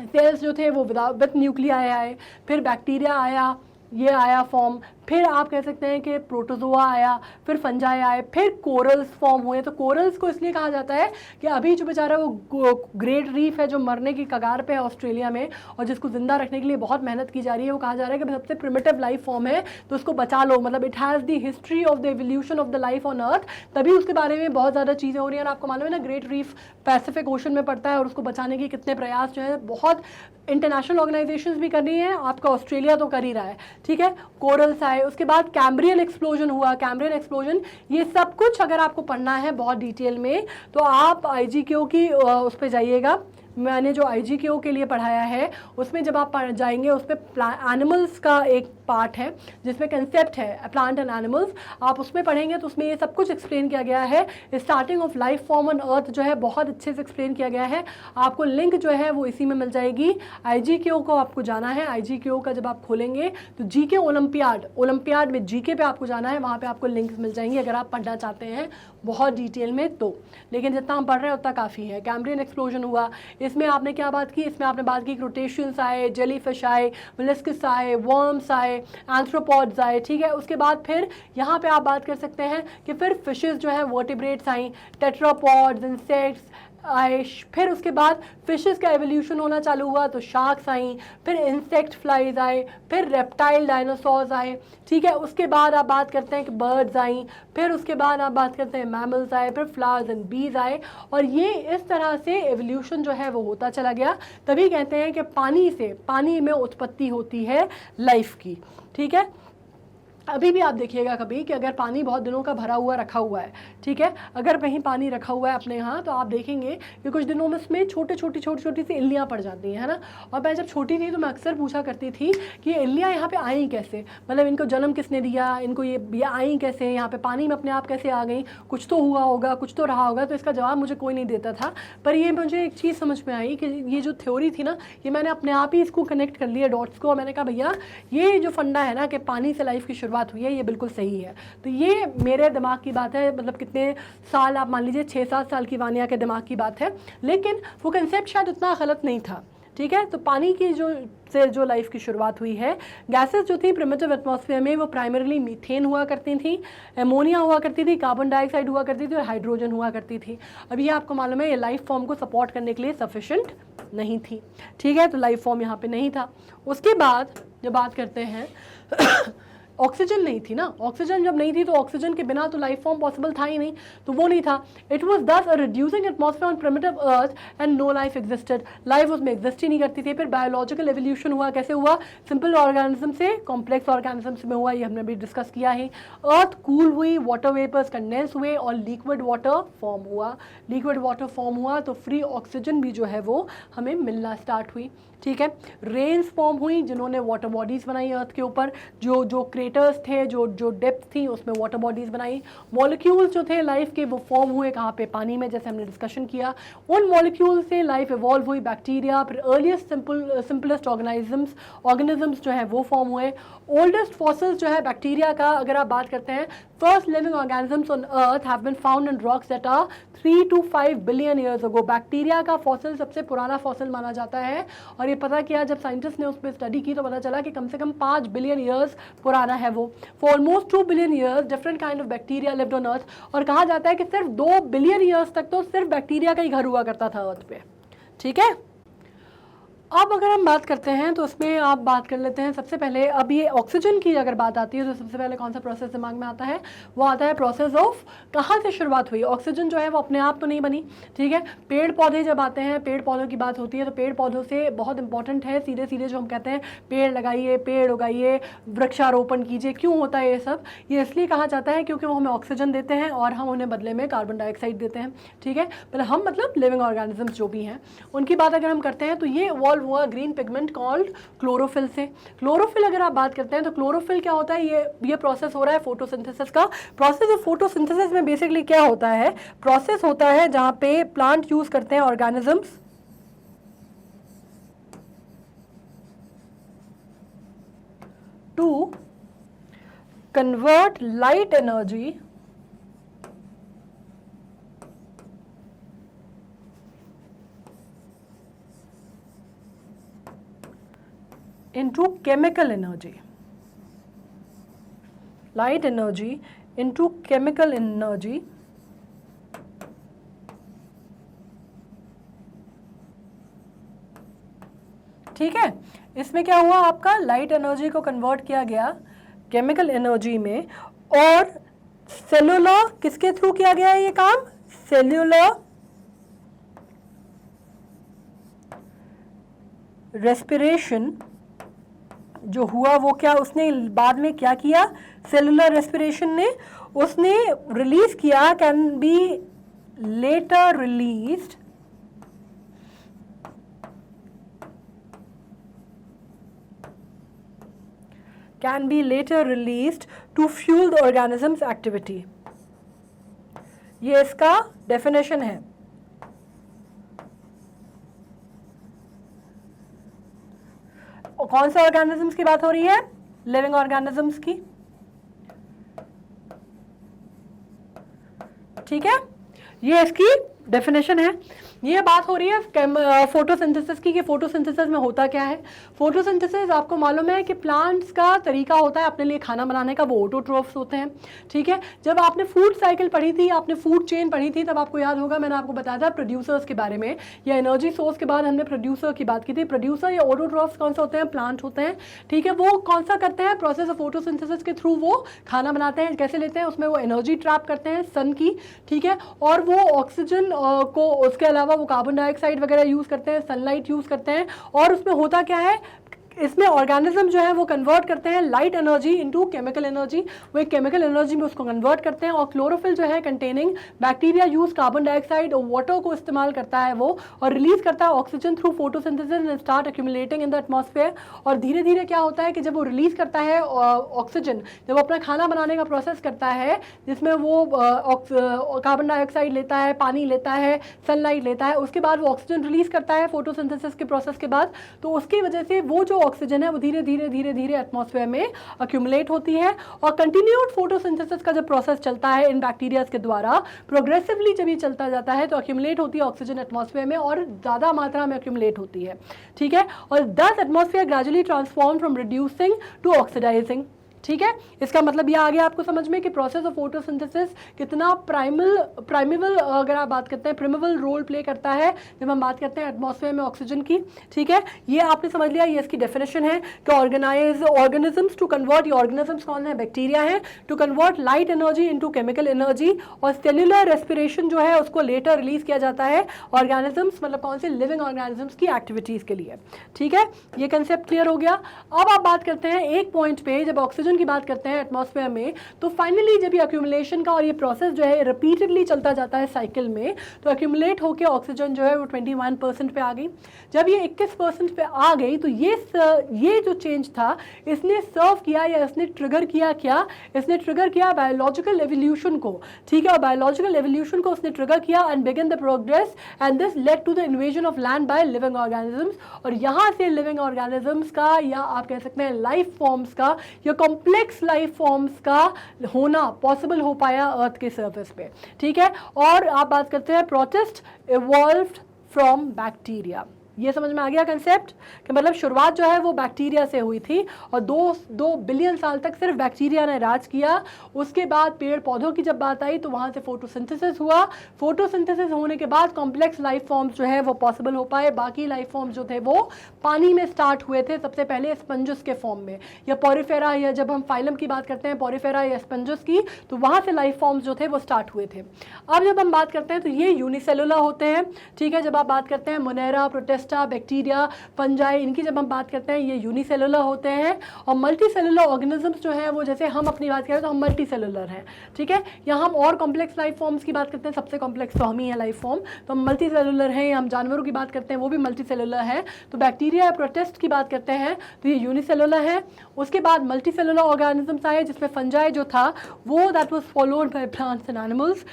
सेल्स जो थे वो विद न्यूक्लियाई आए, फिर बैक्टीरिया आया, ये आया फॉर्म, फिर आप कह सकते हैं कि प्रोटोजोआ आया, फिर फंजाई आए, फिर कोरल्स फॉर्म हुए। तो कोरल्स को इसलिए कहा जाता है कि अभी जो बेचारा वो ग्रेट रीफ है जो मरने की कगार पे है ऑस्ट्रेलिया में, और जिसको जिंदा रखने के लिए बहुत मेहनत की जा रही है, वो कहा जा रहा है कि सबसे प्रिमिटिव लाइफ फॉर्म है, तो उसको बचा लो। मतलब it has the history of the evolution of the life on earth, तभी उसके बारे में बहुत ज़्यादा चीज़ें हो रही हैं। और आपको मालूम है ना, ग्रेट रीफ पैसिफिक ओशन में पड़ता है, और उसको बचाने के कितने प्रयास जो है बहुत इंटरनेशनल ऑर्गेनाइजेशंस भी कर रही हैं, आपका ऑस्ट्रेलिया तो कर ही रहा है, ठीक है। कोरल्स आए, उसके बाद कैम्ब्रियन एक्सप्लोजन हुआ, कैम्ब्रियन एक्सप्लोजन, ये सब कुछ अगर आपको पढ़ना है बहुत डिटेल में तो आप IGKO की उस पर जाइएगा। मैंने जो IGKO के लिए पढ़ाया है उसमें जब आप जाएंगे, उसमें एनिमल्स का एक पार्ट है जिसमें कंसेप्ट है प्लांट एंड एनिमल्स, आप उसमें पढ़ेंगे तो उसमें ये सब कुछ एक्सप्लेन किया गया है। Starting of life form on earth जो है बहुत अच्छे से एक्सप्लेन किया गया है। आपको लिंक जो है वो इसी में मिल जाएगी। IGKO को आपको जाना है, IGKO का जब आप खोलेंगे तो GK ओलंपियाड में GK पे आपको जाना है, वहाँ पे आपको लिंक्स मिल जाएंगी अगर आप पढ़ना चाहते हैं बहुत डिटेल में तो। लेकिन जितना हम पढ़ रहे हैं उतना काफ़ी है। कैम्ब्रियन एक्सप्लोजन हुआ, इसमें आपने क्या बात की, इसमें आपने बात की क्रूटेशियंस आए, जेलीफिश आए, मोलस्किस आए, वर्म्स आए, एंथ्रोपॉड्स आए, ठीक है। उसके बाद फिर यहाँ पे आप बात कर सकते हैं कि फिर फिशेस जो है वर्टिब्रेट्स आई, टेट्रापॉड्स, इंसेक्ट्स आए, फिर उसके बाद फिशेस का एवोल्यूशन होना चालू हुआ तो शार्क्स आई, फिर इंसेक्ट फ्लाइज आए, फिर रेप्टाइल डायनासोर्स आए, ठीक है। उसके बाद आप बात करते हैं कि बर्ड्स आई, फिर उसके बाद आप बात करते हैं मैमल्स आए, फिर फ्लावर्स एंड बीज आए, और ये इस तरह से एवोल्यूशन जो है वो होता चला गया। तभी कहते हैं कि पानी में उत्पत्ति होती है लाइफ की, ठीक है। अभी भी आप देखिएगा कभी कि अगर पानी बहुत दिनों का भरा हुआ रखा हुआ है, ठीक है, अगर कहीं पानी रखा हुआ है अपने यहाँ, तो आप देखेंगे कि कुछ दिनों में उसमें छोटी छोटी सी इल्लियाँ पड़ जाती हैं, है ना। और मैं जब छोटी थी तो मैं अक्सर पूछा करती थी कि ये इल्लियाँ यहाँ पे आई कैसे, मतलब इनको जन्म किसने दिया, इनको ये आई कैसे, यहाँ पे पानी में अपने आप कैसे आ गई, कुछ तो हुआ होगा, कुछ तो रहा होगा। तो इसका जवाब मुझे कोई नहीं देता था, पर ये मुझे एक चीज़ समझ में आई कि ये जो थ्योरी थी ना, ये मैंने अपने आप ही इसको कनेक्ट कर लिया डॉट्स को, और मैंने कहा भैया ये जो फंडा है ना कि पानी से लाइफ की शुरुआत हुई है, ये बिल्कुल सही है। तो ये मेरे दिमाग की बात है, मतलब कितने साल आप मान लीजिए 6-7 साल की वानिया के दिमाग की बात है, लेकिन वो कंसेप्ट शायद उतना गलत नहीं था, ठीक है। तो पानी की जो लाइफ की शुरुआत हुई है, गैसेस जो थी प्रिमिटिव एटमॉस्फेयर में वो प्राइमरीली मीथेन हुआ करती थी, एमोनिया हुआ करती थी, कार्बन डाइऑक्साइड हुआ करती थी, और हाइड्रोजन हुआ करती थी। अब ये आपको मालूम है ये लाइफ फॉर्म को सपोर्ट करने के लिए सफिशिएंट नहीं थी, ठीक है। तो लाइफ फॉर्म यहाँ पे नहीं था। उसके बाद जब बात करते हैं ऑक्सीजन नहीं थी ना, ऑक्सीजन जब नहीं थी तो ऑक्सीजन के बिना तो लाइफ फॉर्म पॉसिबल था ही नहीं, तो वो नहीं था। It was thus a reducing atmosphere on primitive earth and no life existed, life उसमें एग्जिस्ट ही नहीं करती थी। फिर बायोलॉजिकल एवोल्यूशन हुआ, कैसे हुआ, सिंपल ऑर्गेनिज्म से कॉम्प्लेक्स ऑर्गेनिजम्स में हुआ, ये हमने भी डिस्कस किया है। अर्थ कूल हुई, वाटर वेपर्स कंडेंस हुए और लिक्विड वाटर फॉर्म हुआ। लिक्विड वाटर फॉर्म हुआ तो फ्री ऑक्सीजन भी जो है वो हमें मिलना स्टार्ट हुई, ठीक है। रेन्स फॉर्म हुई जिन्होंने वाटर बॉडीज़ बनाई अर्थ के ऊपर, जो क्रेटर्स थे, जो डेप्थ थी उसमें वाटर बॉडीज़ बनाई। मॉलिक्यूल्स जो थे लाइफ के वो फॉर्म हुए कहाँ पे, पानी में, जैसे हमने डिस्कशन किया। उन मॉलिक्यूल से लाइफ इवॉल्व हुई, बैक्टीरिया, फिर अर्लीस्ट सिंपलेस्ट ऑर्गेनिजम्स जो है वो फॉर्म हुए। ओल्डेस्ट फॉसिल्स जो है बैक्टीरिया का अगर आप बात करते हैं, first living organisms on earth have been found in rocks that are 3 to 5 billion years ago. Bacteria का फॉसिल सबसे पुराना फॉसिल माना जाता है, और ये पता किया जब साइंटिस्ट ने उस पर स्टडी की तो पता चला कि कम से कम 5 बिलियन ईयर्स पुराना है वो। For almost 2 billion years different kind of bacteria lived on earth, और कहा जाता है कि सिर्फ 2 बिलियन ईयर्स तक तो सिर्फ बैक्टीरिया का ही घर हुआ करता था अर्थ पे, ठीक है। अब अगर हम बात करते हैं तो उसमें आप बात कर लेते हैं सबसे पहले, अब ये ऑक्सीजन की अगर बात आती है तो सबसे पहले कौन सा प्रोसेस दिमाग में आता है, वो आता है प्रोसेस ऑफ कहाँ से शुरुआत हुई। ऑक्सीजन जो है वो अपने आप तो नहीं बनी, ठीक है। पेड़ पौधे जब आते हैं, पेड़ पौधों की बात होती है तो पेड़ पौधों से बहुत इंपॉर्टेंट है, सीधे सीधे जो हम कहते हैं पेड़ लगाइए, पेड़ उगाइए, वृक्षारोपण कीजिए। क्यों होता है ये सब, ये इसलिए कहा जाता है क्योंकि वो हमें ऑक्सीजन देते हैं और हम उन्हें बदले में कार्बन डाइऑक्साइड देते हैं, ठीक है। पर हम मतलब लिविंग ऑर्गेनिजम्स जो भी हैं उनकी बात अगर हम करते हैं तो ये इवॉल्व हुआ ग्रीन पिगमेंट कॉल्ड क्लोरोफिल से। क्लोरोफिल अगर आप बात करते हैं तो क्लोरोफिल क्या होता है, ये प्रोसेस हो रहा है फोटोसिंथेसिस का। प्रोसेस ऑफ फोटोसिंथेसिस में बेसिकली क्या होता है, प्रोसेस होता है जहां पे प्लांट यूज करते हैं organisms to convert light energy into chemical energy. light energy into chemical energy, ठीक है। इसमें क्या हुआ, आपका लाइट एनर्जी को कन्वर्ट किया गया केमिकल एनर्जी में, और सेलुलर किसके थ्रू किया गया है ये काम, सेल्यूलर रेस्पिरेशन जो हुआ वो क्या, उसने बाद में क्या किया, सेलुलर रेस्पिरेशन ने उसने रिलीज किया, can be later released can be later released to fuel the organism's activity. ये इसका डेफिनेशन है। कौन से ऑर्गेनिजम्स की बात हो रही है, लिविंग ऑर्गेनिजम्स की, ठीक है, ये इसकी डेफिनेशन है। ये बात हो रही है फोटोसिंथेसिस की, कि फोटोसिंथेसिस में होता क्या है। फोटोसिंथेसिस आपको मालूम है कि प्लांट्स का तरीका होता है अपने लिए खाना बनाने का, वो ऑटोट्रोफ्स होते हैं, ठीक है। जब आपने फूड साइकिल पढ़ी थी, आपने फूड चेन पढ़ी थी, तब आपको याद होगा मैंने आपको बताया था प्रोड्यूसर्स के बारे में, या एनर्जी सोर्स के बाद हमने प्रोड्यूसर की बात की थी। प्रोड्यूसर या ऑटोट्रोफ्स कौन से होते हैं, प्लांट होते हैं, ठीक है। वो कौन सा करते हैं, प्रोसेस ऑफ फोटोसिंथेसिस के थ्रू वो खाना बनाते हैं। कैसे लेते हैं, उसमें वो एनर्जी ट्रैप करते हैं सन की, ठीक है, और वो ऑक्सीजन को, उसके अलावा वो कार्बन डाइऑक्साइड वगैरह यूज करते हैं, सनलाइट यूज करते हैं। और उसमें होता क्या है, इसमें ऑर्गेनिज्म जो है वो कन्वर्ट करते हैं light energy into chemical energy, वो एक केमिकल एनर्जी में उसको कन्वर्ट करते हैं। और क्लोरोफिल जो है containing bacteria use carbon dioxide और वाटर को इस्तेमाल करता है वो, और रिलीज करता है oxygen through photosynthesis and start accumulating in the atmosphere. और धीरे धीरे क्या होता है कि जब वो रिलीज करता है ऑक्सीजन, जब वो अपना खाना बनाने का प्रोसेस करता है, जिसमें वो कार्बन डाइऑक्साइड लेता है, पानी लेता है, सनलाइट लेता है, उसके बाद वो ऑक्सीजन रिलीज करता है फोटोसिंथेसिस के प्रोसेस के बाद, तो उसकी वजह से वो जो ऑक्सीजन है वो धीरे धीरे धीरे धीरे एटमॉस्फेयर में अक्यूमुलेट होती है। और कंटिन्यूड फोटोसिंथेसिस का जब प्रोसेस चलता है इन बैक्टीरियाज के द्वारा, प्रोग्रेसिवली जब ये चलता जाता है तो अक्यूमुलेट होती है ऑक्सीजन एटमॉस्फेयर में, और ज़्यादा मात्रा में अक्यूमुलेट होती है, ठीक है। और thus atmosphere gradually transform from reducing to oxidising, ठीक है। इसका मतलब ये आ गया आपको समझ में कि प्रोसेस ऑफ फोटोसिंथेसिस कितना प्राइमेबल अगर आप बात करते हैं प्रिमेबल रोल प्ले करता है जब हम बात करते हैं एटमॉस्फेयर में ऑक्सीजन की, ठीक है। ये आपने समझ लिया, ये इसकी डेफिनेशन है कि ऑर्गेनिजम्स टू कन्वर्ट, ये ऑर्गेनिजम्स कौन है, बैक्टीरिया है, to convert light energy into chemical energy. और सेल्यूलर रेस्पिरेशन जो है उसको लेटर रिलीज किया जाता है ऑर्गेनिजम्स, मतलब कौन से, लिविंग ऑर्गेनिजम्स की एक्टिविटीज के लिए, ठीक है। ये कंसेप्ट क्लियर हो गया। अब आप बात करते हैं एक पॉइंट पे, जब ऑक्सीजन की बात करते हैं एटमॉस्फेयर में, तो फाइनली जब ये अक्यूमुलेशन का और ये प्रोसेस जो है रिपीटेडली चलता जाता है साइकिल में, तो अक्यूमुलेट होकर ऑक्सीजन जो है वो 21% पे आ गई। जब ये 21% पे आ गई तो ये जो चेंज था इसने सर्व किया या इसने ट्रिगर किया क्या, इसने ट्रिगर किया बायोलॉजिकल एवोल्यूशन को, ठीक है। और बायोलॉजिकल एवोल्यूशन को उसने ट्रिगर किया and begin the progress and this led to the invasion of land by living organisms. और यहाँ से लिविंग ऑर्गेनिजम्स का, या आप कह सकते हैं लाइफ फॉर्म्स का, या कॉम्प्लेक्स लाइफ फॉर्म्स का होना पॉसिबल हो पाया अर्थ के सरफेस पे, ठीक है। और आप बात करते हैं प्रोटिस्ट इवॉल्व्ड फ्रॉम बैक्टीरिया। ये समझ में आ गया कंसेप्ट कि मतलब शुरुआत जो है वो बैक्टीरिया से हुई थी और दो बिलियन साल तक सिर्फ बैक्टीरिया ने राज किया। उसके बाद पेड़ पौधों की जब बात आई तो वहाँ से फोटोसिंथेसिस हुआ। फोटोसिंथेसिस होने के बाद कॉम्प्लेक्स लाइफ फॉर्म्स जो है वो पॉसिबल हो पाए। बाकी लाइफ फॉर्म्स जो थे वो पानी में स्टार्ट हुए थे सबसे पहले स्पंजस के फॉर्म में, या पॉरीफेरा, या जब हम फाइलम की बात करते हैं पॉरीफेरा या स्पंजस की, तो वहाँ से लाइफ फॉर्म्स जो थे वो स्टार्ट हुए थे। अब जब हम बात करते हैं तो ये यूनिसेलुलर होते हैं, ठीक है। जब आप बात करते हैं मोनेरा, प्रोटिस्टा, बैक्टीरिया, फंजाई, इनकी जब हम बात करते हैं ये यूनिसेलुलर होते हैं। और मल्टीसेलुलर ऑर्गेनिजम्स जो है वो, जैसे हम अपनी बात करें तो हम मल्टीसेलुलर हैं, ठीक है। या हम और कॉम्प्लेक्स लाइफ फॉर्म्स की बात करते हैं, सबसे कॉम्प्लेक्स तो हम ही है लाइफ फॉर्म, तो हम मल्टीसेलुलर हैं। हम जानवरों की बात करते हैं वो भी मल्टीसेलुलर है। तो बैक्टीरिया या प्रोटिस्ट की बात करते हैं तो ये यूनिसेलुलर है। उसके बाद मल्टीसेलुलर ऑर्गेनिजम्स आए जिसमें फंजाई जो था वो that was followed by plants and animals.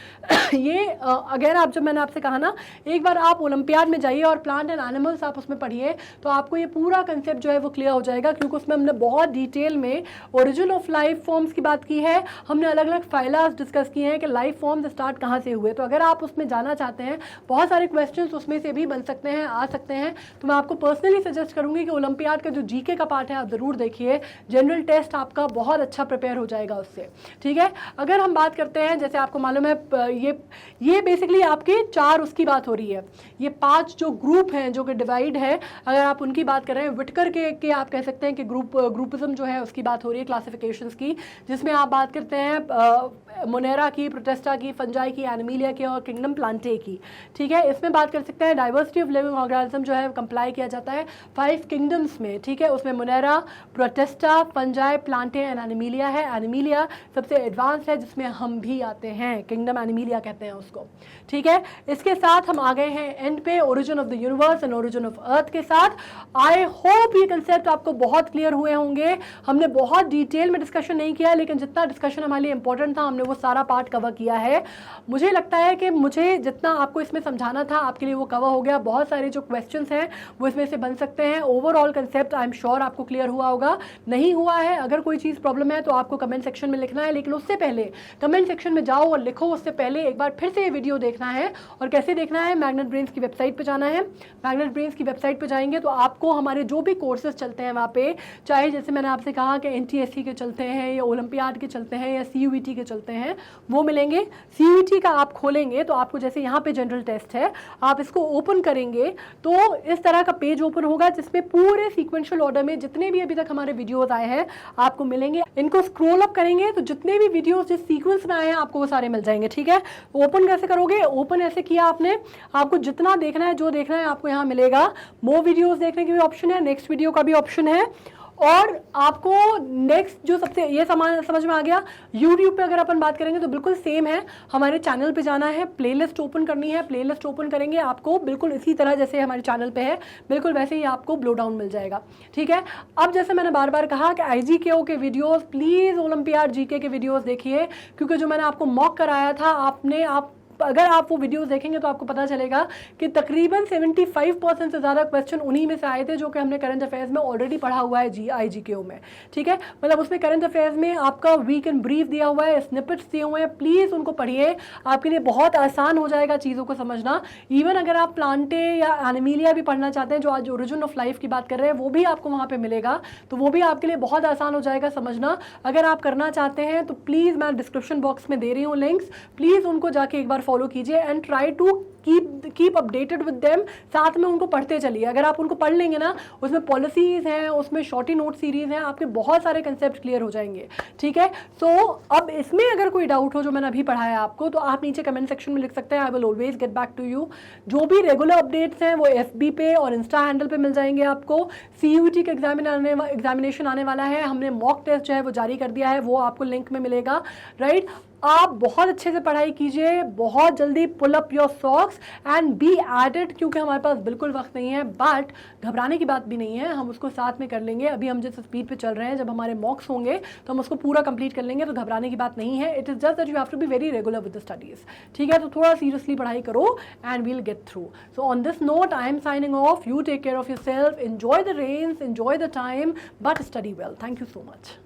ये अगर आप, जब मैंने आपसे कहा ना, एक बार आप ओलंपियाड में जाइए और प्लांट एंड एनिमल एनिमल्स आप उसमें पढ़िए तो आपको ये पूरा कंसेप्ट जो है वो क्लियर हो जाएगा, क्योंकि उसमें हमने बहुत डिटेल में ओरिजिन ऑफ लाइफ फॉर्म्स की बात की है, हमने अलग अलग फाइलास डिस्कस किए हैं कि लाइफ फॉर्म्स स्टार्ट कहाँ से हुए। तो अगर आप उसमें जाना चाहते हैं, बहुत सारे क्वेश्चंस उसमें से भी बन सकते हैं, आ सकते हैं, तो मैं आपको पर्सनली सजेस्ट करूंगी कि ओलंपियाड का जो जीके का पार्ट है आप ज़रूर देखिए, जनरल टेस्ट आपका बहुत अच्छा प्रिपेयर हो जाएगा उससे। ठीक है, अगर हम बात करते हैं, जैसे आपको मालूम है ये बेसिकली आपके 4 उसकी बात हो रही है, ये 5 जो ग्रुप हैं जो कि डिवाइड है, अगर आप उनकी बात कर रहे हैं, विटकर के आप कह सकते हैं कि ग्रुपिज्म जो है उसकी बात हो रही है, क्लासिफिकेशंस की, जिसमें आप बात करते हैं मोनेरा की, प्रोटेस्टा की, फंजाई की, एनिमिलिया की और किंगडम प्लांटे की। ठीक है, इसमें बात कर सकते हैं डाइवर्सिटी ऑफ लिविंग ऑर्गेनिज्म जो है कंप्लाई किया जाता है 5 किंगडम्स में। ठीक है, उसमें Monera, Protista, fungi, Plantae and Animalia है। एनिमिलिया सबसे एडवांस है, जिसमें हम भी आते हैं, किंगडम एनिमिलिया कहते हैं उसको। ठीक है, इसके साथ हम आ गए हैं एंड पे, origin of the universe and origin of earth के साथ। आई होप ये कंसेप्ट आपको बहुत क्लियर हुए होंगे। हमने बहुत डिटेल में डिस्कशन नहीं किया, लेकिन जितना डिस्कशन हमारे लिए इंपॉर्टेंट था हमने वो सारा पार्ट कवर किया है। मुझे लगता है कि मुझे जितना आपको इसमें समझाना था आपके लिए वो कवर हो गया। बहुत सारे जो क्वेश्चंस हैं वो इसमें से बन सकते हैं। Overall concept I am sure आपको क्लियर हुआ होगा। नहीं हुआ है, अगर कोई चीज़ प्रॉब्लम है तो आपको कमेंट सेक्शन में लिखना है, लेकिन उससे पहले कमेंट सेक्शन में जाओ और लिखो, उससे पहले एक बार फिर से ये वीडियो देखना है। और कैसे देखना है, मैग्नेट ब्रेन्स की वेबसाइट पर जाना है। मैग्नेट ब्रेन्स की वेबसाइट पर जाएंगे तो आपको हमारे जो भी कोर्सेज चलते हैं वहाँ पे, चाहे जैसे मैंने आपसे कहा कि NTSC के चलते हैं या ओलंपियाड के चलते हैं या CUET के चलते हैं, वो मिलेंगे। CUET का आप खोलेंगे तो आपको जैसे यहाँ पे जनरल टेस्ट है, आप इसको ओपन करेंगे तो इस तरह का पेज ओपन होगा जिसमें पूरे सीक्वेंशियल ऑर्डर में जितने भी अभी तक हमारे वीडियोस आए हैं आपको मिलेंगे। इनको स्क्रॉल अप करेंगे तो जितने भी वीडियोस जिस सीक्वेंस में आए हैं आपको वो सारे मिल जाएंगे। ठीक है, ओपन कैसे करोगे, ओपन ऐसे किया आपने, आपको जितना देखना है, जो देखना है आपको यहाँ मिलेगा। मोर वीडियोस देखने की भी ऑप्शन है, नेक्स्ट वीडियो का भी ऑप्शन है, और आपको नेक्स्ट जो सबसे ये समझ में आ गया। YouTube पे अगर अपन बात करेंगे तो बिल्कुल सेम है, हमारे चैनल पे जाना है, प्लेलिस्ट ओपन करनी है, प्लेलिस्ट ओपन करेंगे आपको बिल्कुल इसी तरह जैसे हमारे चैनल पे है, बिल्कुल वैसे ही आपको ब्लो डाउन मिल जाएगा। ठीक है, अब जैसे मैंने बार बार कहा कि IGKO के वीडियोस, प्लीज़ ओलंपियाड GK के वीडियोस देखिए, क्योंकि जो मैंने आपको मॉक कराया था, अगर आप वो वीडियोस देखेंगे तो आपको पता चलेगा कि तकरीबन 75% से ज़्यादा क्वेश्चन उन्हीं में से आए थे जो कि हमने करंट अफेयर्स में ऑलरेडी पढ़ा हुआ है IGKO में। ठीक है, मतलब उसमें करंट अफेयर्स में आपका वीक एंड ब्रीफ दिया हुआ है, स्निपेट्स दिए हुए हैं, प्लीज़ उनको पढ़िए, आपके लिए बहुत आसान हो जाएगा चीज़ों को समझना। इवन अगर आप प्लांटे या एनिमिलिया भी पढ़ना चाहते हैं, जो आज ओरिजिन ऑफ लाइफ की बात कर रहे हैं, वो भी आपको वहाँ पर मिलेगा, तो वो भी आपके लिए बहुत आसान हो जाएगा समझना। अगर आप करना चाहते हैं तो प्लीज़ मैं डिस्क्रिप्शन बॉक्स में दे रही हूँ लिंक्स, प्लीज़ उनको जाके एक बार फॉलो कीजिए and try to keep updated with them. साथ में उनको पढ़ते चलिए, अगर आप उनको पढ़ लेंगे ना, उसमें पॉलिसीज हैं, उसमें शॉर्टी नोट सीरीज हैं, आपके बहुत सारे कंसेप्ट क्लियर हो जाएंगे। ठीक है, सो अब इसमें अगर कोई डाउट हो जो मैंने अभी पढ़ाया आपको, तो आप नीचे कमेंट सेक्शन में लिख सकते हैं, I will always get back to you. जो भी रेगुलर अपडेट्स हैं वो FB पे और इंस्टा हैंडल पे मिल जाएंगे आपको। CUET का एग्जामिनेशन आने वाला है, हमने मॉक टेस्ट जो है वो जारी कर दिया है, वो आपको लिंक में मिलेगा। राइट, आप बहुत अच्छे से पढ़ाई कीजिए, बहुत जल्दी pull up your socks and be at it, क्योंकि हमारे पास बिल्कुल वक्त नहीं है, बट घबराने की बात भी नहीं है, हम उसको साथ में कर लेंगे। अभी हम जिस स्पीड पे चल रहे हैं, जब हमारे मॉक्स होंगे तो हम उसको पूरा कंप्लीट कर लेंगे, तो घबराने की बात नहीं है। It is just that you have to be very regular with the studies. ठीक है, तो थोड़ा सीरियसली पढ़ाई करो and we'll get through. So on this note I am signing off, you take care of yourself, enjoy the rains, enjoy the time, but study well. Thank you so much.